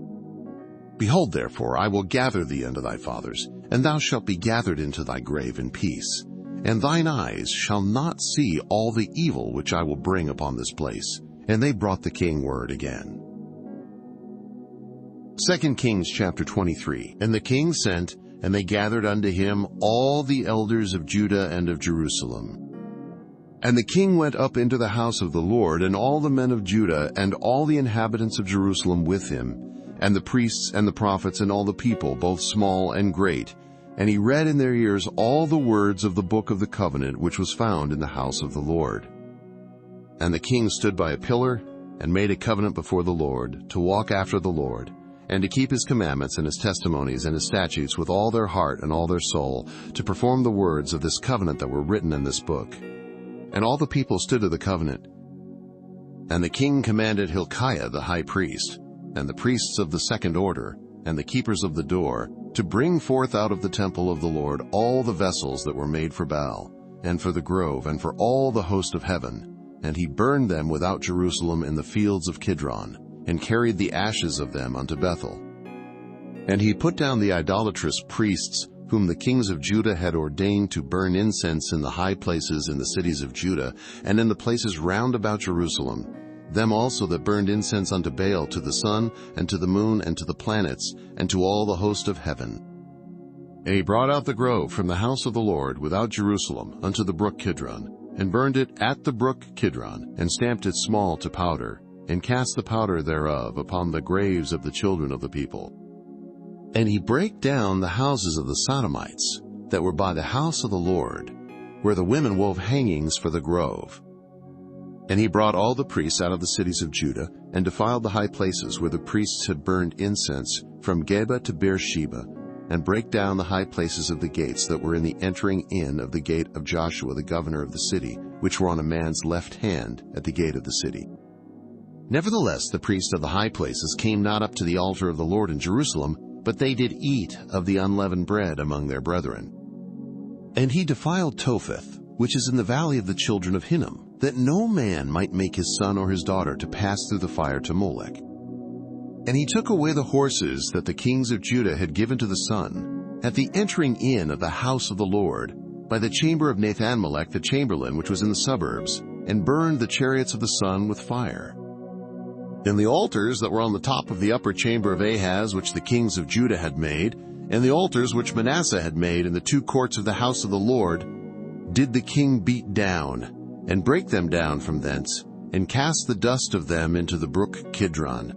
Behold, therefore, I will gather thee unto thy fathers, and thou shalt be gathered into thy grave in peace. And thine eyes shall not see all the evil which I will bring upon this place. And they brought the king word again. 2 Kings chapter 23. And the king sent, and they gathered unto him all the elders of Judah and of Jerusalem. And the king went up into the house of the Lord, and all the men of Judah, and all the inhabitants of Jerusalem with him, and the priests and the prophets, and all the people, both small and great. And he read in their ears all the words of the book of the covenant which was found in the house of the Lord. And the king stood by a pillar, and made a covenant before the Lord, to walk after the Lord, and to keep his commandments and his testimonies and his statutes with all their heart and all their soul, to perform the words of this covenant that were written in this book. And all the people stood to the covenant. And the king commanded Hilkiah the high priest, and the priests of the second order, and the keepers of the door, to bring forth out of the temple of the Lord all the vessels that were made for Baal, and for the grove, and for all the host of heaven. And he burned them without Jerusalem in the fields of Kidron, and carried the ashes of them unto Bethel. And he put down the idolatrous priests, whom the kings of Judah had ordained to burn incense in the high places in the cities of Judah, and in the places round about Jerusalem, them also that burned incense unto Baal, to the sun, and to the moon, and to the planets, and to all the host of heaven. And he brought out the grove from the house of the Lord without Jerusalem unto the brook Kidron, and burned it at the brook Kidron, and stamped it small to powder, and cast the powder thereof upon the graves of the children of the people. And he brake down the houses of the Sodomites, that were by the house of the Lord, where the women wove hangings for the grove. And he brought all the priests out of the cities of Judah, and defiled the high places where the priests had burned incense, from Geba to Beersheba, and brake down the high places of the gates that were in the entering in of the gate of Joshua the governor of the city, which were on a man's left hand at the gate of the city. Nevertheless the priests of the high places came not up to the altar of the Lord in Jerusalem, but they did eat of the unleavened bread among their brethren. And he defiled Topheth, which is in the valley of the children of Hinnom, that no man might make his son or his daughter to pass through the fire to Molech. And he took away the horses that the kings of Judah had given to the sun, at the entering in of the house of the Lord, by the chamber of Nathan-melech the chamberlain which was in the suburbs, and burned the chariots of the sun with fire. And the altars that were on the top of the upper chamber of Ahaz, which the kings of Judah had made, and the altars which Manasseh had made in the two courts of the house of the Lord, did the king beat down, and break them down from thence, and cast the dust of them into the brook Kidron.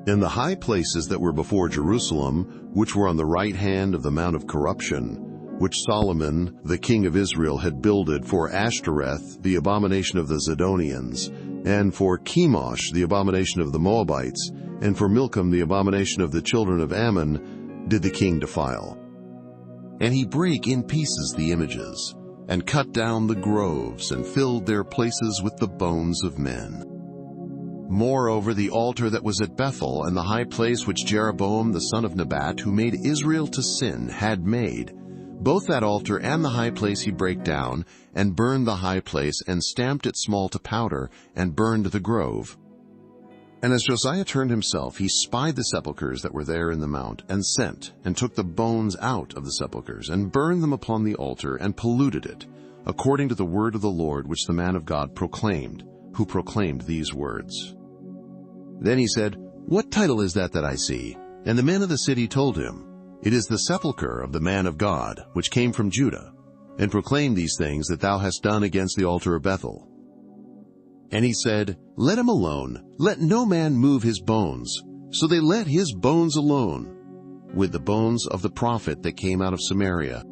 In the high places that were before Jerusalem, which were on the right hand of the Mount of Corruption, which Solomon, the king of Israel, had builded for Ashtoreth, the abomination of the Zidonians, and for Chemosh, the abomination of the Moabites, and for Milcom, the abomination of the children of Ammon, did the king defile. And he brake in pieces the images, and cut down the groves, and filled their places with the bones of men. Moreover, the altar that was at Bethel, and the high place which Jeroboam the son of Nebat, who made Israel to sin, had made, both that altar and the high place he brake down, and burned the high place, and stamped it small to powder, and burned the grove. And as Josiah turned himself, he spied the sepulchres that were there in the mount, and sent, and took the bones out of the sepulchres, and burned them upon the altar, and polluted it, according to the word of the Lord which the man of God proclaimed, who proclaimed these words. Then he said, What title is that I see? And the men of the city told him, It is the sepulchre of the man of God, which came from Judah, and proclaimed these things that thou hast done against the altar of Bethel. And he said, Let him alone, let no man move his bones. So they let his bones alone, with the bones of the prophet that came out of Samaria.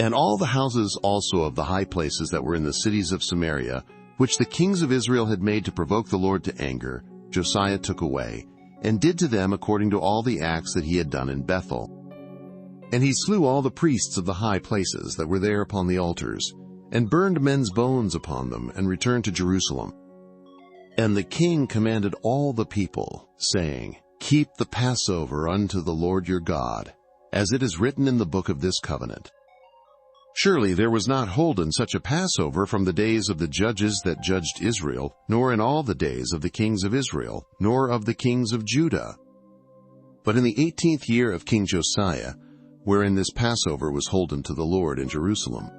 And all the houses also of the high places that were in the cities of Samaria, which the kings of Israel had made to provoke the Lord to anger, Josiah took away, and did to them according to all the acts that he had done in Bethel. And he slew all the priests of the high places that were there upon the altars, and burned men's bones upon them, and returned to Jerusalem. And the king commanded all the people, saying, Keep the Passover unto the Lord your God, as it is written in the book of this covenant. Surely there was not holden such a Passover from the days of the judges that judged Israel, nor in all the days of the kings of Israel, nor of the kings of Judah. But in the 18th year of King Josiah, wherein this Passover was holden to the Lord in Jerusalem.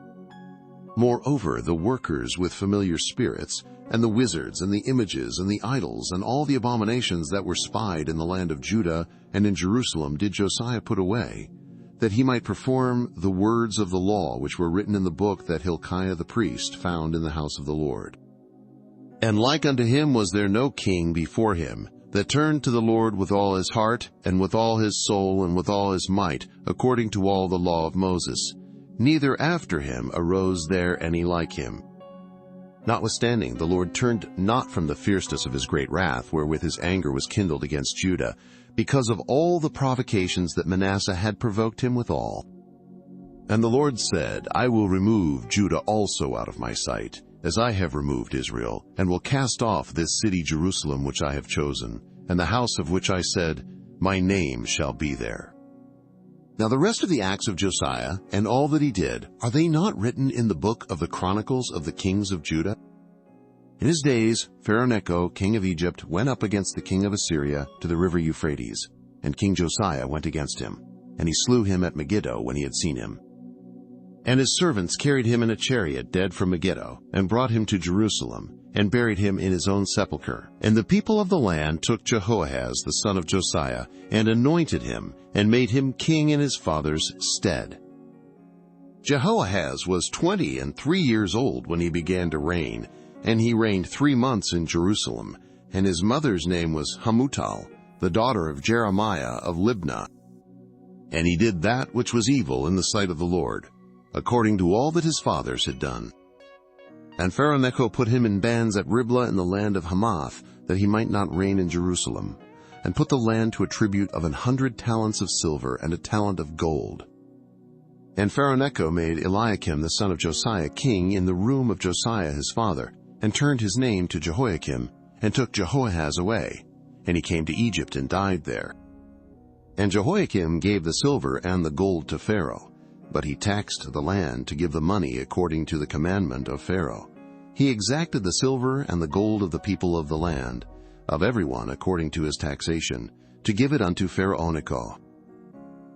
Moreover, the workers with familiar spirits, and the wizards, and the images, and the idols, and all the abominations that were spied in the land of Judah and in Jerusalem did Josiah put away, that he might perform the words of the law which were written in the book that Hilkiah the priest found in the house of the Lord. And like unto him was there no king before him, that turned to the Lord with all his heart, and with all his soul, and with all his might, according to all the law of Moses. Neither after him arose there any like him. Notwithstanding, the Lord turned not from the fierceness of his great wrath, wherewith his anger was kindled against Judah, because of all the provocations that Manasseh had provoked him withal. And the Lord said, I will remove Judah also out of my sight, as I have removed Israel, and will cast off this city Jerusalem which I have chosen, and the house of which I said, My name shall be there. Now the rest of the acts of Josiah, and all that he did, are they not written in the book of the Chronicles of the kings of Judah? In his days, Pharaoh Necho, king of Egypt, went up against the king of Assyria to the river Euphrates, and King Josiah went against him, and he slew him at Megiddo when he had seen him. And his servants carried him in a chariot dead from Megiddo, and brought him to Jerusalem, and buried him in his own sepulchre. And the people of the land took Jehoahaz the son of Josiah, and anointed him, and made him king in his father's stead. Jehoahaz was 23 years old when he began to reign, and he reigned 3 months in Jerusalem, and his mother's name was Hamutal, the daughter of Jeremiah of Libnah. And he did that which was evil in the sight of the Lord, according to all that his fathers had done. And Pharaoh Necho put him in bands at Riblah in the land of Hamath, that he might not reign in Jerusalem, and put the land to a tribute of 100 talents of silver and a talent of gold. And Pharaoh Necho made Eliakim the son of Josiah king in the room of Josiah his father, and turned his name to Jehoiakim, and took Jehoahaz away, and he came to Egypt and died there. And Jehoiakim gave the silver and the gold to Pharaoh, but he taxed the land to give the money according to the commandment of Pharaoh. He exacted the silver and the gold of the people of the land, of every one according to his taxation, to give it unto Pharaoh Necho.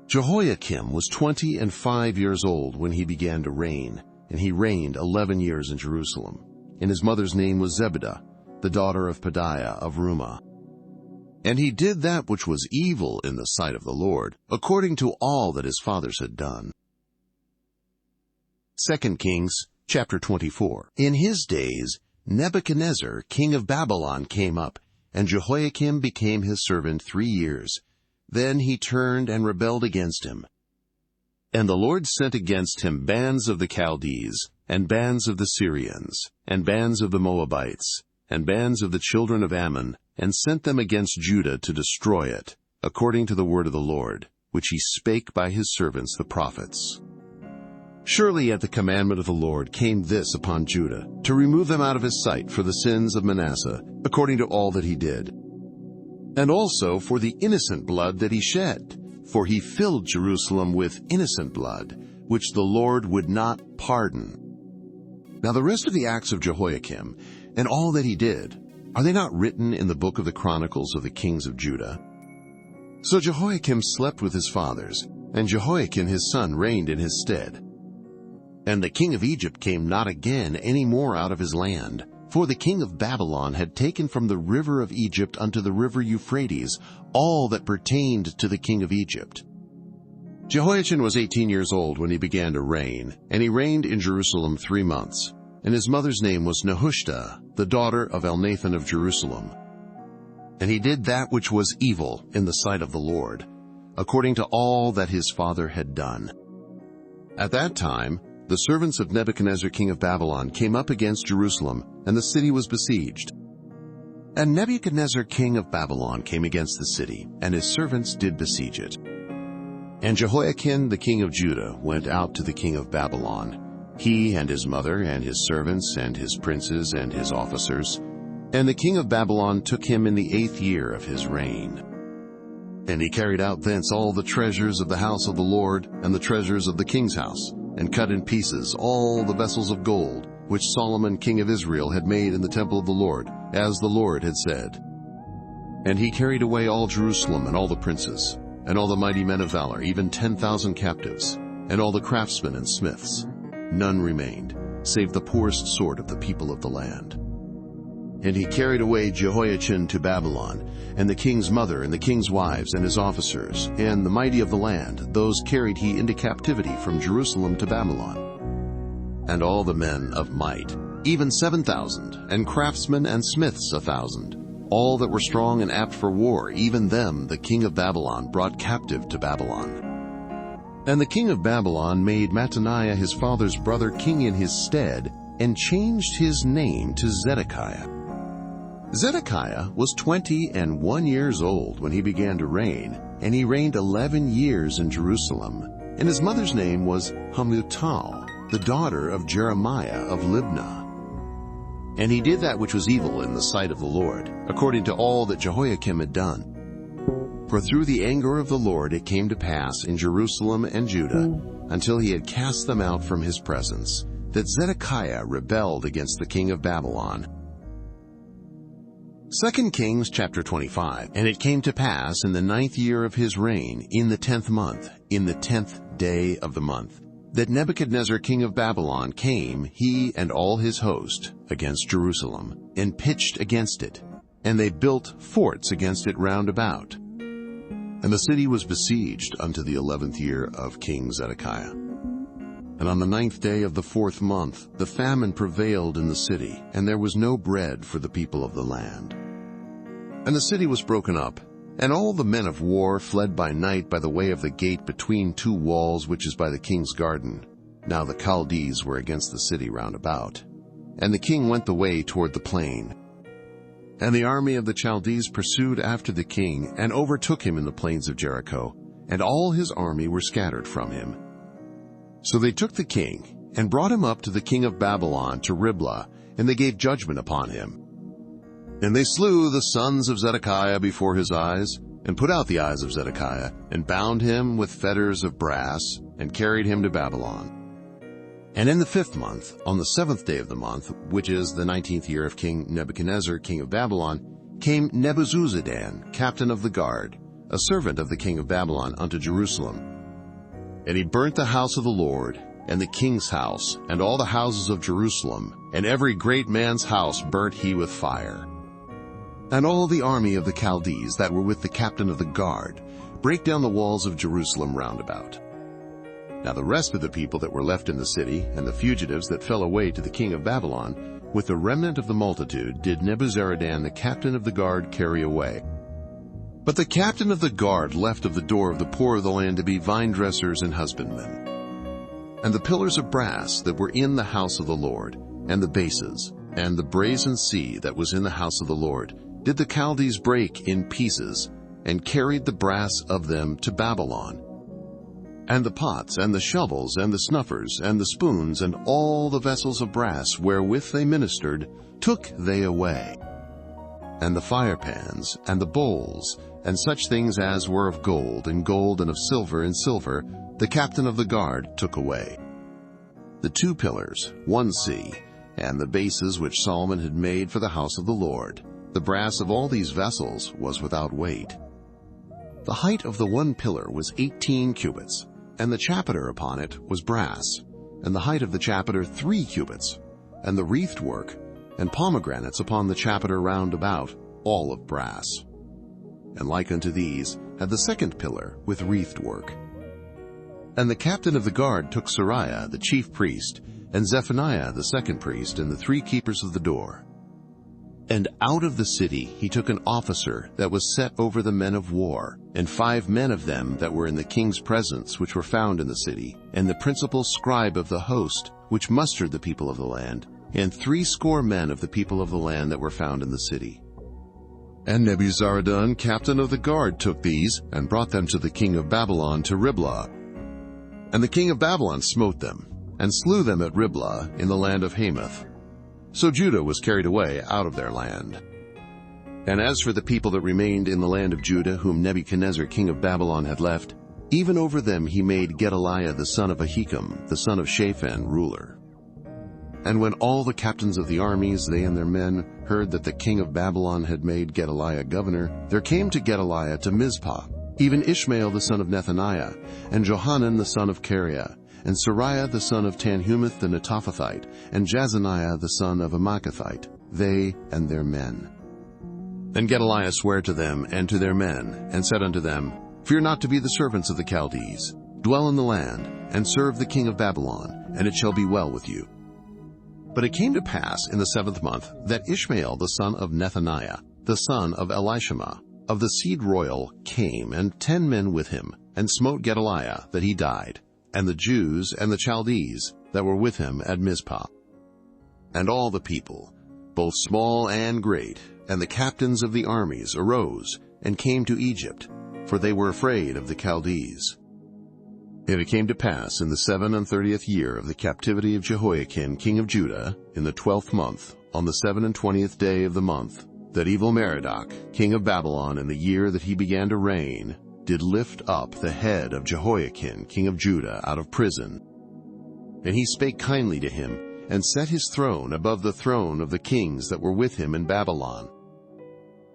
Jehoiakim was 25 years old when he began to reign, and he reigned 11 years in Jerusalem. And his mother's name was Zebidah, the daughter of Pedaiah of Rumah. And he did that which was evil in the sight of the Lord, according to all that his fathers had done. 2 Kings chapter 24. In his days Nebuchadnezzar, king of Babylon, came up, and Jehoiakim became his servant 3 years. Then he turned and rebelled against him. And the Lord sent against him bands of the Chaldees, and bands of the Syrians, and bands of the Moabites, and bands of the children of Ammon, and sent them against Judah to destroy it, according to the word of the Lord, which he spake by his servants the prophets. Surely at the commandment of the Lord came this upon Judah, to remove them out of his sight for the sins of Manasseh, according to all that he did, and also for the innocent blood that he shed, for he filled Jerusalem with innocent blood, which the Lord would not pardon. Now the rest of the acts of Jehoiakim, and all that he did, are they not written in the book of the Chronicles of the kings of Judah? So Jehoiakim slept with his fathers, and Jehoiakim his son reigned in his stead. And the king of Egypt came not again any more out of his land, for the king of Babylon had taken from the river of Egypt unto the river Euphrates all that pertained to the king of Egypt. Jehoiachin was 18 years old when he began to reign, and he reigned in Jerusalem 3 months. And his mother's name was Nehushta, the daughter of Elnathan of Jerusalem. And he did that which was evil in the sight of the Lord, according to all that his father had done. At that time, the servants of Nebuchadnezzar king of Babylon came up against Jerusalem, and the city was besieged. And Nebuchadnezzar king of Babylon came against the city, and his servants did besiege it. And Jehoiakim the king of Judah went out to the king of Babylon, he and his mother and his servants and his princes and his officers. And the king of Babylon took him in the 8th year of his reign. And he carried out thence all the treasures of the house of the Lord and the treasures of the king's house, and cut in pieces all the vessels of gold, which Solomon king of Israel had made in the temple of the Lord, as the Lord had said. And he carried away all Jerusalem and all the princes, and all the mighty men of valor, even 10,000 captives, and all the craftsmen and smiths. None remained, save the poorest sort of the people of the land. And he carried away Jehoiachin to Babylon, and the king's mother, and the king's wives, and his officers, and the mighty of the land, those carried he into captivity from Jerusalem to Babylon. And all the men of might, even 7,000, and craftsmen and smiths 1,000, all that were strong and apt for war, even them the king of Babylon brought captive to Babylon. And the king of Babylon made Mattaniah his father's brother king in his stead, and changed his name to Zedekiah. Zedekiah was 21 years old when he began to reign, and he reigned 11 years in Jerusalem. And his mother's name was Hamutal, the daughter of Jeremiah of Libnah. And he did that which was evil in the sight of the Lord, according to all that Jehoiakim had done. For through the anger of the Lord it came to pass in Jerusalem and Judah, until he had cast them out from his presence, that Zedekiah rebelled against the king of Babylon. 2 Kings chapter 25. And it came to pass in the 9th year of his reign, in the 10th month, in the 10th day of the month, that Nebuchadnezzar king of Babylon came, he and all his host, against Jerusalem, and pitched against it, and they built forts against it round about. And the city was besieged unto the 11th year of King Zedekiah. And on the 9th day of the 4th month, the famine prevailed in the city, and there was no bread for the people of the land. And the city was broken up, and all the men of war fled by night by the way of the gate between 2 walls, which is by the king's garden. Now the Chaldees were against the city round about. And the king went the way toward the plain. And the army of the Chaldees pursued after the king, and overtook him in the plains of Jericho, and all his army were scattered from him. So they took the king, and brought him up to the king of Babylon to Riblah, and they gave judgment upon him. And they slew the sons of Zedekiah before his eyes, and put out the eyes of Zedekiah, and bound him with fetters of brass, and carried him to Babylon. And in the 5th month, on the 7th day of the month, which is the 19th year of King Nebuchadnezzar king of Babylon, came Nebuzaradan, captain of the guard, a servant of the king of Babylon, unto Jerusalem. And he burnt the house of the Lord, and the king's house, and all the houses of Jerusalem, and every great man's house burnt he with fire. And all the army of the Chaldees that were with the captain of the guard brake down the walls of Jerusalem round about. Now the rest of the people that were left in the city, and the fugitives that fell away to the king of Babylon, with the remnant of the multitude, did Nebuzaradan the captain of the guard carry away. But the captain of the guard left of the door of the poor of the land to be vine dressers and husbandmen. And the pillars of brass that were in the house of the Lord, and the bases, and the brazen sea that was in the house of the Lord, did the Chaldees break in pieces, and carried the brass of them to Babylon. And the pots, and the shovels, and the snuffers, and the spoons, and all the vessels of brass wherewith they ministered, took they away. And the firepans, and the bowls, and such things as were of gold, and of silver, the captain of the guard took away. The 2 pillars, 1 sea, and the bases which Solomon had made for the house of the Lord, the brass of all these vessels was without weight. The height of the 1 pillar was 18 cubits, and the chapiter upon it was brass, and the height of the chapiter 3 cubits, and the wreathed work, and pomegranates upon the chapiter round about, all of brass. And like unto these had the 2nd pillar with wreathed work. And the captain of the guard took Sariah the chief priest, and Zephaniah the 2nd priest, and the 3 keepers of the door. And out of the city he took an officer that was set over the men of war, and 5 men of them that were in the king's presence, which were found in the city, and the principal scribe of the host, which mustered the people of the land, and 60 men of the people of the land that were found in the city. And Nebuzaradan, captain of the guard, took these, and brought them to the king of Babylon to Riblah. And the king of Babylon smote them, and slew them at Riblah in the land of Hamath. So Judah was carried away out of their land. And as for the people that remained in the land of Judah, whom Nebuchadnezzar king of Babylon had left, even over them he made Gedaliah the son of Ahikam, the son of Shaphan, ruler. And when all the captains of the armies, they and their men, heard that the king of Babylon had made Gedaliah governor, there came to Gedaliah to Mizpah, even Ishmael the son of Nethaniah, and Johanan the son of Kareah, and Sariah the son of Tanhumeth the Netophathite, and Jazaniah the son of a Maacathite, they and their men. Then Gedaliah sware to them and to their men, and said unto them, Fear not to be the servants of the Chaldees. Dwell in the land, and serve the king of Babylon, and it shall be well with you. But it came to pass in the 7th month that Ishmael the son of Nethaniah, the son of Elishama, of the seed royal, came, and 10 men with him, and smote Gedaliah, that he died, and the Jews and the Chaldees that were with him at Mizpah. And all the people, both small and great, and the captains of the armies arose and came to Egypt, for they were afraid of the Chaldees. And it came to pass in the 37th year of the captivity of Jehoiakim king of Judah, in the 12th month, on the 27th day of the month, that Evil-Merodach king of Babylon, in the year that he began to reign, did lift up the head of Jehoiakim king of Judah out of prison. And he spake kindly to him, and set his throne above the throne of the kings that were with him in Babylon,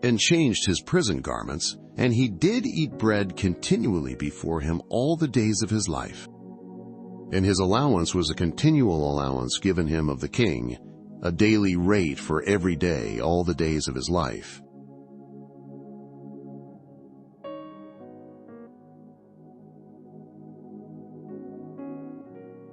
and changed his prison garments, and he did eat bread continually before him all the days of his life. And his allowance was a continual allowance given him of the king, a daily rate for every day all the days of his life.